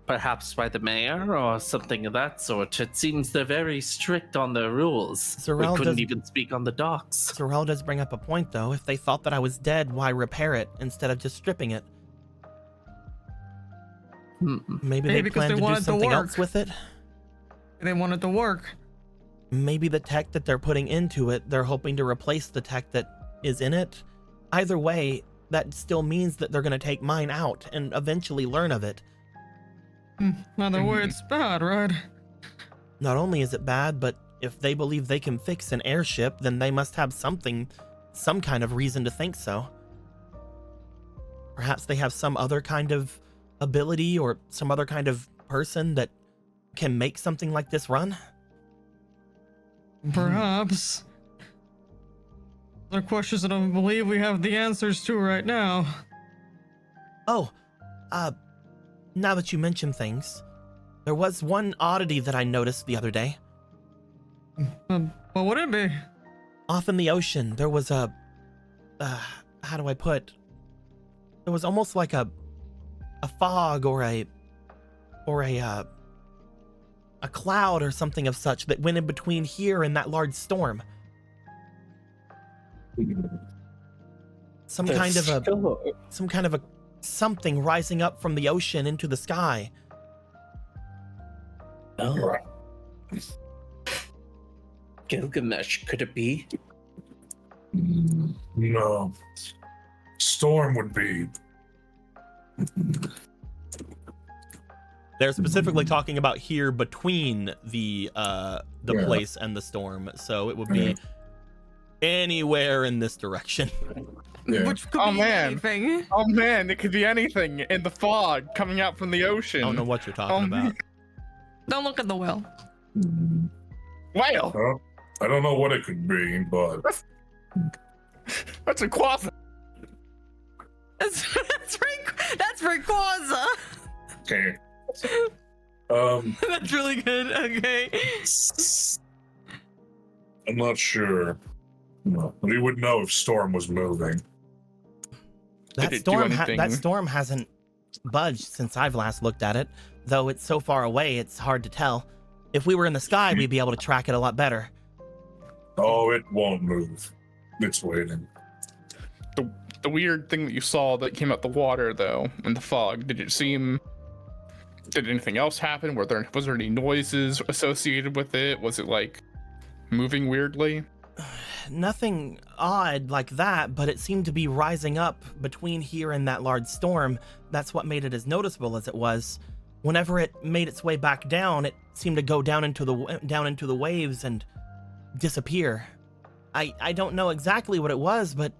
Perhaps by the mayor or something of that sort. It seems they're very strict on their rules. We couldn't even speak on the docks. Zarel does bring up a point, though. If they thought that I was dead, why repair it instead of just stripping it? Maybe they plan to do something else with it? They want it to work. Maybe the tech that they're putting into it, they're hoping to replace the tech that is in it. Either way, that still means that they're going to take mine out and eventually learn of it. Either way, it's bad, right? Not only is it bad, but if they believe they can fix an airship, then they must have some kind of reason to think so. Perhaps they have some other kind of ability or some other kind of person that can make something like this run? Perhaps. They're questions that I don't believe we have the answers to right now. Oh, now that you mention things, there was one oddity that I noticed the other day. What would it be? Off in the ocean, there was a, how do I put? There was almost like a fog or a cloud or something of such that went in between here and that large storm. Some kind of a something rising up from the ocean into the sky. Oh. Gilgamesh, could it be? No. Storm would be. They're specifically talking about here between the place and the storm, so it would be anywhere in this direction. Yeah. Which could be anything. Oh man, it could be anything in the fog coming out from the ocean. I don't know what you're talking about. Don't look at the well. Whale. I don't know what it could be, but That's a quaza. That's Rayquaza. okay. That's really good. Okay. I'm not sure. No, we would know if Storm was moving. That it do storm, anything? that storm hasn't budged since I've last looked at it. Though it's so far away, it's hard to tell. If we were in the sky, we'd be able to track it a lot better. Oh, it won't move. It's waiting. The weird thing that you saw that came out the water, though, in the fog, did anything else happen? Was there any noises associated with it? Was it like moving weirdly? Nothing odd like that, but it seemed to be rising up between here and that large storm. That's what made it as noticeable as it was. Whenever it made its way back down, it seemed to go down into the waves and disappear. I don't know exactly what it was, but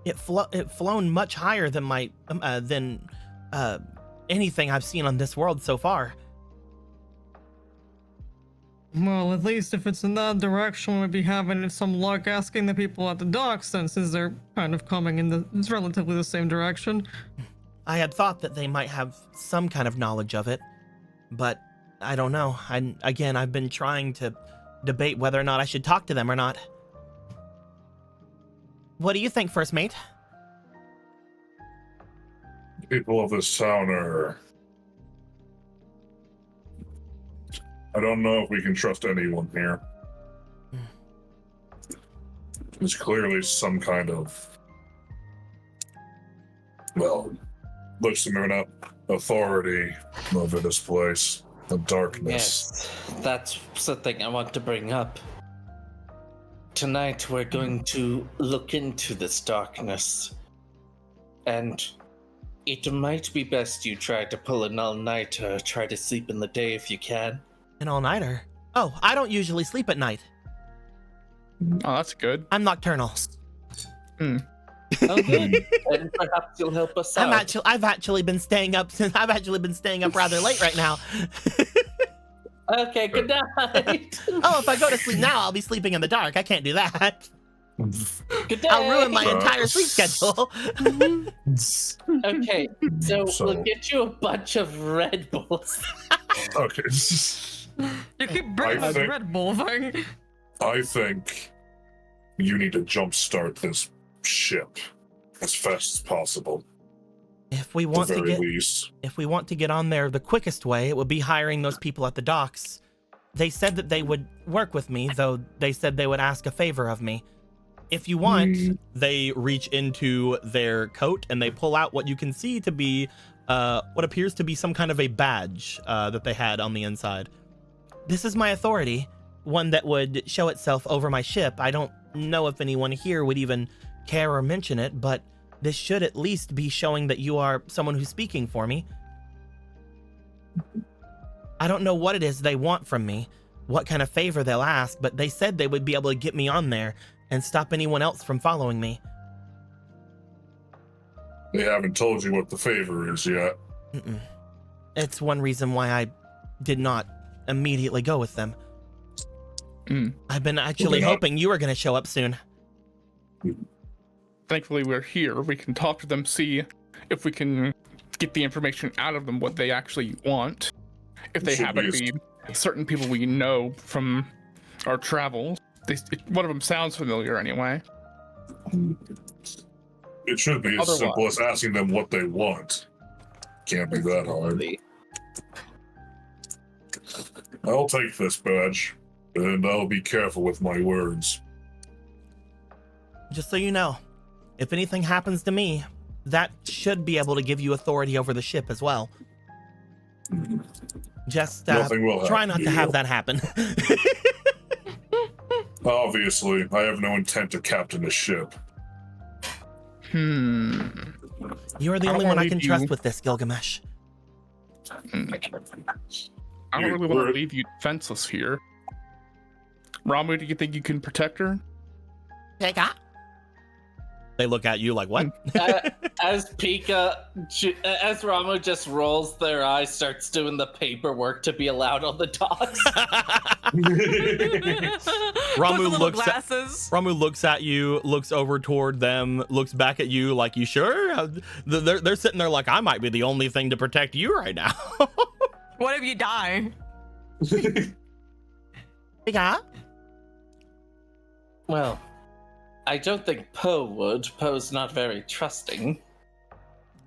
it flown much higher than anything I've seen on this world so far. Well, at least if it's in that direction, we'd be having some luck asking the people at the dock, since they're kind of coming in it's relatively the same direction. I had thought that they might have some kind of knowledge of it, but I don't know. I've been trying to debate whether or not I should talk to them or not. What do you think, First Mate? People of this town are... I don't know if we can trust anyone here. There's clearly some kind of... Well, looks to me up authority over this place. The darkness. Yes, that's something I want to bring up. Tonight we're going to look into this darkness. And it might be best you try to pull an all-nighter, try to sleep in the day if you can. An all-nighter? Oh, I don't usually sleep at night. Oh, that's good. I'm nocturnal. Oh, good. Then perhaps you'll help us out. I've actually been staying up rather late right now. Okay, good night. Oh, if I go to sleep now, I'll be sleeping in the dark. I can't do that. Good day. I'll ruin my entire sleep schedule. Okay, so we'll get you a bunch of Red Bulls. Okay. You keep bringing this Red Bull thing. I think you need to jumpstart this ship as fast as possible. If we At want the to very get least. if we want to get on there the quickest way, it would be hiring those people at the docks. They said that they would work with me, though they said they would ask a favor of me. If you want, they reach into their coat and they pull out what you can see to be what appears to be some kind of a badge that they had on the inside. This is my authority, one that would show itself over my ship. I don't know if anyone here would even care or mention it, but this should at least be showing that you are someone who's speaking for me. I don't know what it is they want from me, what kind of favor they'll ask, but they said they would be able to get me on there and stop anyone else from following me. They haven't told you what the favor is yet. Mm-mm. It's one reason why I did not immediately go with them. I've been actually hoping you were going to show up soon. Thankfully, we're here. We can talk to them, see if we can get the information out of them, what they actually want. If they happen to be certain people we know from our travels. One of them sounds familiar anyway. It should be as simple as asking them what they want. Can't be that hard. I'll take this badge, and I'll be careful with my words. Just so you know, if anything happens to me, that should be able to give you authority over the ship as well. Just Nothing will try happen not to to have you. that happen. Obviously, I have no intent to captain a ship. You're the I only don't one I wanna can leave trust you- with this, Gilgamesh. I don't really want to leave you defenseless here. Ramu, do you think you can protect her? They They look at you like, what? As Ramu just rolls their eyes, starts doing the paperwork to be allowed on the docks. Ramu looks at you, looks over toward them, looks back at you like, you sure? They're sitting there like, I might be the only thing to protect you right now. What if you die? Yeah. Well, I don't think Poe would. Poe's not very trusting.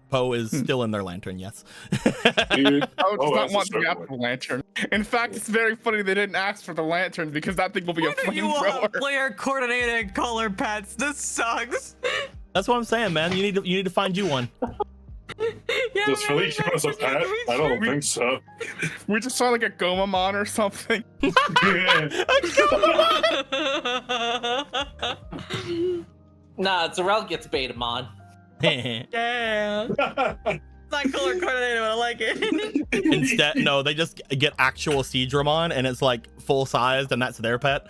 Poe is still in their lantern, yes. Dude, I does not want to certainly. have the lantern. In fact, it's very funny they didn't ask for the lantern because that thing will be a Why do you want flamethrower. player coordinated color pets? This sucks. That's what I'm saying, man. You need to find you one. Yeah, Does Philly count as a pet? I don't think so. We just saw like a Gomamon or something. Nah, Zarel gets Betamon. Yeah. It's not color coordinated, but I like it. Instead, no, they just get actual Seadramon, and it's like full sized, and that's their pet.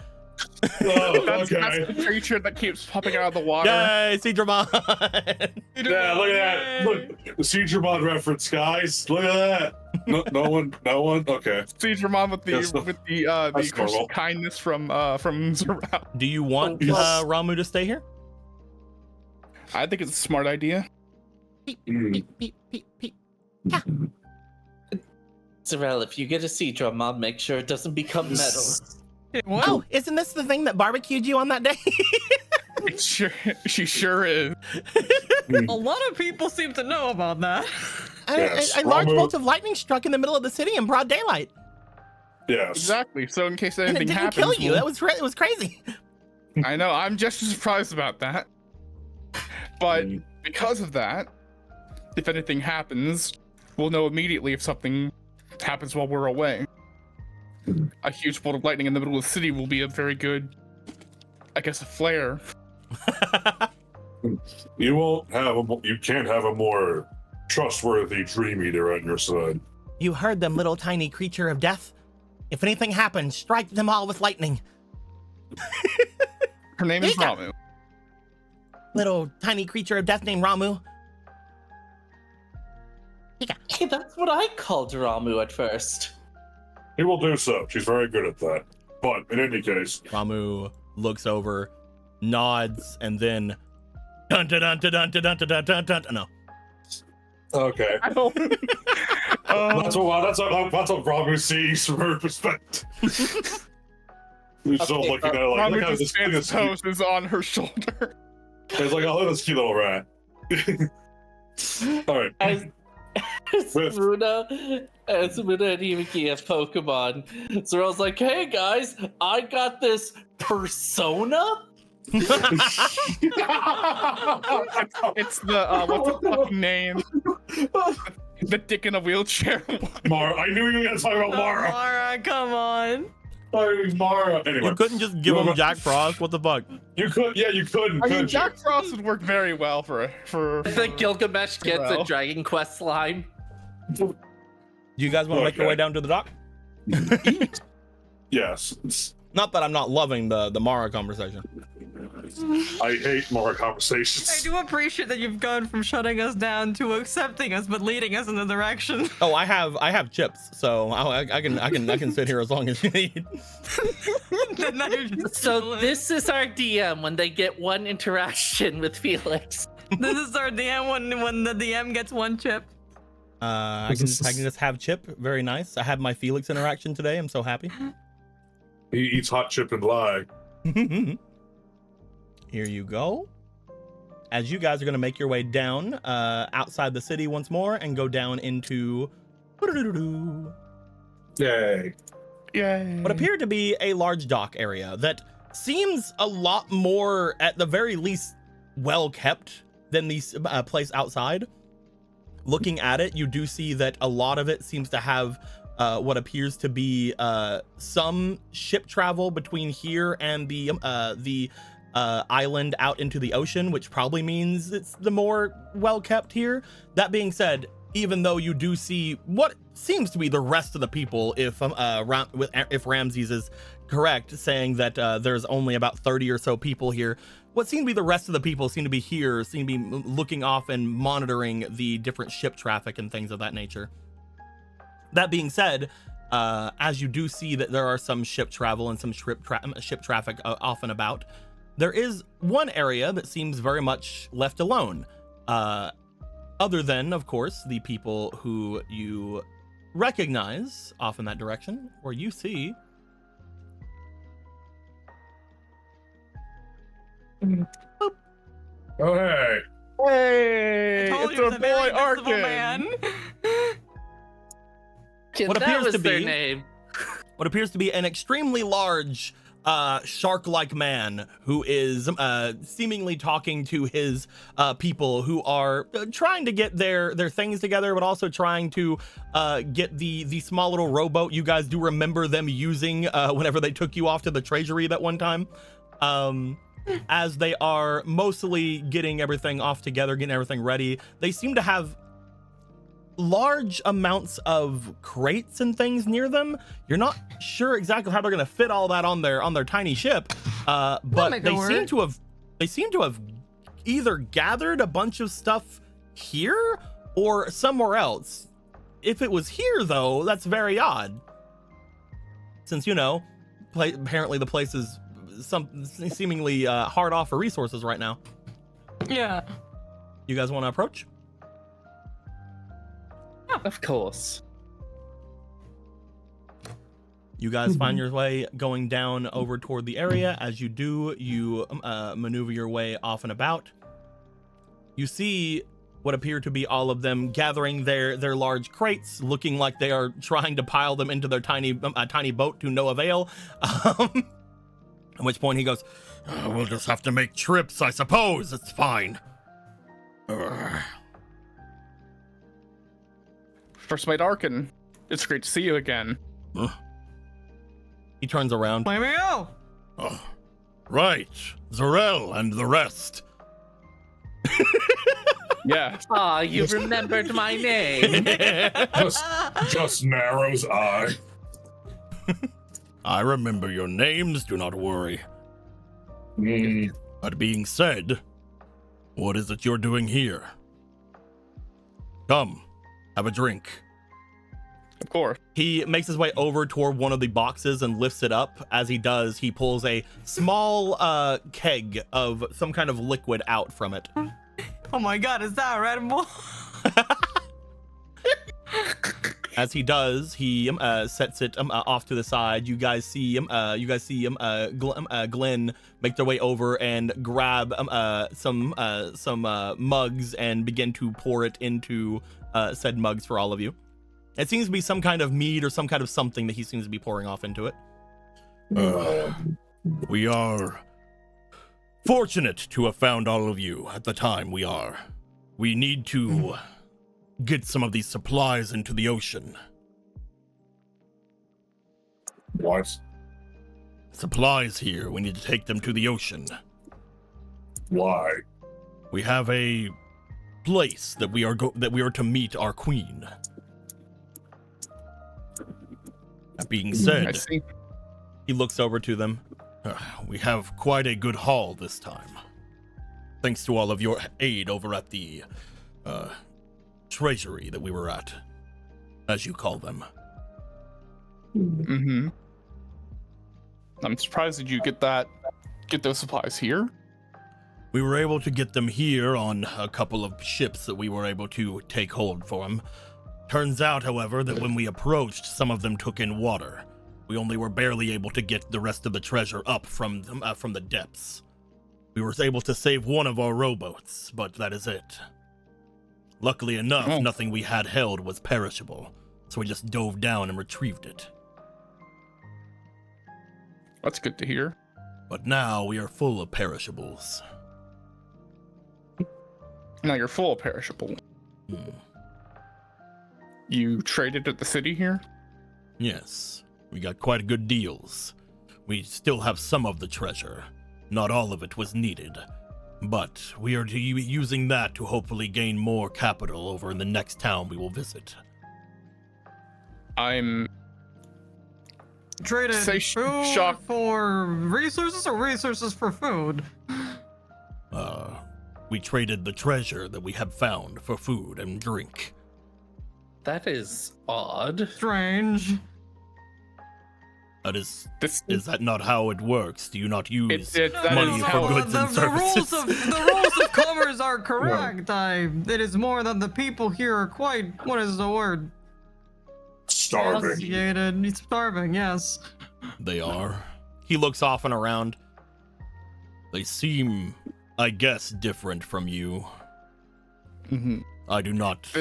Oh, That's okay. the creature that keeps popping out of the water. Yay, Seadramon! Yeah, look at that. Look, the Seadramon reference, guys. Look at that. No one. Okay. Seadramon with the Yes, with the that's Christian normal. kindness from Zarel. Do you want Yes. Ramu to stay here? I think it's a smart idea. Mm. Zarel, if you get a Seadramon, make sure it doesn't become metal. What? Oh, isn't this the thing that barbecued you on that day? She sure is. A lot of people seem to know about that. Yes, A large Ramu- bolt of lightning struck in the middle of the city in broad daylight, Yes. Exactly. So in case and it anything didn't happens, kill you. That was it was crazy. I know. I'm just as surprised about that. But Mm. because of that, if anything happens, we'll know immediately if something happens while we're away. A huge bolt of lightning in the middle of the city will be a very good, I guess, a flare. You won't have you can't have a more trustworthy Dream Eater on your side. You heard them, little tiny creature of death. If anything happens, strike them all with lightning. Her name is Mika. Ramu. Little tiny creature of death named Ramu. Hey, that's what I called Ramu at first. He will do so. She's very good at that. But in any case, Ramu looks over, nods, and then dun dun dun dun dun dun dun dun dun dun. No. okay. I don't. That's what Ramu sees from her perspective. He's still Okay, looking at it like, Ramu look how just this stands this toes is on her shoulder. It's like, oh, look at this cute little rat. All right. As With- Muna and Hibiki have Pokemon, Zarel's like, hey guys, I got this persona? It's the what's the fucking name? The dick in a wheelchair. Mara. I knew you were going to talk about Mara. Mara, come on. Sorry, Mara. Anyway, You couldn't just give him Jack Frost. What the fuck? you could. Yeah, you couldn't. I mean, couldn't you? Jack Frost would work very well for. I think Gilgamesh gets a Well. Dragon Quest line. Do you guys want to make your Okay. way down to the dock? Yes. Not that I'm not loving the Mara conversation. I hate Mara I conversations. do appreciate that you've gone from shutting us down to accepting us, but leading us in the direction. Oh, I have chips, so I can sit here as long as you need. Then now you're just So chilling. this is our DM when they get one interaction with Felix. This is our DM when the DM gets one chip. I can just have chip. Very nice. I had my Felix interaction today. I'm so happy. He eats hot chip and lie. Here you go. As you guys are gonna make your way down outside the city once more and go down into Yay. Yay. what appeared to be a large dock area that seems a lot more, at the very least, well kept than the place outside. Looking at it, you do see that a lot of it seems to have what appears to be some ship travel between here and the island out into the ocean, which probably means it's the more well kept here. That being said, even though you do see what seems to be the rest of the people, if Ramses is correct saying that there's only about 30 or so people here. What seem to be the rest of the people seem to be here, seem to be looking off and monitoring the different ship traffic and things of that nature. That being said, as you do see that there are some ship travel and some ship traffic off and about, there is one area that seems very much left alone. Other than, of course, the people who you recognize off in that direction, where you see Oh, hey. Hey, Told it's you our it's a very boy visible Arkin. man. What that appears was to their be- name. what appears to be an extremely large shark-like man who is seemingly talking to his people who are trying to get their things together, but also trying to get the small little rowboat you guys do remember them using whenever they took you off to the treasury that one time. As they are mostly getting everything off together, getting everything ready, they seem to have large amounts of crates and things near them. You're not sure exactly how they're going to fit all that on their tiny ship, but make it they work. seem to have either gathered a bunch of stuff here or somewhere else. If it was here, though, that's very odd, since apparently the place is seemingly hard off for resources right now. Yeah. You guys want to approach? Of course. You guys find your way going down over toward the area. As you do, you maneuver your way off and about. You see what appear to be all of them gathering their large crates, looking like they are trying to pile them into their tiny boat to no avail. At which point he goes, "We'll just have to make trips, I suppose. It's fine." First Mate Arkin, it's great to see you again. He turns around. Where we go? Oh, right, Zarel and the rest. Yeah, Ah, you remembered my name. Just narrows eye. I remember your names, do not worry. Mm, That being said, what is it you're doing here? Come, have a drink. of course. He makes his way over toward one of the boxes and lifts it up. As he does, he pulls a small keg of some kind of liquid out from it. Oh my god, is that Red Bull? As he does, he sets it off to the side. You guys see Glenn make their way over and grab some mugs and begin to pour it into said mugs for all of you. It seems to be some kind of mead or some kind of something that he seems to be pouring off into it. We are fortunate to have found all of you at the time we are. We need to get some of these supplies into the ocean. what? Supplies here, we need to take them to the ocean. Why? We have a place that we are to meet our queen. That being I said, see. he looks over to them. We have quite a good haul this time. Thanks to all of your aid over at the treasury that we were at, as you call them. Mm-hmm. I'm surprised that you get those supplies here. We were able to get them here on a couple of ships that we were able to take hold for them. Turns out, however, that when we approached, some of them took in water. We only were barely able to get the rest of the treasure up from the depths. We were able to save one of our rowboats, but that is it. Luckily enough, nothing we had held was perishable, so we just dove down and retrieved it. That's good to hear. But now we are full of perishables. Now you're full of perishable. Hmm. You traded at the city here? Yes, we got quite good deals. We still have some of the treasure. Not all of it was needed. But we are using that to hopefully gain more capital over in the next town we will visit. I'm traded Say food shock. for resources or resources for food? We traded the treasure that we have found for food and drink. That is odd. Strange. That is This that not how it works? Do you not use that money is for how- goods and services? The rules of commerce are correct. It is more that the people here are quite, what is the word? Starving. Emaciated. It's starving, yes. They are. He looks off and around. They seem, I guess, different from you. Mhm. I do not.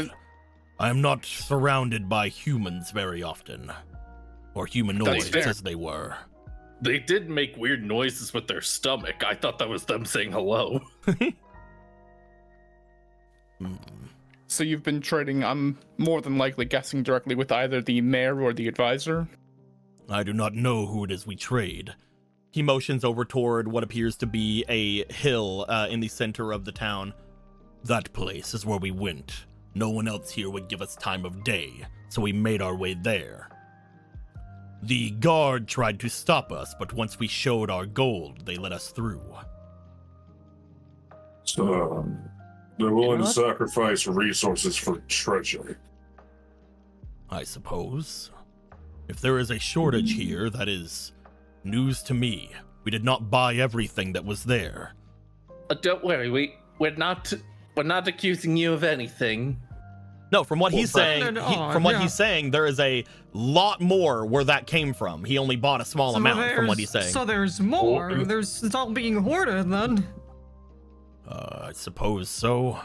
I am not surrounded by humans very often. Or humanoids, fair. as they were. They did make weird noises with their stomach. I thought that was them saying hello. So you've been trading, I'm more than likely guessing directly with either the mayor or the advisor. I do not know who it is we trade. He motions over toward what appears to be a hill in the center of the town. That place is where we went. No one else here would give us time of day, so we made our way there. The guard tried to stop us, but once we showed our gold, they let us through. So they're willing to what? sacrifice resources for treasure. I suppose. If there is a shortage here, that is news to me. We did not buy everything that was there. Don't worry, we're not accusing you of anything. No, from what he's saying, he's saying, there is a lot more where that came from. He only bought a small amount from what he's saying. So there's more. It's all being hoarded then. I suppose so.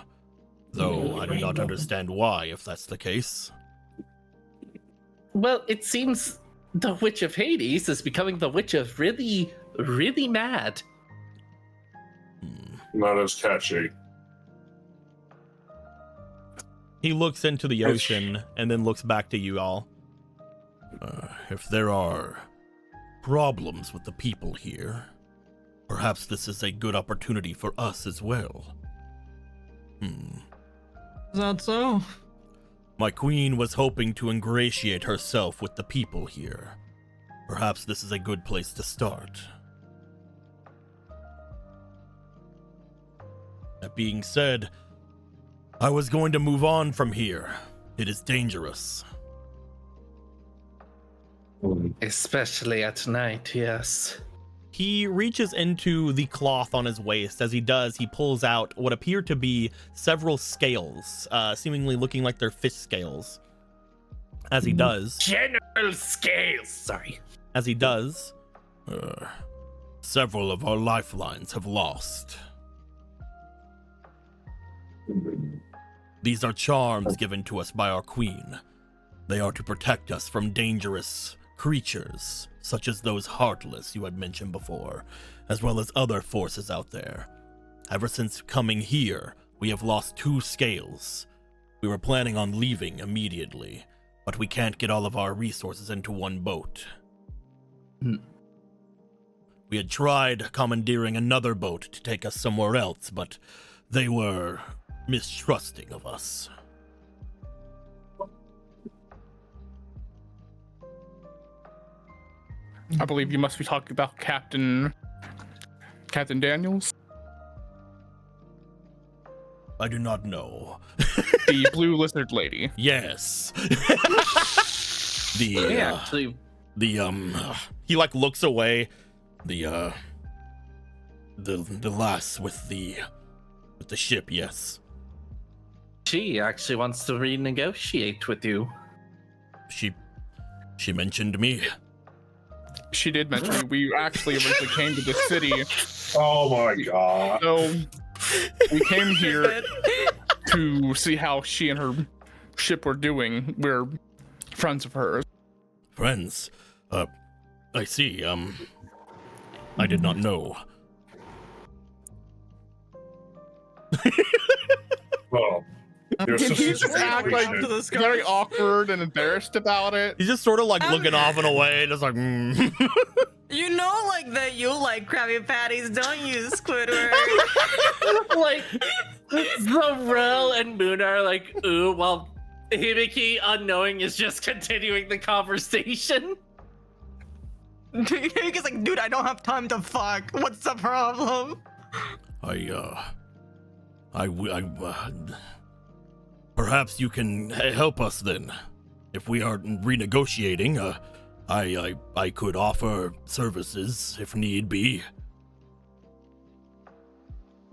Though I do not understand why, if that's the case. Well, it seems the Witch of Hades is becoming the Witch of really, really mad. Not as catchy. He looks into the ocean and then looks back to you all. If there are problems with the people here, perhaps this is a good opportunity for us as well. Is that so? My queen was hoping to ingratiate herself with the people here. Perhaps this is a good place to start. That being said, I was going to move on from here. It is dangerous. Especially at night, yes. He reaches into the cloth on his waist. As he does, he pulls out what appear to be several scales, seemingly looking like they're fish scales. As he does, General scales. Sorry. as he does, several of our lifelines have lost. These are charms given to us by our queen. They are to protect us from dangerous creatures, such as those Heartless you had mentioned before, as well as other forces out there. Ever since coming here, we have lost 2 scales. We were planning on leaving immediately, but we can't get all of our resources into one boat. We had tried commandeering another boat to take us somewhere else, but they were mistrusting of us. I believe you must be talking about Captain Daniels, I do not know. the blue lizard lady. Yes. Actually, He like looks away. The lass with the ship, yes. she actually wants to renegotiate with you. She mentioned me. She did mention me. We actually originally came to the city, Oh my god. so we came here to see how she and her ship were doing. We're friends of hers. Friends. I see. I did not know. Oh. Your Did he sister's just a act great like shit. very awkward and embarrassed about it? He's just sort of like looking off and away, just like. You know, like that you like Krabby Patties, don't you, Squidward? Like, Zorel and Moon are like, ooh, while Hibiki, unknowing, is just continuing the conversation. He's like, dude, I don't have time to fuck. What's the problem? Perhaps you can help us then. If we are renegotiating, I could offer services if need be.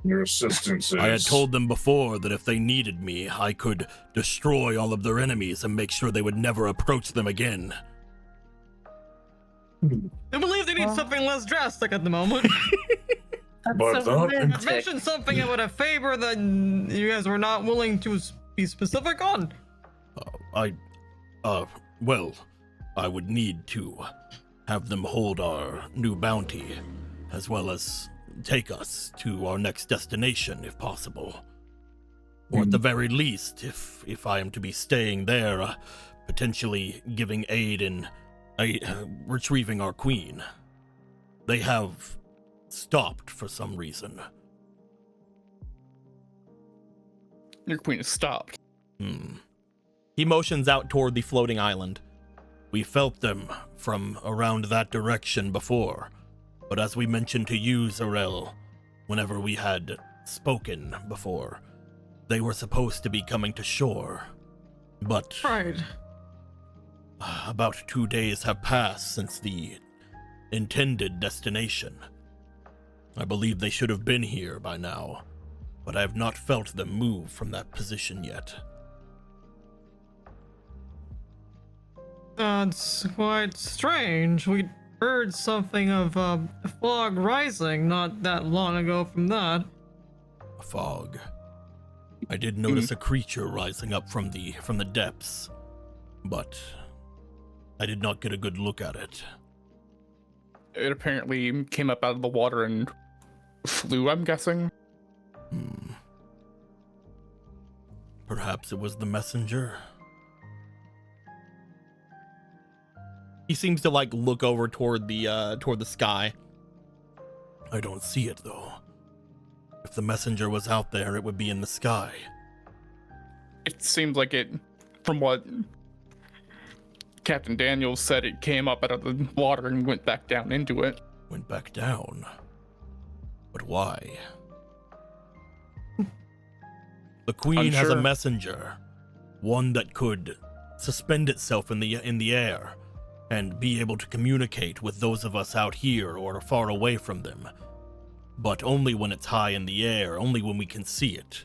Your assistance is... I had told them before that if they needed me, I could destroy all of their enemies and make sure they would never approach them again. I believe they need something less drastic at the moment. But so not- romantic. Mention something that would have favor that you guys were not willing to be specific on. Well, I would need to have them hold our new bounty, as well as take us to our next destination, if possible. Or at the very least, if I am to be staying there, potentially giving aid in retrieving our queen. They have stopped for some reason. Your queen has stopped. He motions out toward the floating island. We felt them from around that direction before, but as we mentioned to you, Zarel, whenever we had spoken before, they were supposed to be coming to shore. But Right. about 2 days have passed since the intended destination. I believe they should have been here by now, but I have not felt them move from that position yet. That's quite strange. We heard something of fog rising not that long ago from that. A fog. I did notice a creature rising up from the depths, but I did not get a good look at it. It apparently came up out of the water and flew, I'm guessing. Perhaps it was the messenger? He seems to look over toward the sky. I don't see it though. If the messenger was out there, it would be in the sky. It seemed like it, from what Captain Daniels said, it came up out of the water and went back down into it. Went back down. But why? The queen has a Unsure. messenger, one that could suspend itself in the air and be able to communicate with those of us out here or far away from them. But only when it's high in the air, only when we can see it.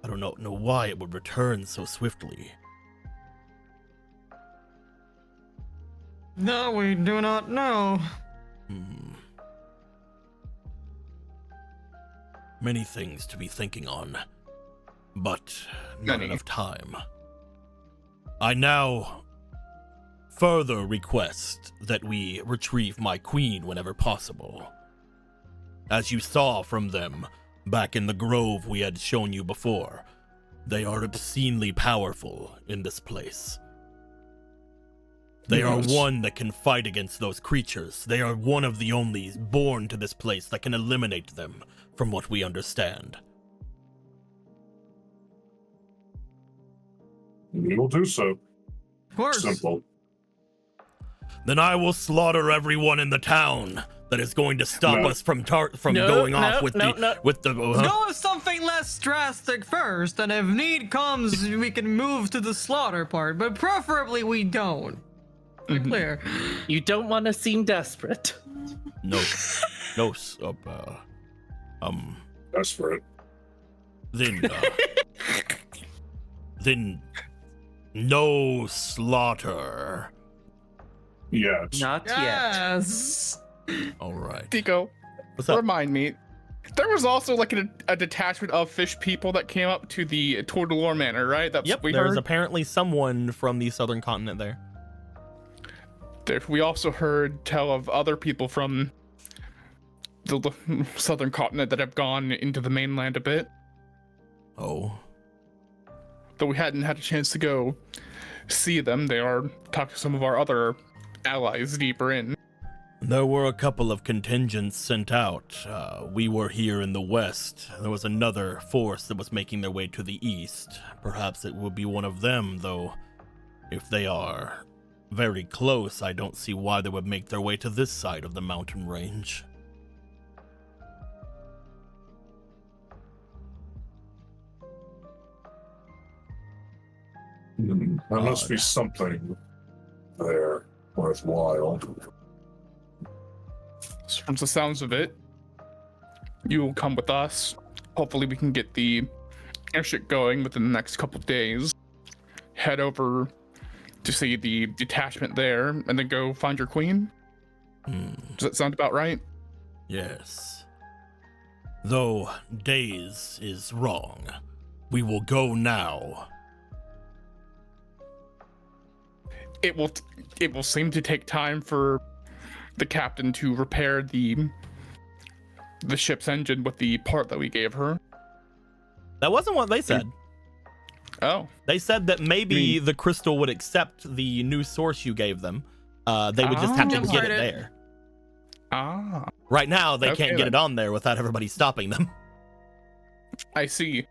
I don't know why it would return so swiftly. No, we do not know. Many things to be thinking on, but not Many. enough time. I now further request that we retrieve my queen whenever possible. As you saw from them back in the grove we had shown you before, they are obscenely powerful in this place. They are Yes. one that can fight against those creatures. They are one of the only born to this place that can eliminate them, from what we understand. We will do so. Of course. Simple. Then I will slaughter everyone in the town that is going to stop No. us from No, going off no, with no, the no. with the. Go with something less drastic first, and if need comes, we can move to the slaughter part, but preferably we don't. Be clear. You don't want to seem desperate. No, no. Desperate. Then no slaughter. Yet. Not yet. Yes. All right. Tico, What's up? remind me. There was also like a detachment of fish people that came up to the Tordelore Manor, right? That's Yep. we There's heard. apparently someone from the southern continent there. We also heard tell of other people from the southern continent that have gone into the mainland a bit, Oh. though we hadn't had a chance to go see them. They are talk to some of our other allies deeper in. There were a couple of contingents sent out. We were here in the west. There was another force that was making their way to the east. Perhaps it will be one of them, though. If they are very close, I don't see why they would make their way to this side of the mountain range. There must be something there worthwhile. From the sounds of it, you will come with us. Hopefully we can get the airship going within the next couple days. Head over to see the detachment there, and then go find your queen. Does that sound about right? Yes. Though days is wrong. We will go now. It will seem to take time for the captain to repair the ship's engine with the part that we gave her. That wasn't what they said. Oh. They said that maybe the crystal would accept the new source you gave them. They would just have to get it there. Ah. Right now, they Okay, can't get it on there without everybody stopping them. I see.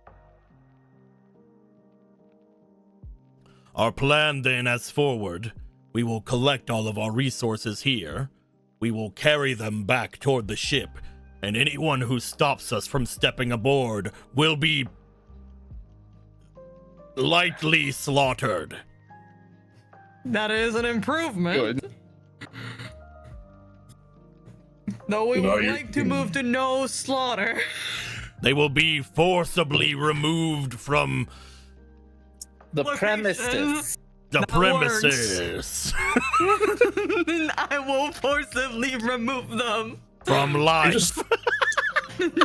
Our plan then, as forward, we will collect all of our resources here. We will carry them back toward the ship, and anyone who stops us from stepping aboard will be lightly slaughtered. That is an improvement. Good. Though we would you- like to move to no slaughter. They will be forcibly removed from The Location. premises. the That premises. I will forcibly remove them. From life. Just-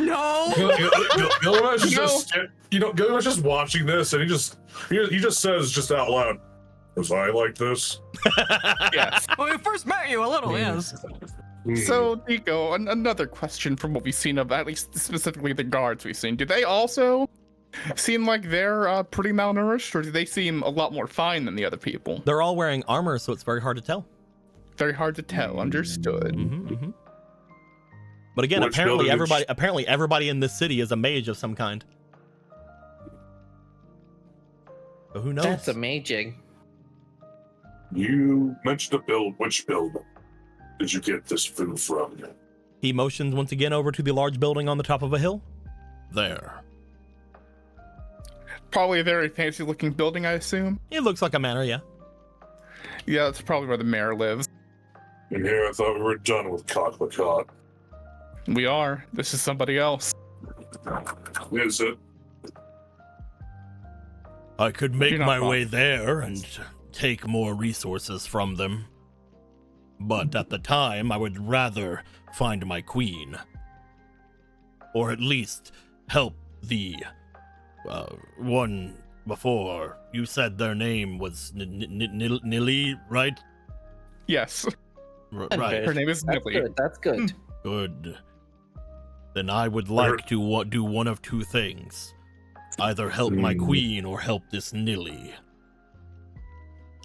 No. Gilgamesh is just, Gilgamesh is watching this, and he just says just out loud, "Was I like this?" Yes. When we first met you, a little, yes. So, Nico, another question from what we've seen of, at least specifically the guards we've seen. Do they also seem like they're pretty malnourished, or do they seem a lot more fine than the other people? They're all wearing armor, so it's very hard to tell. Very hard to tell. Understood. But again, Which apparently building everybody in this city is a mage of some kind. But who knows? That's amazing. You mentioned a build. Which build did you get this food from? He motions once again over to the large building on the top of a hill. There. Probably a very fancy looking building, I assume. It looks like a manor, yeah. Yeah, that's probably where the mayor lives. And here I thought we were done with Cocklecott. We are. This is somebody else. Is it? I could make You're not my wrong. way there and take more resources from them. But at the time, I would rather find my queen. Or at least help the one before. You said their name was Nilly, right? Yes. Right. Her name is That's Nilly. good. That's good. Good. Then I would like to do one of two things. Either help my queen or help this Nilly.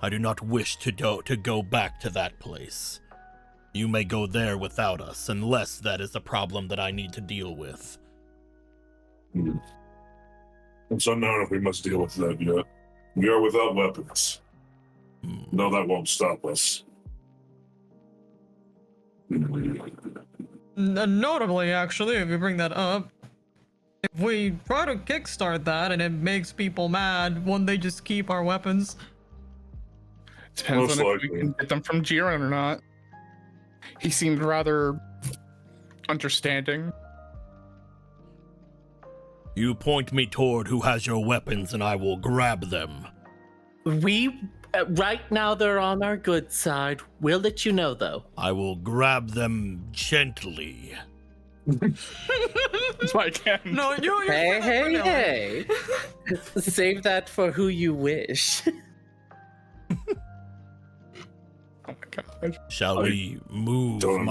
I do not wish to go back to that place. You may go there without us, unless that is a problem that I need to deal with. It's unknown if we must deal with that yet. We are without weapons. No, that won't stop us. Notably, actually, if you bring that up, if we try to kickstart that and it makes people mad, won't they just keep our weapons? Depends Most on if we likely. can get them from Jiren or not. He seemed rather understanding. You point me toward who has your weapons and I will grab them. We right now they're on our good side. We'll let you know though. I will grab them gently. So I can. No, you. Hey. Save that for who you wish. Oh my god. Shall we move don't-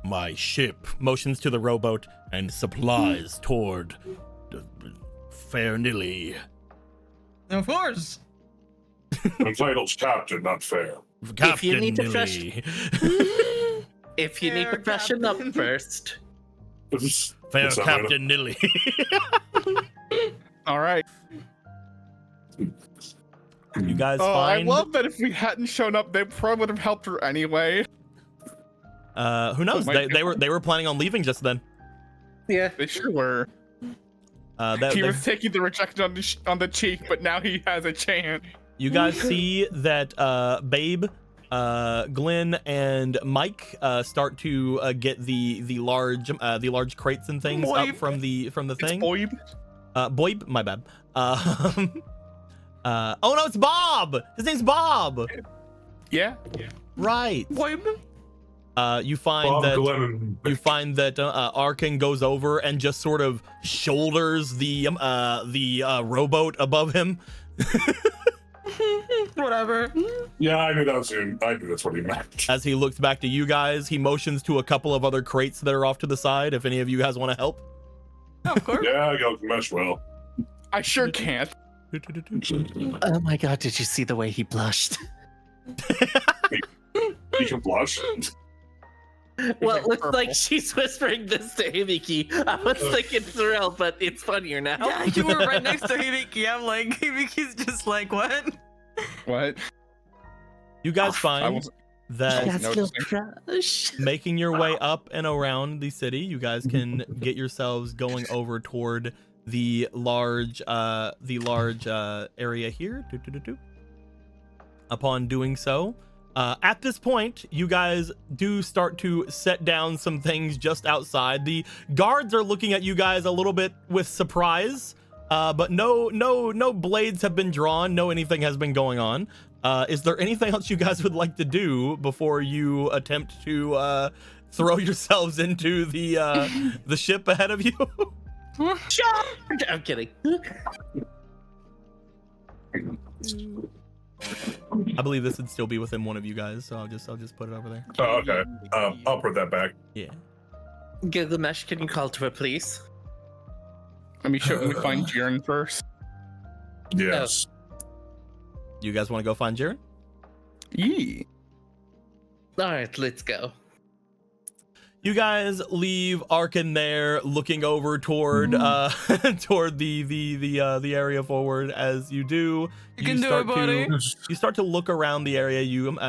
my ship? Motions to the rowboat and supplies toward Fair Nilly. Of course. The title's captain, not fair. Captain you need to Nilly. If you need to Fair freshen up captain. first. Fair What's that, Captain Nilly. All right. You guys Oh, I find. love that if we hadn't shown up, they probably would have helped her anyway. Who knows? They were planning on leaving just then. Yeah. They sure were. He was taking the rejection on the cheek, but now he has a chance. You guys see that Babe, Glenn, and Mike start to get the large crates and things up from the thing. Boib. Boib, my bad. Oh no, it's Bob. His name's Bob. Yeah. Right. Boib. You find Bob, that Glenn, you find that Arkin goes over and just sort of shoulders the rowboat above him. Whatever. Yeah, I knew that's what he meant. As he looks back to you guys, he motions to a couple of other crates that are off to the side. If any of you guys want to help. Oh, of course. Yeah, Gilgamesh will. I sure can't. Oh my god, did you see the way he blushed? He can blush. Well, it looks purple. like she's whispering this to Hibiki. I was thinking Thrill, but it's funnier now. Yeah, you were right next to Hibiki. I'm like, Hibiki's just like, what? What? You guys I find wasn't. that That's your noticing. crush. making your way up and around the city, you guys can get yourselves going over toward the large area here. Upon doing so, at this point, you guys do start to set down some things just outside. The guards are looking at you guys a little bit with surprise, but no blades have been drawn. No anything has been going on. Is there anything else you guys would like to do before you attempt to throw yourselves into the ship ahead of you? I'm kidding. I believe this would still be within one of you guys, so I'll just put it over there. Oh, okay. I'll put that back. Yeah. Gilgamesh, can you call to her, please? Let me find Jiren first. Yes. You guys want to go find Jiren? Yee. Alright, let's go. You guys leave Arkin there, looking over toward toward the area forward. As you do, You can do it, buddy. You start to look around the area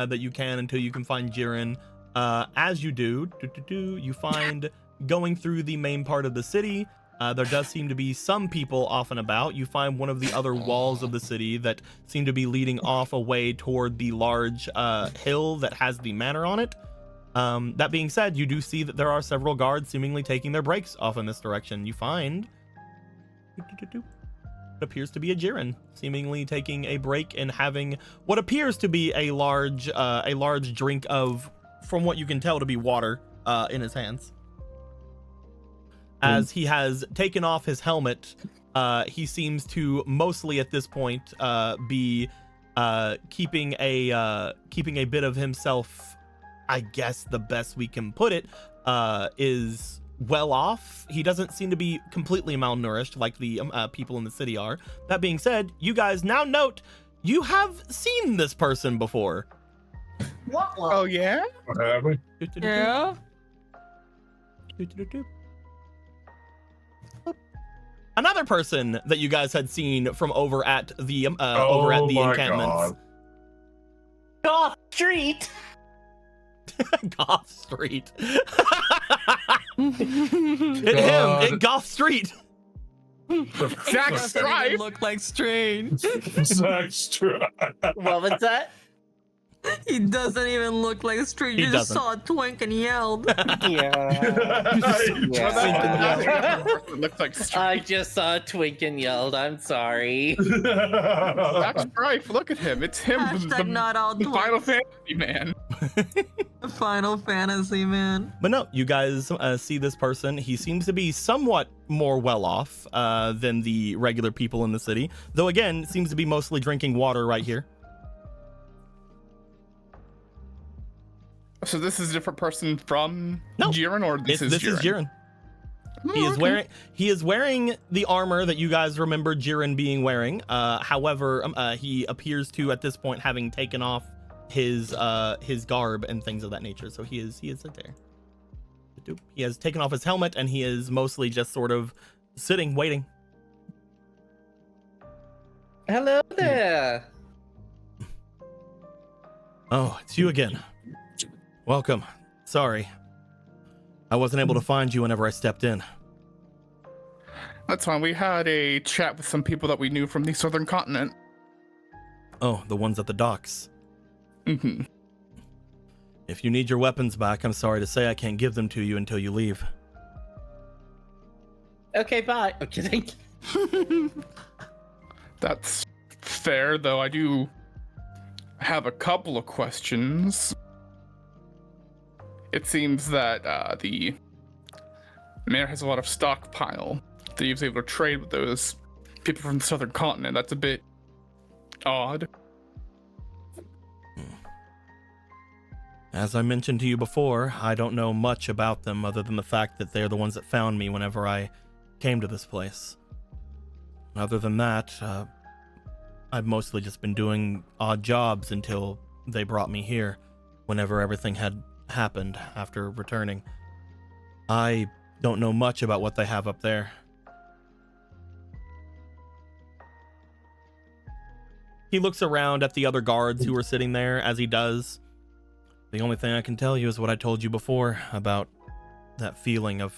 that you can until you can find Jiren. As you do, you find going through the main part of the city. There does seem to be some people off and about. You find one of the other walls of the city that seem to be leading off away toward the large hill that has the manor on it. That being said, you do see that there are several guards seemingly taking their breaks off in this direction. You find it appears to be a Jiren, seemingly taking a break and having what appears to be a large drink of, from what you can tell, to be water in his hands. As he has taken off his helmet, he seems to mostly at this point be keeping a bit of himself. I guess the best we can put it is well off. He doesn't seem to be completely malnourished like the people in the city are. That being said, you guys now note you have seen this person before. What? Oh yeah? What have we? Yeah. Another person that you guys had seen from over at the Oh my encampments. God. Goth Street! Goth Street. It Goth Street. Jack Doesn't Strife. even look like Strange. Zach Strife. What was that? He doesn't even look like Strange. He You just doesn't. saw a twink and yelled. Yeah. It looks like I just saw a twink and yelled. I'm sorry. Jack Strife. Look at him. It's him. Hashtag not all the twinks. Final Fantasy man. Final Fantasy, man. But no, you guys see this person. He seems to be somewhat more well off than the regular people in the city. Though again, seems to be mostly drinking water right here. So this is a different person from No. Jiren, or this is Jiren. He is wearing the armor that you guys remember Jiren being wearing. However, he appears to at this point having taken off his garb and things of that nature. So he is there. He has taken off his helmet and he is mostly just sort of sitting, waiting. Hello there. Oh, it's you again. Welcome. Sorry. I wasn't able to find you whenever I stepped in. That's fine. We had a chat with some people that we knew from the southern continent. Oh, the ones at the docks. Mm-hmm. If you need your weapons back, I'm sorry to say I can't give them to you until you leave. Okay, bye. I'm kidding. That's fair, though. I do have a couple of questions. It seems that the mayor has a lot of stockpile that he was able to trade with those people from the southern continent. That's a bit odd. As I mentioned to you before, I don't know much about them other than the fact that they're the ones that found me whenever I came to this place. Other than that, I've mostly just been doing odd jobs until they brought me here, whenever everything had happened after returning. I don't know much about what they have up there. He looks around at the other guards who are sitting there, as he does. The only thing I can tell you is what I told you before about that feeling of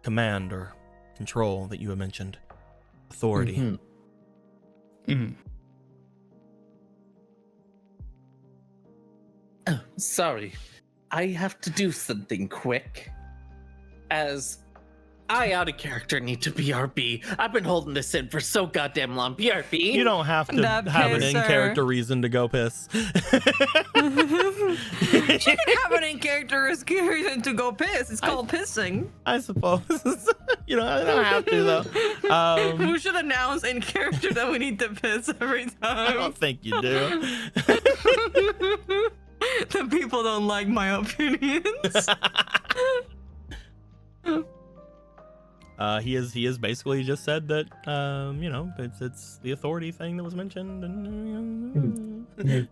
command or control that you had mentioned. Authority. Mm-hmm. Mm. Oh, sorry. I have to do something quick. As I, out of character, need to BRB. I've been holding this in for so goddamn long. BRB. You don't have to That have an pisser. in-character reason to go piss. You can have an in-character reason to go piss. It's called pissing. I suppose. You know, I don't have to, though. Who should announce in character that we need to piss every I time? don't think you do. The people don't like my opinions. He has basically just said that, you know, it's the authority thing that was mentioned, and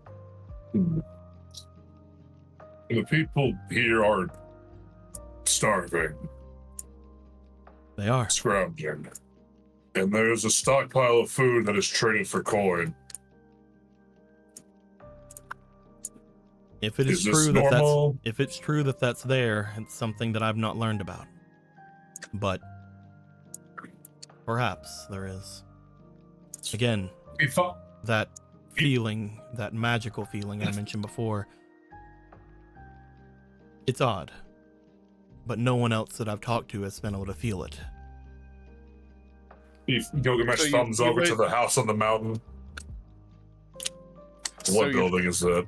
The people here are starving, they are. scrounging, and there's a stockpile of food that is traded for coin. If it is Is this true that normal? if it's true that that's there, it's something that I've not learned about. But perhaps there is. Again, If I- that feeling, that magical feeling I mentioned before, it's odd. But no one else that I've talked to has been able to feel it. If Gilgamesh So you- thumbs you over to would- the house on the mountain. So What you- building is that?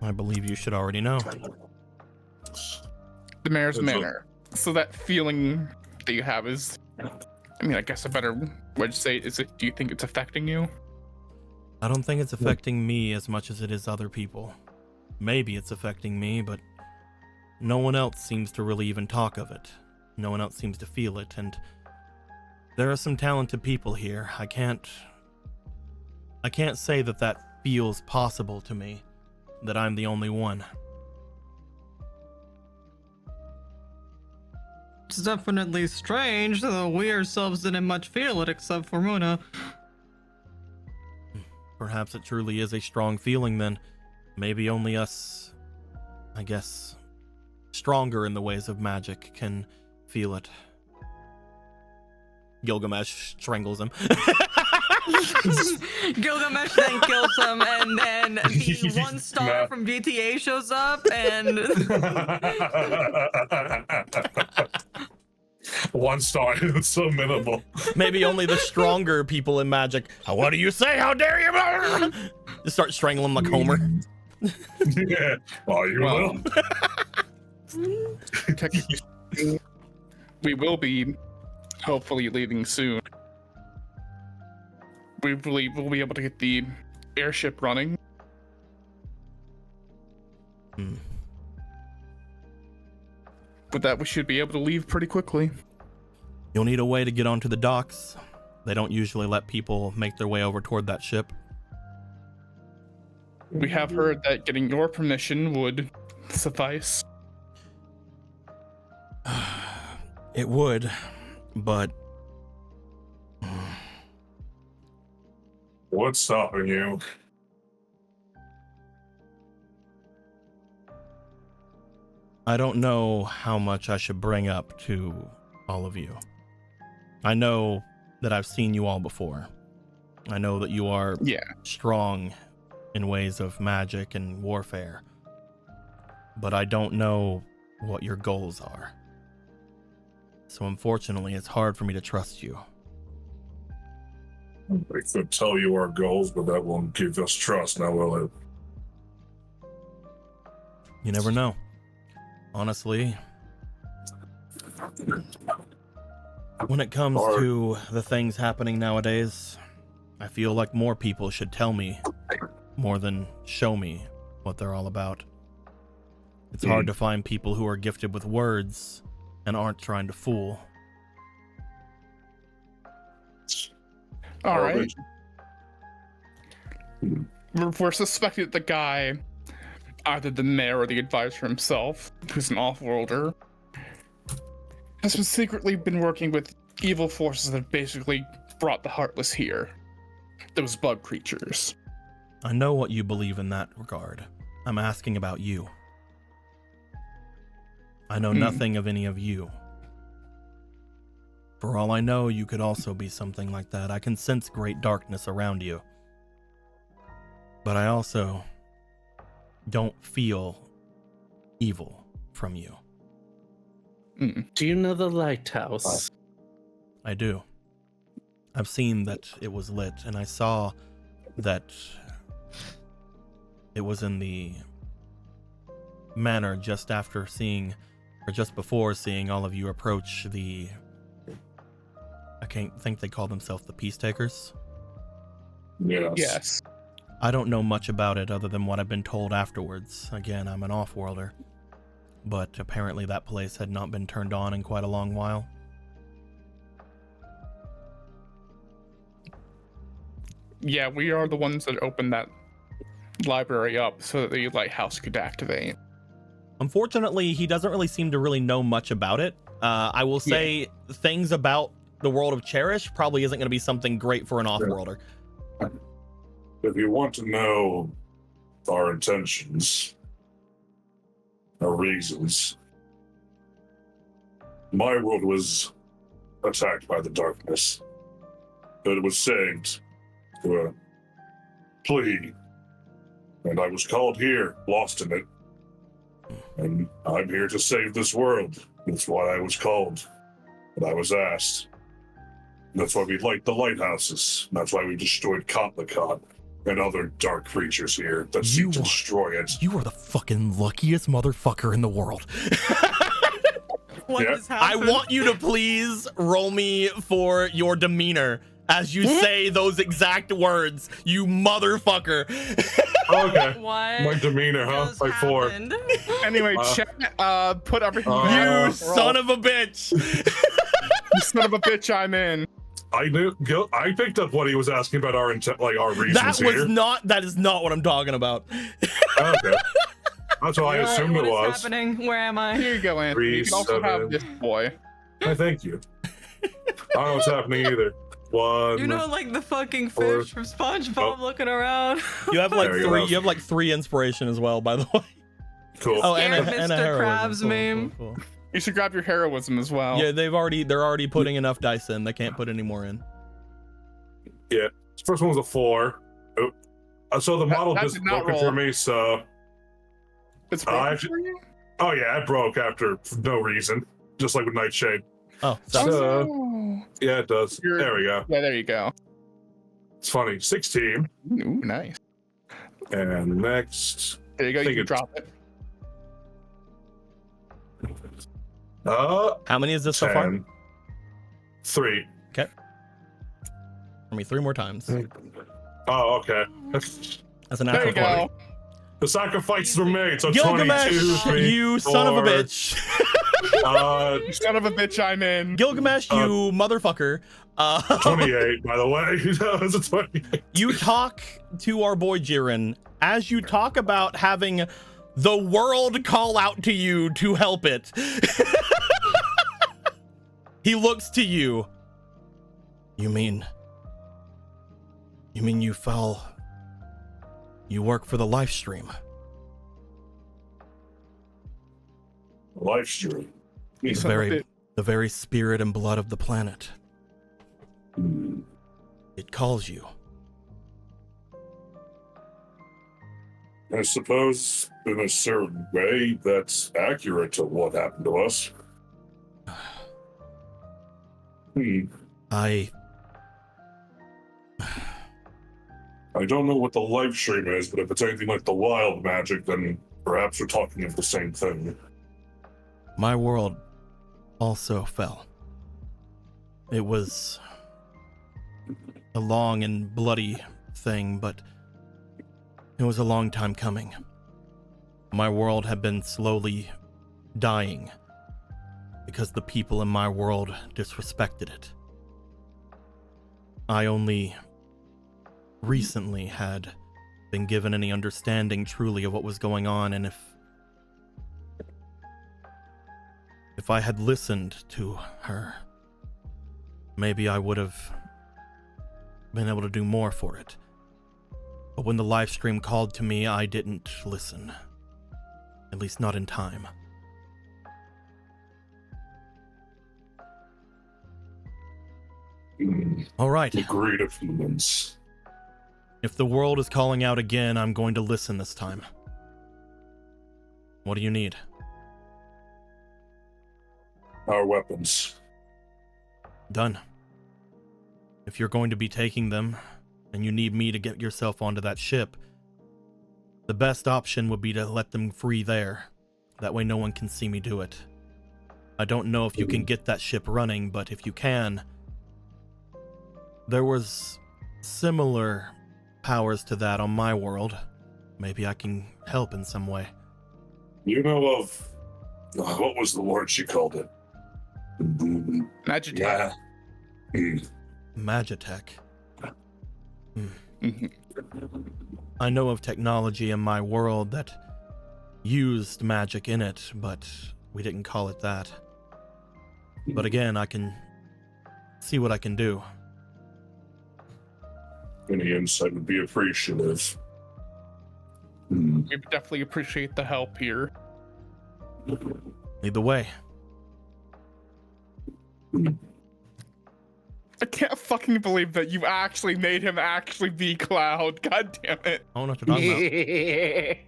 I believe you should already know. The mayor's It's a- manor. So that feeling that you have is, I mean, I guess a better way to say it is, do you think it's affecting you? I don't think it's affecting me as much as it is other people. Maybe it's affecting me, but no one else seems to really even talk of it. No one else seems to feel it, and there are some talented people here. I can't say that that feels possible to me, that I'm the only one. It's definitely strange, though we ourselves didn't much feel it except for Muna. Perhaps it truly is a strong feeling then. Maybe only us, I guess, stronger in the ways of magic can feel it. Gilgamesh strangles him. Gilgamesh then kills him, and then the one star Nah. from GTA shows up, and 1 star. It's so minimal. Maybe only the stronger people in magic. What do you say? How dare you? Just start strangling him like Homer. Yeah. Oh, you Well, will. Technically, we will be hopefully leaving soon. We believe we'll be able to get the airship running. Hmm. With that, we should be able to leave pretty quickly. You'll need a way to get onto the docks. They don't usually let people make their way over toward that ship. We have heard that getting your permission would suffice. It would, but What's stopping you? I don't know how much I should bring up to all of you. I know that I've seen you all before. I know that you are strong in ways of magic and warfare. But I don't know what your goals are. So unfortunately, it's hard for me to trust you. I could tell you our goals, but that won't give us trust, now will it? You never know. Honestly, when it comes to the things happening nowadays, I feel like more people should tell me more than show me what they're all about. It's hard to find people who are gifted with words and aren't trying to fool. All right. We're suspecting that the guy, either the mayor or the advisor himself, who's an off-worlder, has been secretly been working with evil forces that have basically brought the Heartless here. Those bug creatures. I know what you believe in that regard. I'm asking about you. I know nothing of any of you. For all I know, you could also be something like that. I can sense great darkness around you. But I also don't feel evil from you. Do you know the lighthouse? I do. I've seen that it was lit, and I saw that it was in the manor just after seeing, or just before seeing all of you approach the, I can't think they call themselves the Peace Takers. Yes. I don't know much about it other than what I've been told afterwards. Again, I'm an off-worlder. But apparently that place had not been turned on in quite a long while. Yeah, we are the ones that opened that library up so that the lighthouse could activate. Unfortunately, he doesn't really seem to really know much about it. I will say things about the world of Cherished probably isn't going to be something great for an off-worlder. If you want to know our intentions, our reasons, my world was attacked by the darkness, but it was saved through a plea, and I was called here, lost in it, and I'm here to save this world. That's why I was called, and I was asked. That's why we light the lighthouses. That's why we destroyed Kotlikot and other dark creatures here that seek to destroy it. You are the fucking luckiest motherfucker in the world. What just happened? I want you to please roll me for your demeanor as you say those exact words, you motherfucker. Okay. What? My demeanor, huh? just By 4. happened? Anyway, chat, put everything You son of a bitch. You son of a bitch, I'm in. I knew. I picked up what he was asking about our intent, like our reasons That was here. that is not what I'm talking about. Okay. That's what I assumed What it is was. happening? Where am I? Here you go, Anthony. You can also have this boy. I thank you. I don't know what's happening either. 1. You know, like the fucking Four. fish from SpongeBob looking around. You have like There you 3. go. You have like 3 inspiration as well, by the way. Cool. Oh, and a Mr. heroism. Krabs Cool, meme. cool. You should grab your heroism as well. Yeah, they're already putting enough dice in. They can't put any more in. Yeah. This first one was a 4. So the model that just did not broke it for roll. me, so... It's I broken for you? Oh yeah, it broke after no reason. Just like with Nightshade. Oh, sucks. So- Oh. Yeah, it does. You're- There we go. Yeah, there you go. It's funny. 16. Ooh, nice. And next... There you go. Think You can it's- drop it. How many is this so far? 10. 3. For me, 3 more times. Oh, okay. That's a There natural you 20. go. The sacrifices were made, so 22, Gilgamesh, 3, you son of a 4, bitch. You son of a bitch, I'm in. Gilgamesh, you motherfucker. 28, by the way. That was a 28. You talk to our boy Jiren as you talk about having the world call out to you to help it. He looks to you. You mean you fell? You work for the live stream? Life stream. The very spirit and blood of the planet. It calls you. I suppose, in a certain way, that's accurate to what happened to us. I don't know what the live stream is, but if it's anything like the wild magic, then perhaps we're talking of the same thing. My world also fell. It was a long and bloody thing, but it was a long time coming. My world had been slowly dying because the people in my world disrespected it. I only recently had been given any understanding truly of what was going on, and if I had listened to her, maybe I would have been able to do more for it. But when the live stream called to me, I didn't listen. At least not in time. All right. The greed of humans. If the world is calling out again, I'm going to listen this time. What do you need? Our weapons. Done. If you're going to be taking them, and you need me to get yourself onto that ship, the best option would be to let them free there. That way no one can see me do it. I don't know if you can get that ship running, but if you can, there was similar powers to that on my world. Maybe I can help in some way. You know of... what was the word she called it? Magic. Yeah. Magitech. I know of technology in my world that used magic in it, but we didn't call it that. But again, I can see what I can do. Any insight would be appreciative. We definitely appreciate the help here. Lead the way. I can't fucking believe that you actually made him actually be Cloud. God damn it. I don't know what you're talking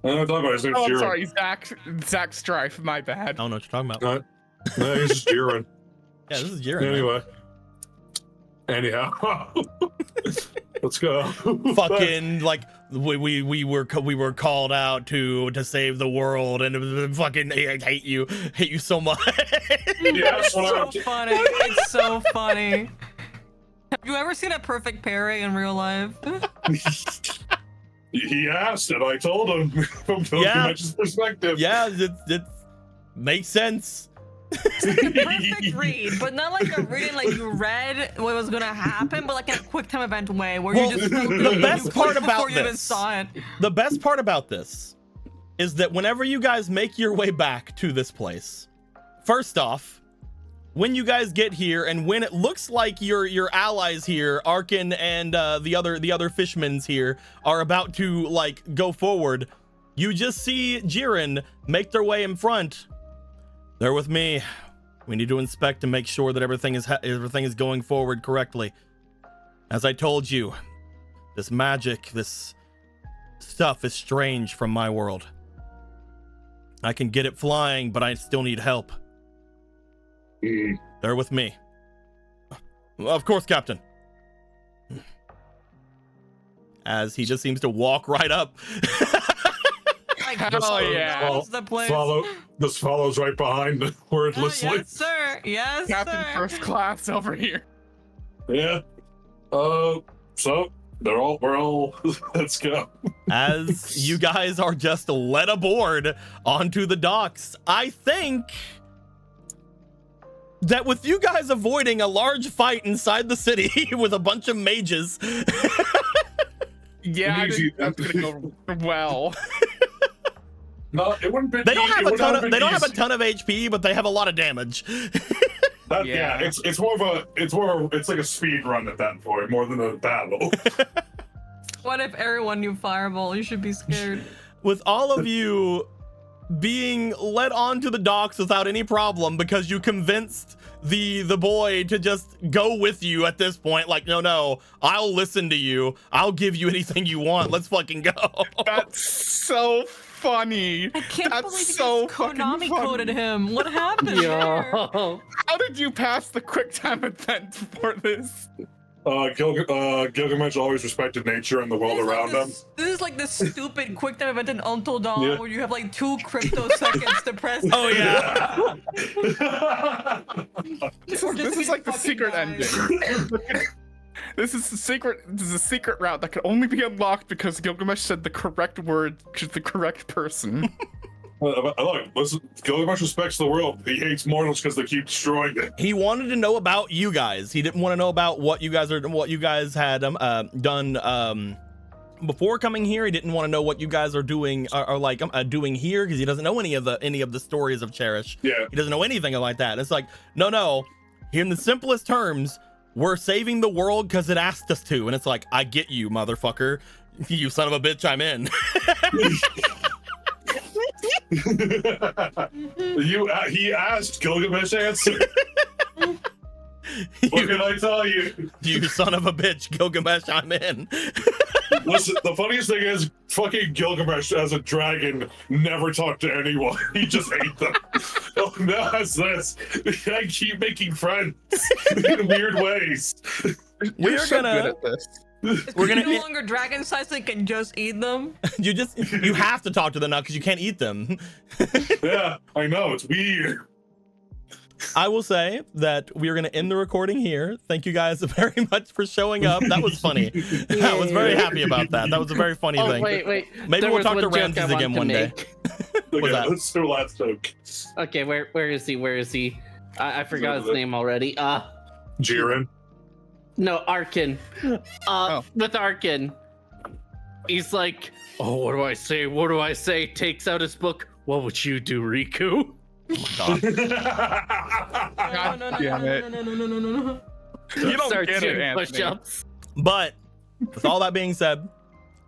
about. I thought about his name's Oh, I'm Jiren. sorry, Zach Strife. My bad. I don't know what you're talking about. No, he's just Jiren. Yeah, this is Jiren. Anyway. Anyhow. Let's go. Fucking like we were called out to save the world, and fucking I hate you so much. Yeah, It's so funny. It's so funny. Have you ever seen a perfect pairing in real life? He asked, and I told him from Pilgrimage's perspective. Yeah, it makes sense. Perfect read, but not like a reading like you read what was gonna happen, but like in a quick time event way where you just the best part about before you even this, saw it. the best part about this is that whenever you guys make your way back to this place, first off, when you guys get here and when it looks like your allies here, Arkin and the other fishmans here are about to like go forward, you just see Jiren make their way in front. They're with me. We need to inspect and make sure that everything is going forward correctly. As I told you, this magic, this stuff is strange from my world. I can get it flying, but I still need help. They're with me. Of course, Captain. As he just seems to walk right up. Oh yeah. That's the place. This follows right behind wordlessly. Yes, sir. Yes, Captain sir. First Class over here. Yeah. So we're all let's go. As you guys are just led aboard onto the docks, I think that with you guys avoiding a large fight inside the city with a bunch of mages. Yeah, I think that's gonna go well. No, it wouldn't be. They don't have a easy. ton of HP, but they have a lot of damage. Yeah, it's like a speed run at that point, more than a battle. What if everyone knew Fireball? You should be scared. With all of you being led onto the docks without any problem because you convinced the boy to just go with you at this point. Like, no, I'll listen to you. I'll give you anything you want. Let's fucking go. That's so funny. I can't That's believe so you just fucking Konami funny. coded him. What happened there? Yo. How did you pass the quick time event for this? Gilgamesh always respected nature and the world around him. This is like the stupid quick time event in Until Dawn Yeah. where you have like 2 cryptoseconds to press. Oh yeah. This is like the secret ending. This is a secret route that can only be unlocked because Gilgamesh said the correct word to the correct person. Look, listen, Gilgamesh respects the world. He hates mortals because they keep destroying it. He wanted to know about you guys. He didn't want to know about what you guys had done before coming here. He didn't want to know what you guys are doing doing here because he doesn't know any of the stories of Cherish. Yeah. He doesn't know anything like that. It's like, no. Here in the simplest terms, we're saving the world because it asked us to. And it's like, I get you, motherfucker. You son of a bitch, I'm in. He asked, Gilgamesh answered. What can I tell you? You son of a bitch, Gilgamesh, I'm in. Listen, the funniest thing is, fucking Gilgamesh as a dragon never talked to anyone. He just ate them. Oh, no, that's this. I keep making friends in weird ways. We're so gonna- good at this. We're gonna no longer dragon sized so you can just eat them. you have to talk to them now because you can't eat them. Yeah, I know, it's weird. I will say that we're going to end the recording here. Thank you guys very much for showing up. That was funny. I was very happy about that. That was a very funny thing. Wait. Maybe There we'll was talk to one joke Ramses I again wanted one to day. make. Okay, that? let's do last joke. Okay, where is he? I forgot his name already. Jiren. No, Arkin. With Arkin. He's like, oh, what do I say? Takes out his book. What would you do, Riku? No. damn it. You don't Starts get it, doing Anthony. push-ups. But with all that being said,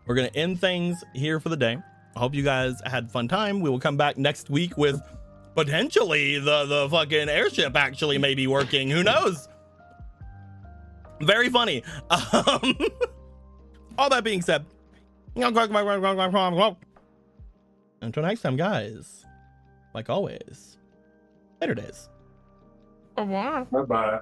we're going to end things here for the day. I hope you guys had fun time. We will come back next week with potentially the fucking airship actually maybe working. Who knows? Very funny. All that being said, until next time, guys, like always, later days. Oh, wow. Bye-bye.